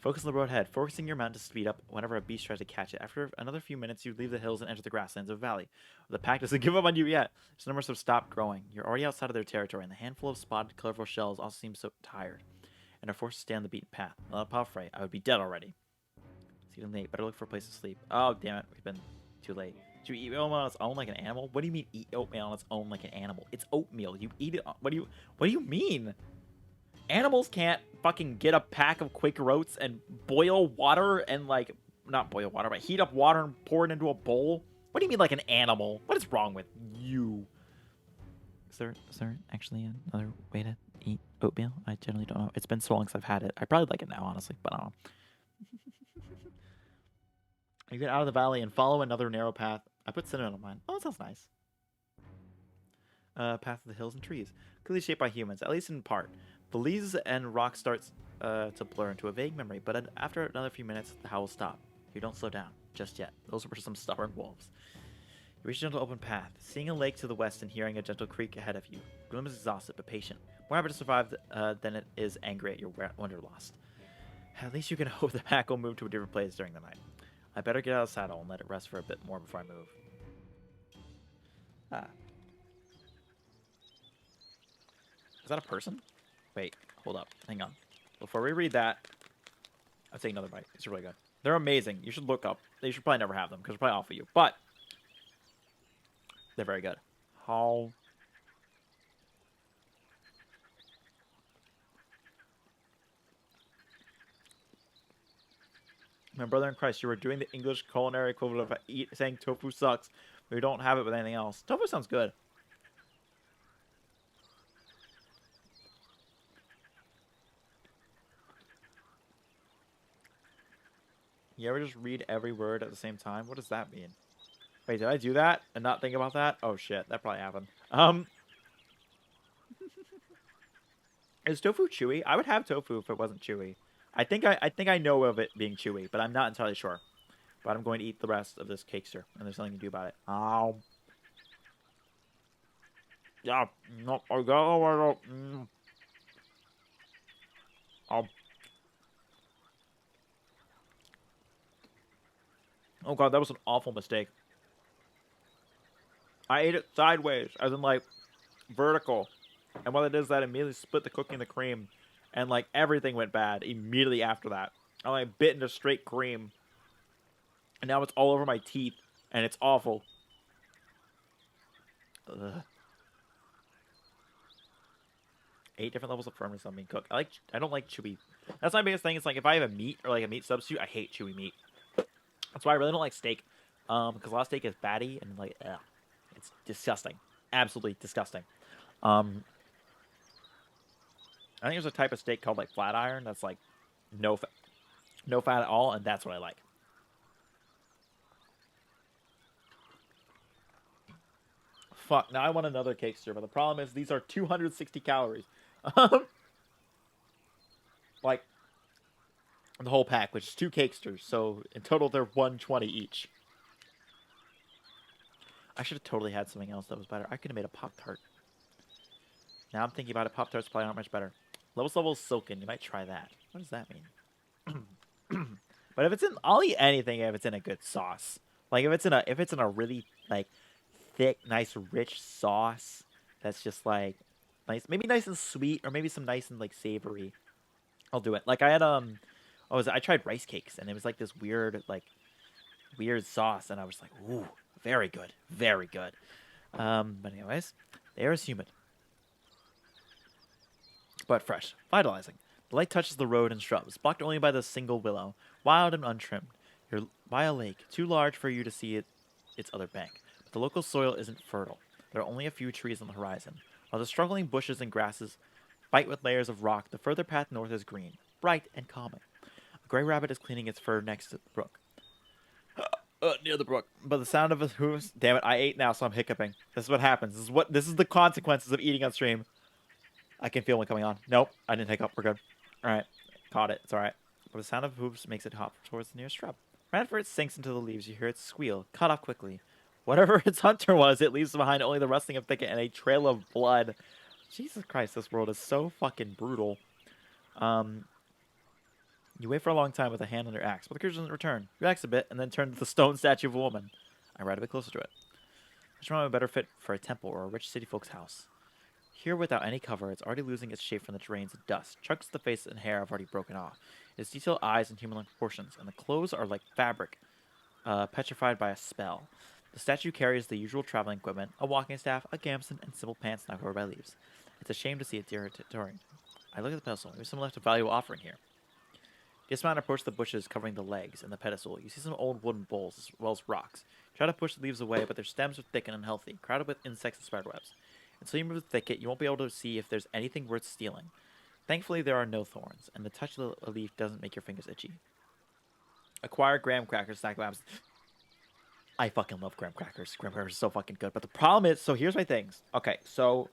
focus on the road ahead, forcing your mount to speed up whenever a beast tries to catch it. After another few minutes, you leave the hills and enter the grasslands of a valley. The pack doesn't give up on you yet. Its numbers have stopped growing. You're already outside of their territory, and the handful of spotted, colorful shells also seem so tired, and are forced to stay on the beaten path. Without Palfrey, I would be dead already. It's getting late. Better look for a place to sleep. Oh, damn it. We've been too late. Do you eat oatmeal on its own like an animal? What do you mean eat oatmeal on its own like an animal? It's oatmeal. You eat it. What do you mean? Animals can't fucking get a pack of Quaker Oats and boil water and like not boil water, but heat up water and pour it into a bowl. What do you mean like an animal? What is wrong with you? Is there actually another way to eat oatmeal? I generally don't know. It's been so long since I've had it. I probably like it now, honestly, but I don't know. You get out of the valley and follow another narrow path. I put cinnamon on mine. Oh, that sounds nice. Path of the hills and trees, clearly shaped by humans, at least in part. The leaves and rock starts to blur into a vague memory, but after another few minutes, the howls stop. You don't slow down just yet. Those were some stubborn wolves. You reach a gentle open path, seeing a lake to the west and hearing a gentle creak ahead of you. Gloom is exhausted but patient, more happy to survive than it is angry at your wanderlust. At least you can hope the pack will move to a different place during the night. I better get out of the saddle and let it rest for a bit more before I move. Ah. Is that a person? Wait, hold up. Hang on. Before we read that, I'll take another bite. These are really good. They're amazing. You should look up. You should probably never have them because they're probably off of you. But they're very good. How? My brother in Christ, you were doing the English culinary equivalent of saying tofu sucks. We don't have it with anything else. Tofu sounds good. You ever just read every word at the same time? What does that mean? Wait, did I do that and not think about that? Oh shit, that probably happened. Is tofu chewy? I would have tofu if it wasn't chewy. I think I know of it being chewy, but I'm not entirely sure. But I'm going to eat the rest of this cakester, and there's nothing to do about it. Ow. Yeah, no, I got Oh god, that was an awful mistake. I ate it sideways, as in like vertical. And what it is that immediately split the cookie and the cream, and like everything went bad immediately after that. I like bit into straight cream, and now it's all over my teeth, and it's awful. Ugh. 8 different levels of firmness on being cooked. I don't like chewy. That's my biggest thing. It's like if I have a meat or like a meat substitute, I hate chewy meat. That's why I really don't like steak. Because a lot of steak is fatty and like, ugh, it's disgusting. Absolutely disgusting. I think there's a type of steak called like flat iron that's like no fat at all, and that's what I like. Fuck, now I want another cake stir, but the problem is these are 260 calories. Like, the whole pack, which is 2 cake stirs, so in total they're 120 each. I should have totally had something else that was better. I could have made a Pop-Tart. Now I'm thinking about it, Pop-Tarts probably aren't much better. Lowest level is silken, you might try that. What does that mean? But if it's in, I'll eat anything if it's in a good sauce. Like if it's in a really like thick, nice, rich sauce that's just like nice, maybe nice and sweet, or maybe some nice and like savory. I'll do it. Like I had I tried rice cakes and it was like this weird sauce, and I was like, ooh, very good, very good. But anyways, the air is humid but fresh, vitalizing. The light touches the road and shrubs, blocked only by the single willow, wild and untrimmed. You're by a lake, too large for you to see its other bank. But the local soil isn't fertile. There are only a few trees on the horizon. While the struggling bushes and grasses fight with layers of rock, the further path north is green, bright and calming. A gray rabbit is cleaning its fur next to the brook. Near the brook. But the sound of his hooves... Damn it, I ate now, so I'm hiccuping. This is what happens. This is the consequences of eating on stream. I can feel one coming on. Nope, I didn't hiccup. We're good. Alright. Caught it. It's alright. But the sound of hooves makes it hop towards the nearest shrub. Right after it sinks into the leaves, you hear it squeal, cut off quickly. Whatever its hunter was, it leaves behind only the rustling of thicket and a trail of blood. Jesus Christ, this world is so fucking brutal. You wait for a long time with a hand on your axe, but the creature doesn't return. You axe a bit, and then turn to the stone statue of a woman. I ride a bit closer to it. Which one would be better fit for a temple or a rich city folk's house? Here, without any cover, it's already losing its shape from the drains of dust. Chunks of the face and hair have already broken off. Its detailed eyes and human-like proportions, and the clothes are like fabric, petrified by a spell. The statue carries the usual traveling equipment, a walking staff, a gamson, and simple pants not covered by leaves. It's a shame to see it touring. I look at the pedestal. There's some left a valuable offering here. Dismount and approach the bushes covering the legs and the pedestal. You see some old wooden bowls as well as rocks. Try to push the leaves away, but their stems are thick and unhealthy, crowded with insects and spiderwebs. Until you move the thicket, you won't be able to see if there's anything worth stealing. Thankfully, there are no thorns, and the touch of a leaf doesn't make your fingers itchy. Acquire graham crackers, stack labs. I fucking love graham crackers. Graham crackers are so fucking good. But the problem is, so here's my things. Okay, so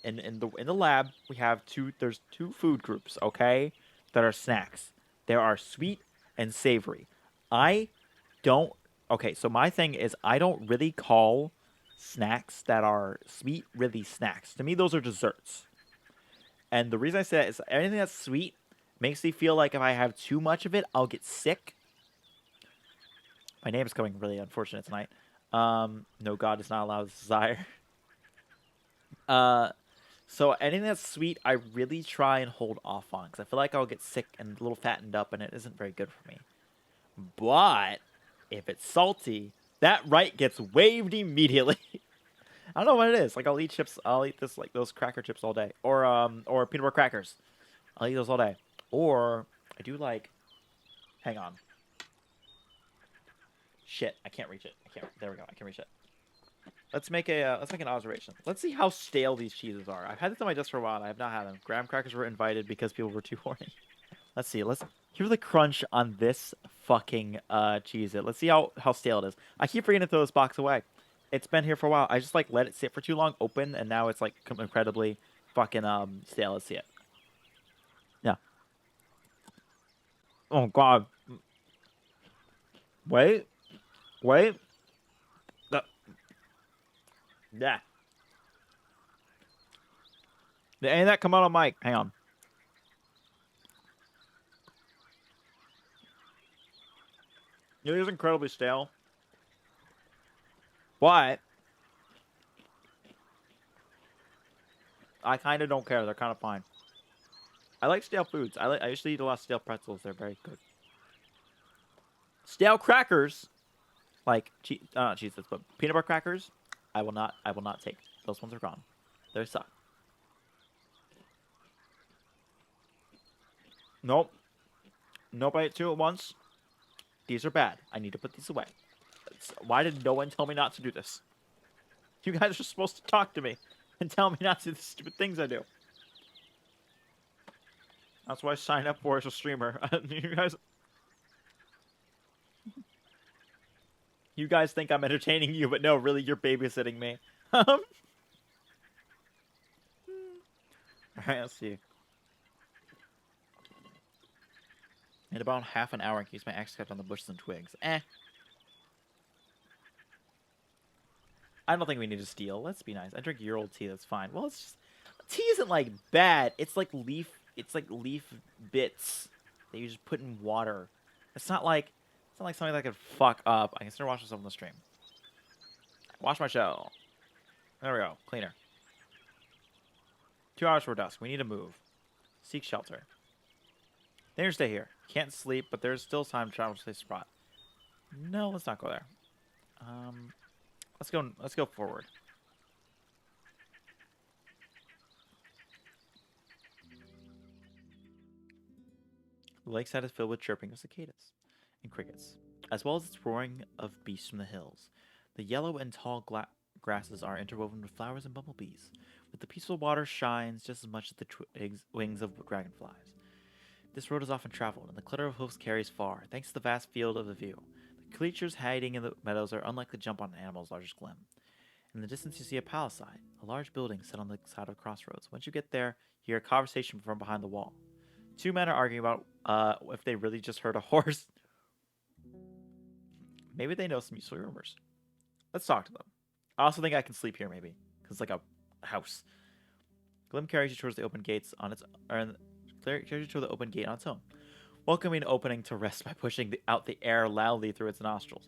in the lab we have there's two food groups, okay, that are snacks. There are sweet and savory. I don't okay, so my thing is I don't really call snacks that are sweet really snacks. To me those are desserts. And the reason I say that is anything that's sweet makes me feel like if I have too much of it, I'll get sick. My name is coming really unfortunate tonight. No, God does not allow this desire. So anything that's sweet, I really try and hold off on because I feel like I'll get sick and a little fattened up, and it isn't very good for me. But if it's salty, that right gets waived immediately. I don't know what it is. Like I'll eat chips. I'll eat this like those cracker chips all day, or peanut butter crackers. I'll eat those all day. Or I do like. Hang on. Shit, I can't reach it. I can't. There we go. I can reach it. Let's make an observation. Let's see how stale these cheeses are. I've had this on my desk for a while. And I have not had them. Graham crackers were invited because people were too horny. Let's see. Let's hear the crunch on this fucking cheese. Let's see how stale it is. I keep forgetting to throw this box away. It's been here for a while. I just like let it sit for too long, open, and now it's like incredibly fucking stale. Let's see it. Yeah. Oh God. Wait. Yeah. Did any of that come out on mic? Hang on. It is incredibly stale. But I kind of don't care. They're kind of fine. I like stale foods. I used to eat a lot of stale pretzels. They're very good. Stale crackers, like not cheeses, but peanut butter crackers, I will not take. Those ones are gone. They suck. Nope. Nope, I ate two at once. These are bad. I need to put these away. Why did no one tell me not to do this? You guys are supposed to talk to me and tell me not to do the stupid things I do. That's why I signed up for as a streamer. You guys think I'm entertaining you, but no, really, you're babysitting me. Alright, let's see. In about half an hour, I can use my axe cut on the bushes and twigs. I don't think we need to steal. Let's be nice. I drink your old tea. That's fine. Well, it's just tea isn't like bad. It's like leaf. It's like leaf bits that you just put in water. It's not like something that could fuck up. I can start washing myself on the stream. Wash my shell. There we go. Cleaner. 2 hours for dusk. We need to move. Seek shelter. Then stay here. Can't sleep, but there's still time to travel to this spot. No, let's not go there. Let's go forward. The lakeside is filled with chirping of cicadas and crickets, as well as its roaring of beasts from the hills. The yellow and tall grasses are interwoven with flowers and bumblebees, but the peaceful water shines just as much as the wings of dragonflies. This road is often traveled, and the clatter of hoofs carries far, thanks to the vast field of the view. The creatures hiding in the meadows are unlikely to jump on an animal's largest limb. In the distance, you see a palisade, a large building set on the side of a crossroads. Once you get there, you hear a conversation from behind the wall. Two men are arguing about if they really just heard a horse. Maybe they know some useful rumors. Let's talk to them. I also think I can sleep here, maybe, because it's like a house. Glim carries you towards the open gates on its carries you toward the open gate on its own, welcoming an opening to rest by pushing out the air loudly through its nostrils.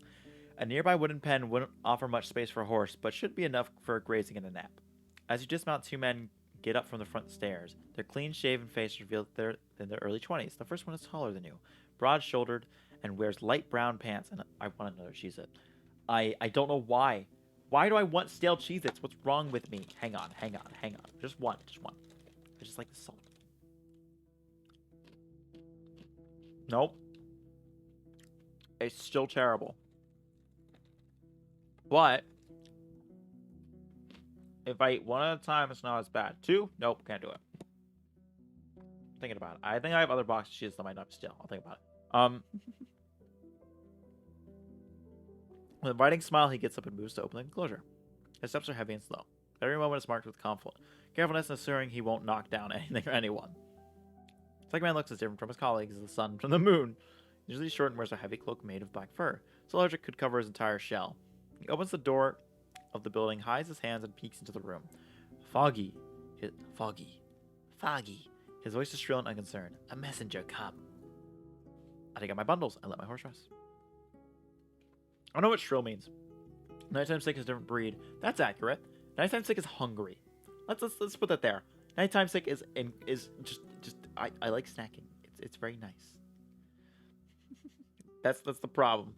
A nearby wooden pen wouldn't offer much space for a horse, but should be enough for grazing and a nap. As you dismount, two men get up from the front stairs. Their clean-shaven face reveals they're in their early 20s. The first one is taller than you, broad-shouldered, and wears light brown pants and I want another cheese it. I don't know why. Why do I want stale Cheez-Its? What's wrong with me? Hang on. Just one. I just like the salt. Nope. It's still terrible. But if I eat one at a time, it's not as bad. Two? Nope, can't do it. Thinking about it. I think I have other boxes of cheese that might not be stale. I'll think about it. With a inviting smile, he gets up and moves to open the enclosure. His steps are heavy and slow. Every moment is marked with carefulness and assuring he won't knock down anything or anyone. The second man looks as different from his colleagues as the sun from the moon. He's usually short and wears a heavy cloak made of black fur, so large it could cover his entire shell. He opens the door of the building, hides his hands, and peeks into the room. Foggy. His voice is shrill and unconcerned. A messenger come. I take out my bundles and let my horse rest. I don't know what shrill means. Nighttime sick is a different breed. That's accurate. Nighttime sick is hungry. Let's put that there. Nighttime sick is just I like snacking. It's very nice. That's the problem.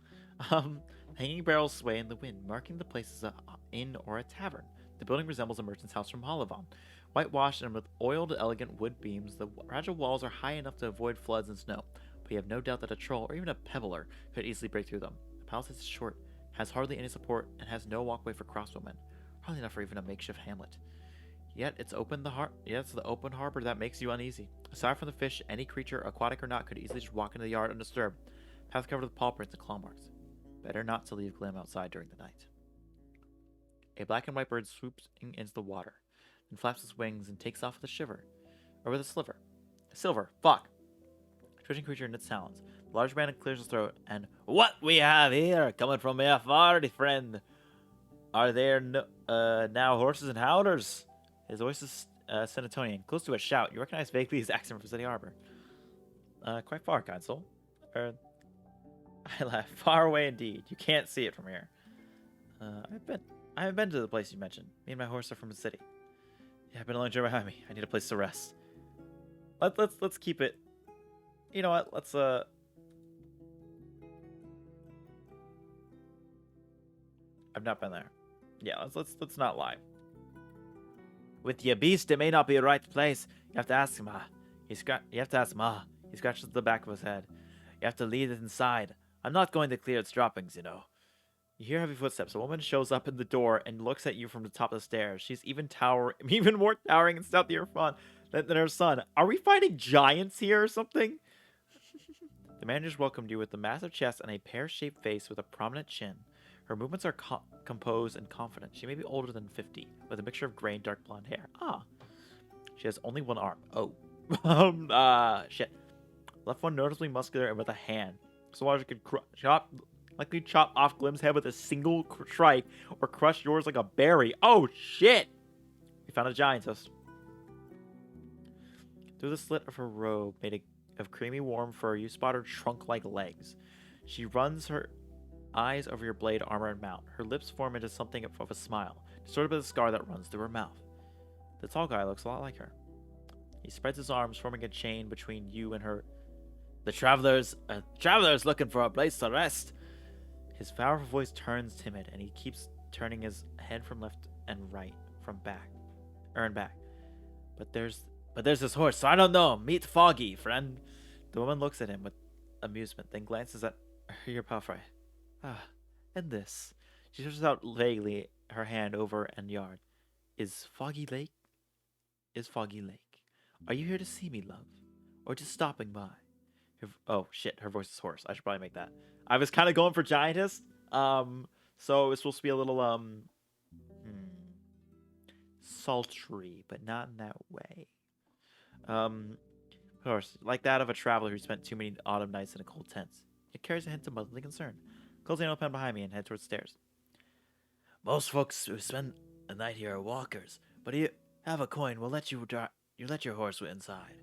Hanging barrels sway in the wind, marking the place as an inn or a tavern. The building resembles a merchant's house from Halavan. Whitewashed and with oiled, elegant wood beams, the fragile walls are high enough to avoid floods and snow, but you have no doubt that a troll or even a pebbler could easily break through them. The palace is short, has hardly any support, and has no walkway for crossbowmen, hardly enough for even a makeshift hamlet. Yet it's the open harbor that makes you uneasy. Aside from the fish, any creature, aquatic or not, could easily just walk into the yard undisturbed. Path covered with paw prints and claw marks. Better not to leave Glim outside during the night. A black and white bird swoops into the water, then flaps its wings and takes off with a shiver, or with a sliver. Silver, fuck! A twitching creature knits talons. The large man clears his throat, and what we have here, coming from my authority friend. Are there now horses and howlers? His voice is Senatonian, close to a shout. You recognize vaguely his accent from City Harbor. Quite far, kind soul. I laugh. Far away indeed. You can't see it from here. I haven't been to the place you mentioned. Me and my horse are from the city. Yeah, I've been a long journey behind me. I need a place to rest. Let's keep it. You know what? Let's I've not been there. Yeah, let's not lie. With your beast, it may not be the right place. You have to ask him. You have to ask him. He scratches the back of his head. You have to lead it inside. I'm not going to clear its droppings, you know. You hear heavy footsteps. A woman shows up in the door and looks at you from the top of the stairs. She's even more towering and stout than her son. Are we fighting giants here or something? The manager's welcomed you with a massive chest and a pear-shaped face with a prominent chin. Her movements are composed and confident. She may be older than 50, with a mixture of gray and dark blonde hair. She has only one arm. Oh. Shit. Left one noticeably muscular and with a hand. So large it could likely chop off Glim's head with a single strike or crush yours like a berry. Oh, shit! We found a giantess. Through the slit of her robe, made of creamy warm fur, you spot her trunk-like legs. She runs her eyes over your blade, armor, and mount. Her lips form into something of a smile, distorted by the scar that runs through her mouth. The tall guy looks a lot like her. He spreads his arms, forming a chain between you and her. The traveler's looking for a place to rest. His powerful voice turns timid, and he keeps turning his head from left and right, from back. But there's this horse, so I don't know. Meet Foggy, friend. The woman looks at him with amusement, then glances at your palfrey. And this. She stretches out vaguely her hand over and yard. Is Foggy Lake? Are you here to see me, love? Or just stopping by? Oh, shit, her voice is hoarse. I should probably make that. I was kind of going for giantess. So it's supposed to be a little, sultry, but not in that way. Of course, like that of a traveler who spent too many autumn nights in a cold tent. It carries a hint of motherly concern. Closing an pen behind me and head towards the stairs. Most folks who spend a night here are walkers, but if you have a coin, we'll let you let your horse inside.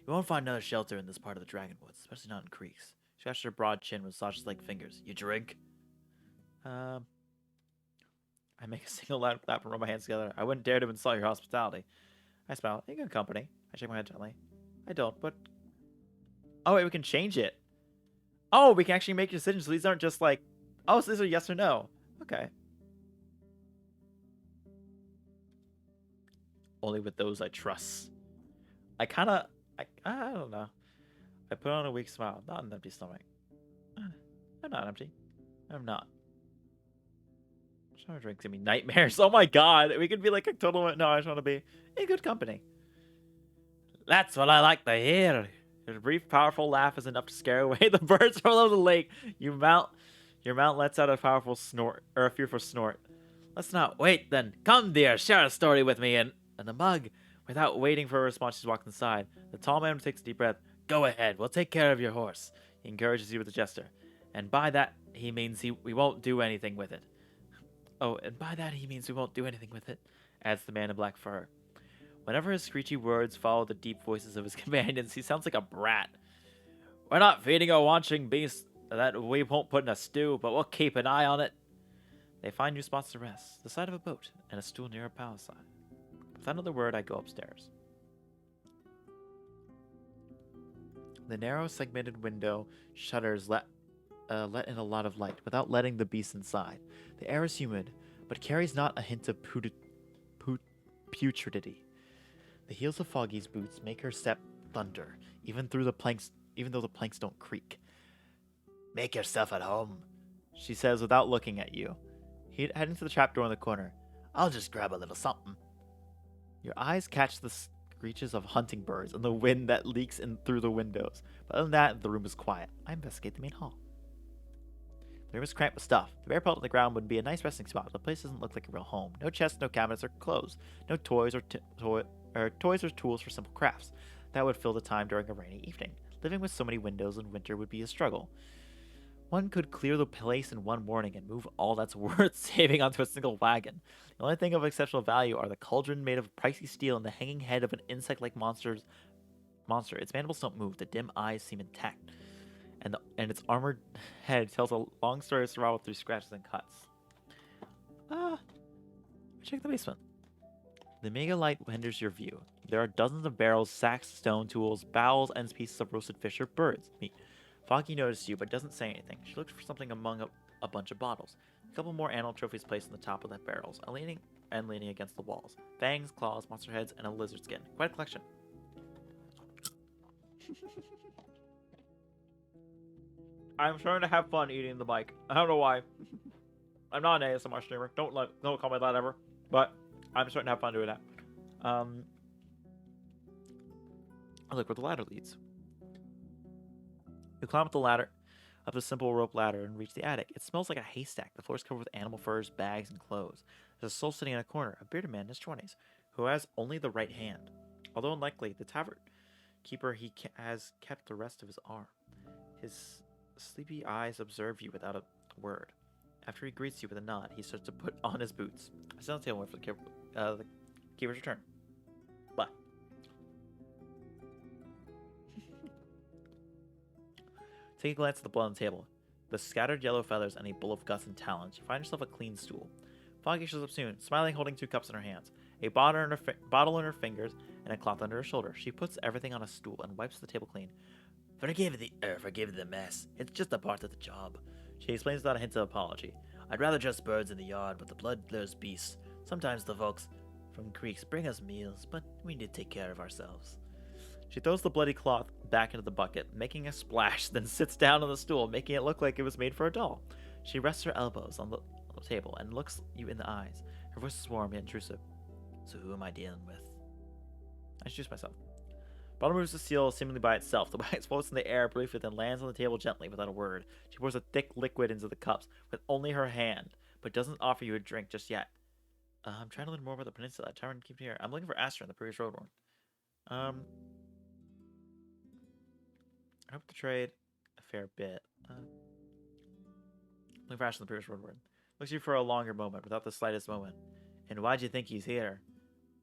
You won't find another shelter in this part of the Dragonwoods, especially not in creeks. She scratched her broad chin with sausage-like fingers. You drink? I make a single loud clap and rub my hands together. I wouldn't dare to insult your hospitality. I smile. In good company. I shake my head gently. I don't, but... Oh, wait, we can change it. Oh, we can actually make decisions. So these aren't just like... Oh, so these are yes or no. Okay. Only with those I trust. I kind of... I don't know. I put on a weak smile, not an empty stomach. I'm not empty. I'm not. Summer drinks give me nightmares. Oh my god. We could be like a total... No, I just want to be in good company. That's what I like to hear. His brief, powerful laugh is enough to scare away the birds from over the lake. Your mount lets out a powerful snort, or a fearful snort. Let's not wait then. Come, dear, share a story with me and a mug. Without waiting for a response, she's walked inside. The tall man takes a deep breath. Go ahead, we'll take care of your horse. He encourages you with a gesture. And by that, he means we won't do anything with it. Oh, and by that he means we won't do anything with it, adds the man in black fur. Whenever his screechy words follow the deep voices of his companions, he sounds like a brat. We're not feeding a watching beast that we won't put in a stew, but we'll keep an eye on it. They find new spots to rest, the side of a boat, and a stool near a palisade. Without another word, I go upstairs. The narrow, segmented window shutters let in a lot of light, without letting the beast inside. The air is humid, but carries not a hint of putridity. The heels of Foggy's boots make her step thunder, even though the planks don't creak. Make yourself at home, she says without looking at you. Heading to the trapdoor in the corner. I'll just grab a little something. Your eyes catch the screeches of hunting birds and the wind that leaks in through the windows. But other than that, the room is quiet. I investigate the main hall. The room is cramped with stuff. The bare pelt on the ground would be a nice resting spot, but the place doesn't look like a real home. No chests, no cabinets, or clothes. No toys or toys or tools for simple crafts. That would fill the time during a rainy evening. Living with so many windows in winter would be a struggle. One could clear the place in one morning and move all that's worth saving onto a single wagon. The only thing of exceptional value are the cauldron made of pricey steel and the hanging head of an insect-like monster. Its mandibles don't move. The dim eyes seem intact, and its armored head tells a long story of survival through scratches and cuts. Check the basement. The mega light hinders your view. There are dozens of barrels, sacks, stone tools, bowls, and pieces of roasted fish or birds meat. Foggy noticed you, but doesn't say anything. She looked for something among a bunch of bottles. A couple more animal trophies placed on the top of the barrels, leaning against the walls. Fangs, claws, monster heads, and a lizard skin. Quite a collection. I'm starting to have fun eating the mic. I don't know why. I'm not an ASMR streamer. Don't call me that ever. But I'm starting to have fun doing that. Look where the ladder leads. You climb up the ladder, up a simple rope ladder, and reach the attic. It smells like a haystack. The floor is covered with animal furs, bags, and clothes. There's a soul sitting in a corner, a bearded man in his 20s, who has only the right hand. Although unlikely, the tavern keeper has kept the rest of his arm. His sleepy eyes observe you without a word. After he greets you with a nod, he starts to put on his boots. I sit on the table and wait for the keeper's return. Bye. Take a glance at the blood on the table. The scattered yellow feathers and a bowl of guts and talons. You find yourself a clean stool. Foggy shows up soon, smiling, holding 2 cups in her hands. A bottle in her fingers and a cloth under her shoulder. She puts everything on a stool and wipes the table clean. Forgive the mess. It's just a part of the job. She explains without a hint of apology. I'd rather just birds in the yard, but the bloodthirst beasts. Sometimes the folks from creeks bring us meals, but we need to take care of ourselves. She throws the bloody cloth back into the bucket, making a splash, then sits down on the stool, making it look like it was made for a doll. She rests her elbows on the table and looks you in the eyes. Her voice is warm yet intrusive. So who am I dealing with? I introduce myself. Bottle moves the seal seemingly by itself. The wax floats in the air briefly, then lands on the table gently without a word. She pours a thick liquid into the cups with only her hand, but doesn't offer you a drink just yet. I'm trying to learn more about the peninsula. Tavern keep here. I'm looking for Astra in the previous Roadwarden. I hope to trade a fair bit. Looking for Astra in the previous Roadwarden. Looks at you for a longer moment, without the slightest moment. And why'd you think he's here?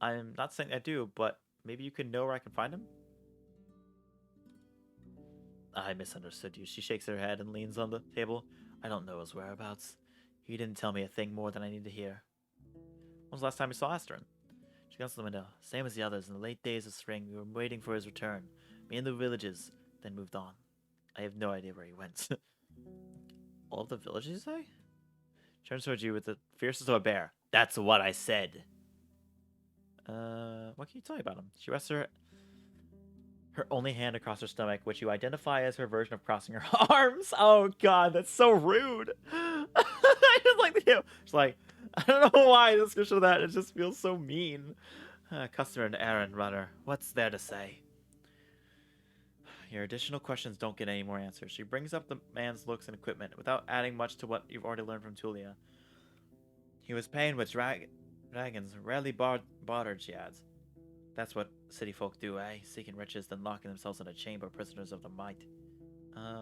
I'm not saying I do, but maybe you can know where I can find him? I misunderstood you. She shakes her head and leans on the table. I don't know his whereabouts. He didn't tell me a thing more than I need to hear. When was the last time you saw Astron? She comes to the window. Same as the others. In the late days of spring, we were waiting for his return. Me and the villages, then moved on. I have no idea where he went. All of the villages, you say? Turns towards you with the fiercest of a bear. That's what I said. What can you tell me about him? She rests her only hand across her stomach, which you identify as her version of crossing her arms. Oh god, that's so rude. I just like the She's like, I don't know why this description of that. It just feels so mean. Customer and errand runner. What's there to say? Your additional questions don't get any more answers. She brings up the man's looks and equipment without adding much to what you've already learned from Tulia. He was paying with dragons, rarely bartered, she adds. That's what city folk do, eh? Seeking riches, then locking themselves in a chamber, prisoners of the might.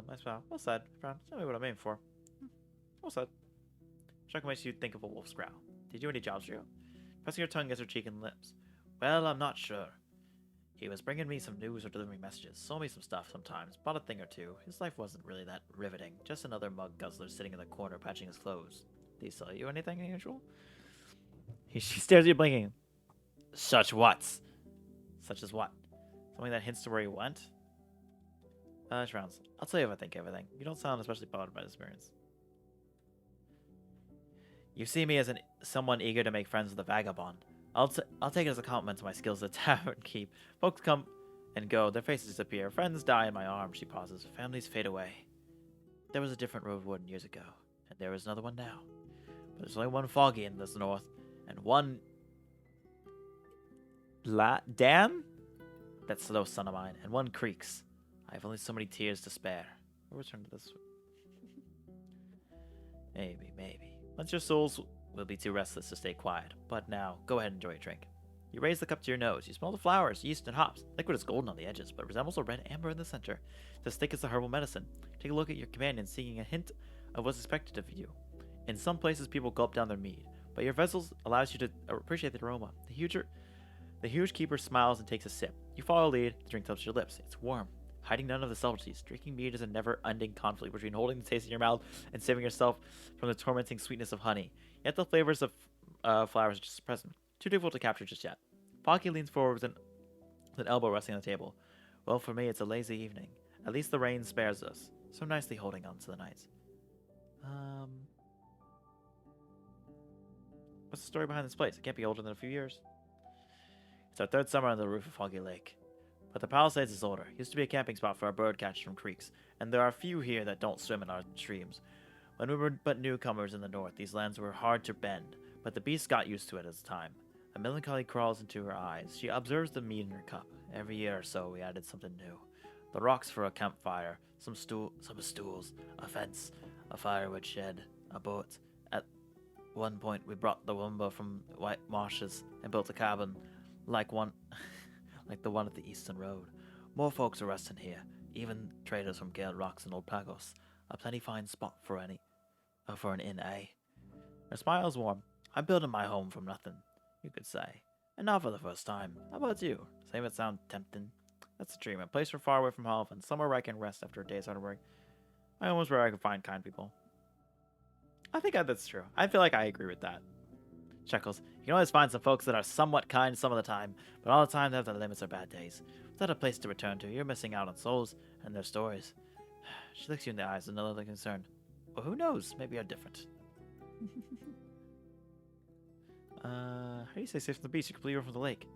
That's well said, Fran. Tell me what I'm aiming for. Well said. Chuckle makes you think of a wolf's growl. Did you do any jobs for you? Pressing her tongue against her cheek and lips. Well, I'm not sure. He was bringing me some news or delivering messages. Sold me some stuff sometimes. Bought a thing or two. His life wasn't really that riveting. Just another mug guzzler sitting in the corner patching his clothes. Did he sell you anything unusual? She stares at you blinking. Such what's? Such as what? Something that hints to where he went? She frowns. I'll tell you if I think everything. You don't sound especially bothered by this experience. You see me as someone eager to make friends with a vagabond. I'll take it as a compliment to my skills at tavern keep. Folks come and go, their faces disappear. Friends die in my arms, she pauses. Families fade away. There was a different Roadwarden years ago, and there is another one now. But there's only one Foggy in this north, and one... Dan? That slow son of mine, and one Creeks. I have only so many tears to spare. We'll return to this. Maybe. Once your souls will be too restless to stay quiet. But now, go ahead and enjoy your drink. You raise the cup to your nose. You smell the flowers, yeast, and hops. Liquid is golden on the edges, but resembles a red amber in the center. It's as thick as the herbal medicine. Take a look at your companion, seeking a hint of what's expected of you. In some places, people gulp down their mead, but your vessels allows you to appreciate the aroma. The huge keeper smiles and takes a sip. You follow lead, the drink touches your lips. It's warm, hiding none of the subtleties. Drinking mead is a never-ending conflict between holding the taste in your mouth and saving yourself from the tormenting sweetness of honey. Yet the flavors of flowers are just present. Too difficult to capture just yet. Foggy leans forward with an elbow resting on the table. Well, for me, it's a lazy evening. At least the rain spares us. So nicely holding on to the nights. What's the story behind this place? It can't be older than a few years. It's our third summer on the roof of Foggy Lake. But the Palisades is older. It used to be a camping spot for our bird catchers from creeks, and there are few here that don't swim in our streams. When we were but newcomers in the north, these lands were hard to bend, but the beast got used to it as time. A melancholy crawls into her eyes. She observes the mead in her cup. Every year or so, we added something new. The rocks for a campfire, some stools, a fence, a firewood shed, a boat. At one point, we brought the lumber from White Marshes and built a cabin like the one at the Eastern Road. More folks are resting here, even traders from Gale Rocks and Old Pagos. A plenty fine spot for an inn, eh? Her smile is warm. I'm building my home from nothing, you could say. And not for the first time. How about you? Same it sound tempting? That's the dream. A place far away from home and somewhere where I can rest after a day's hard work. I almost where I can find kind people. I think that's true. I feel like I agree with that. Chuckles. You can always find some folks that are somewhat kind some of the time, but all the time they have their limits or bad days. Without a place to return to, you're missing out on souls and their stories. She looks you in the eyes with no other concern. Well, who knows? Maybe you're different. How do you stay safe from the beach? You can flee from the lake.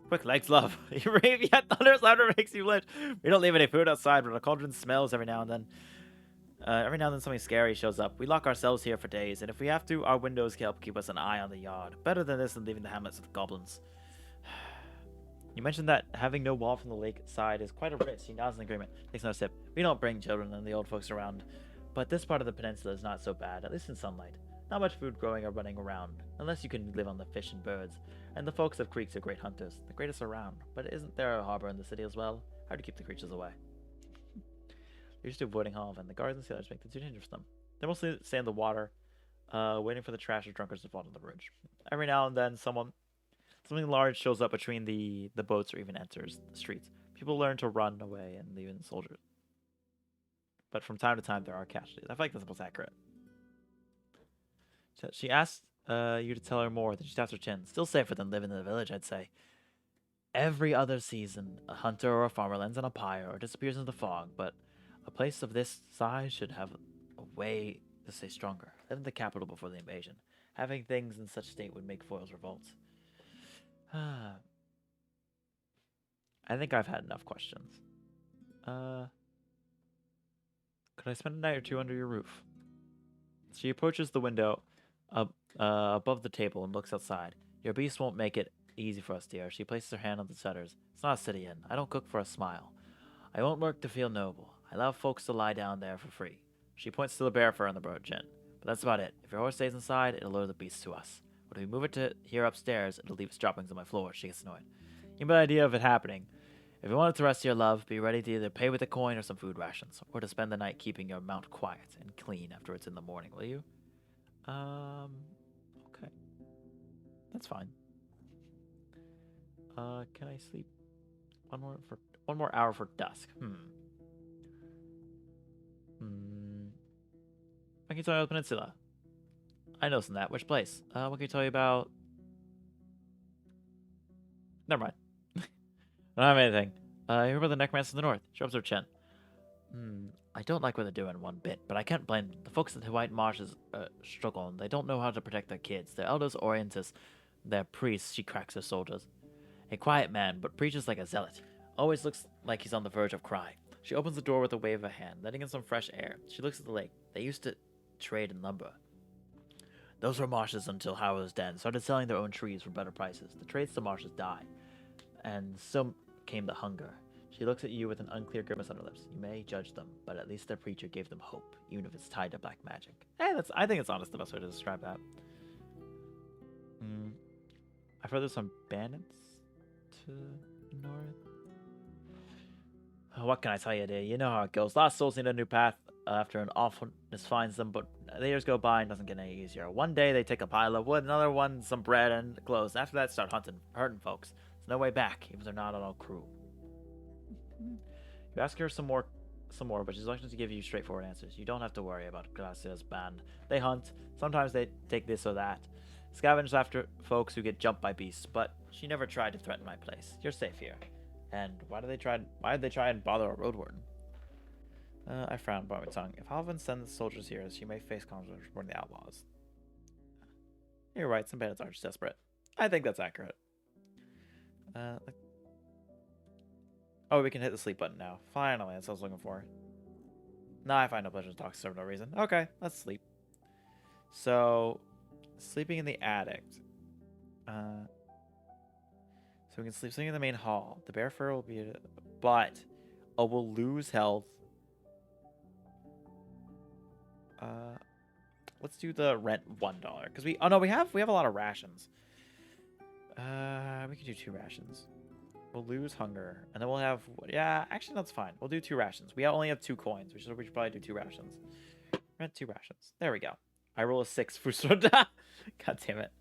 Quick legs, love. You rave yet thunder's louder makes you flinch. We don't leave any food outside, but our cauldron smells every now and then. Every now and then something scary shows up. We lock ourselves here for days, and if we have to, our windows can help keep us an eye on the yard. Better than this than leaving the hamlets with goblins. You mentioned that having no wall from the lake side is quite a risk. He nods in agreement. Takes another sip. We don't bring children and the old folks around, but this part of the peninsula is not so bad, at least in sunlight. Not much food growing or running around, unless you can live on the fish and birds. And the folks of creeks are great hunters, the greatest around. But isn't there a harbor in the city as well? Hard to keep the creatures away. They're used to avoiding Hall, and the guards and sailors make it too dangerous for them. They mostly stay in the water, waiting for the trash or drunkards to fall on the bridge. Every now and then, something large shows up between the boats or even enters the streets. People learn to run away and leave in soldiers. But from time to time, there are casualties. I feel like that's the most accurate. She asked you to tell her more, then she taps her chin. Still safer than living in the village, I'd say. Every other season, a hunter or a farmer lands on a pyre or disappears into the fog, but a place of this size should have a way to stay stronger. Live in the capital before the invasion. Having things in such state would make foils revolt. I think I've had enough questions. Could I spend a night or two under your roof? She approaches the window above the table and looks outside. Your beast won't make it easy for us, dear. She places her hand on the shutters. It's not a city inn. I don't cook for a smile. I won't work to feel noble. I allow folks to lie down there for free. She points to the bear fur on the birch inn. But that's about it. If your horse stays inside, it'll lure the beast to us. But if we move it to here upstairs, it'll leave its droppings on my floor. She gets annoyed. You have an idea of it happening. If you want it to rest your love, be ready to either pay with a coin or some food rations, or to spend the night keeping your mount quiet and clean after it's in the morning, will you? Okay. That's fine. Can I sleep one more hour for dusk? What can you tell me about the peninsula? I know some of that. Which place? What can you tell me about? Never mind. I don't have anything. You hear about the necromancer in the north? She rubs her chin. I don't like what they're doing one bit, but I can't blame them. The folks at the White Marshes struggle, and they don't know how to protect their kids. Their elders orient us, their priests, she cracks their soldiers. A quiet man, but preaches like a zealot. Always looks like he's on the verge of crying. She opens the door with a wave of a hand, letting in some fresh air. She looks at the lake. They used to trade in lumber. Those were marshes until Howard was dead and started selling their own trees for better prices. The trades to marshes died, and so came the hunger. She looks at you with an unclear grimace on her lips. You may judge them, but at least their preacher gave them hope, even if it's tied to black magic. Hey, I think it's honest the best way to describe that. I've heard there's some bandits to the north. Oh, what can I tell you, dear? You know how it goes. Lost souls need a new path after an awfulness finds them, but the years go by and doesn't get any easier. One day they take a pile of wood, another one some bread and clothes. After that, start hurting folks. There's no way back, even if they're not on all crew. You ask her some more, but she's reluctant to give you straightforward answers. You don't have to worry about Gracia's band. They hunt. Sometimes they take this or that. Scavenge after folks who get jumped by beasts, but she never tried to threaten my place. You're safe here. And why did they try and bother a Roadwarden? I frown, bite my tongue. If Halvin sends soldiers here, she may face consequences reporting the outlaws. You're right, some bandits are just desperate. I think that's accurate. Oh, we can hit the sleep button now. Finally, that's what I was looking for. Now I find no pleasure to talk for no reason. Okay, let's sleep. So, sleeping in the attic. So we can sleep in the main hall. The bear fur will be... But, we'll lose health. Let's do the rent $1. Because we... Oh, no, we have a lot of rations. We can do 2 rations. We'll lose hunger. And then we'll have... Yeah, actually, that's fine. We'll do 2 rations. We only have 2 coins. We should probably do 2 rations. Rent 2 rations. There we go. I roll a 6 for soda. God damn it.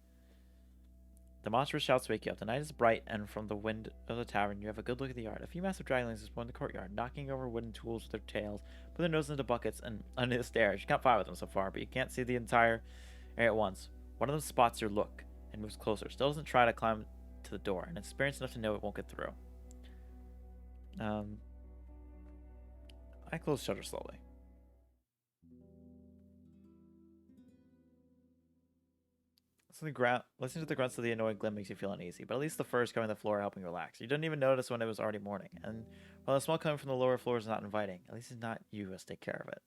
The monstrous shouts wake you up. The night is bright, and from the wind of the tavern, you have a good look at the yard. A few massive dragonlings explore in the courtyard, knocking over wooden tools with their tails, put their noses into buckets and under the stairs. You can't fight with them so far, but you can't see the entire area at once. One of them spots your look and moves closer. Still doesn't try to climb to the door, and experienced enough to know it won't get through. I close the shutter slowly. Listening to the grunts of the annoying glim makes you feel uneasy, but at least the furs covering the floor are helping you relax. You didn't even notice when it was already morning, and while the smell coming from the lower floor is not inviting, at least it's not you who has to take care of it.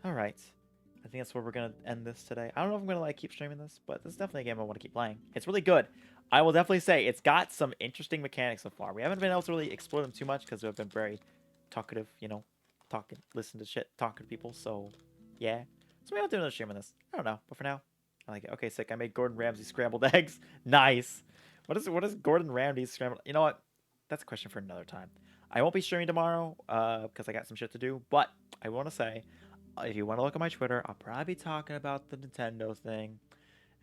Alright. I think that's where we're going to end this today. I don't know if I'm going to keep streaming this, but this is definitely a game I want to keep playing. It's really good. I will definitely say it's got some interesting mechanics so far. We haven't been able to really explore them too much because we've been very talkative, listen to shit, talking to people, so yeah. So maybe I'll do another stream on this. I don't know, but for now, I like it. Okay, sick. I made Gordon Ramsay scrambled eggs. Nice. What is Gordon Ramsay's scrambled? You know what? That's a question for another time. I won't be streaming tomorrow because I got some shit to do, but I want to say, if you want to look at my Twitter, I'll probably be talking about the Nintendo thing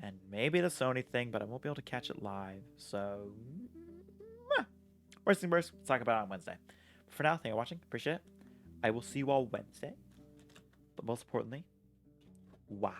and maybe the Sony thing, but I won't be able to catch it live. So, worst thing worst, let's talk about it on Wednesday. But for now, thank you for watching. Appreciate it. I will see you all Wednesday. But most importantly, wow.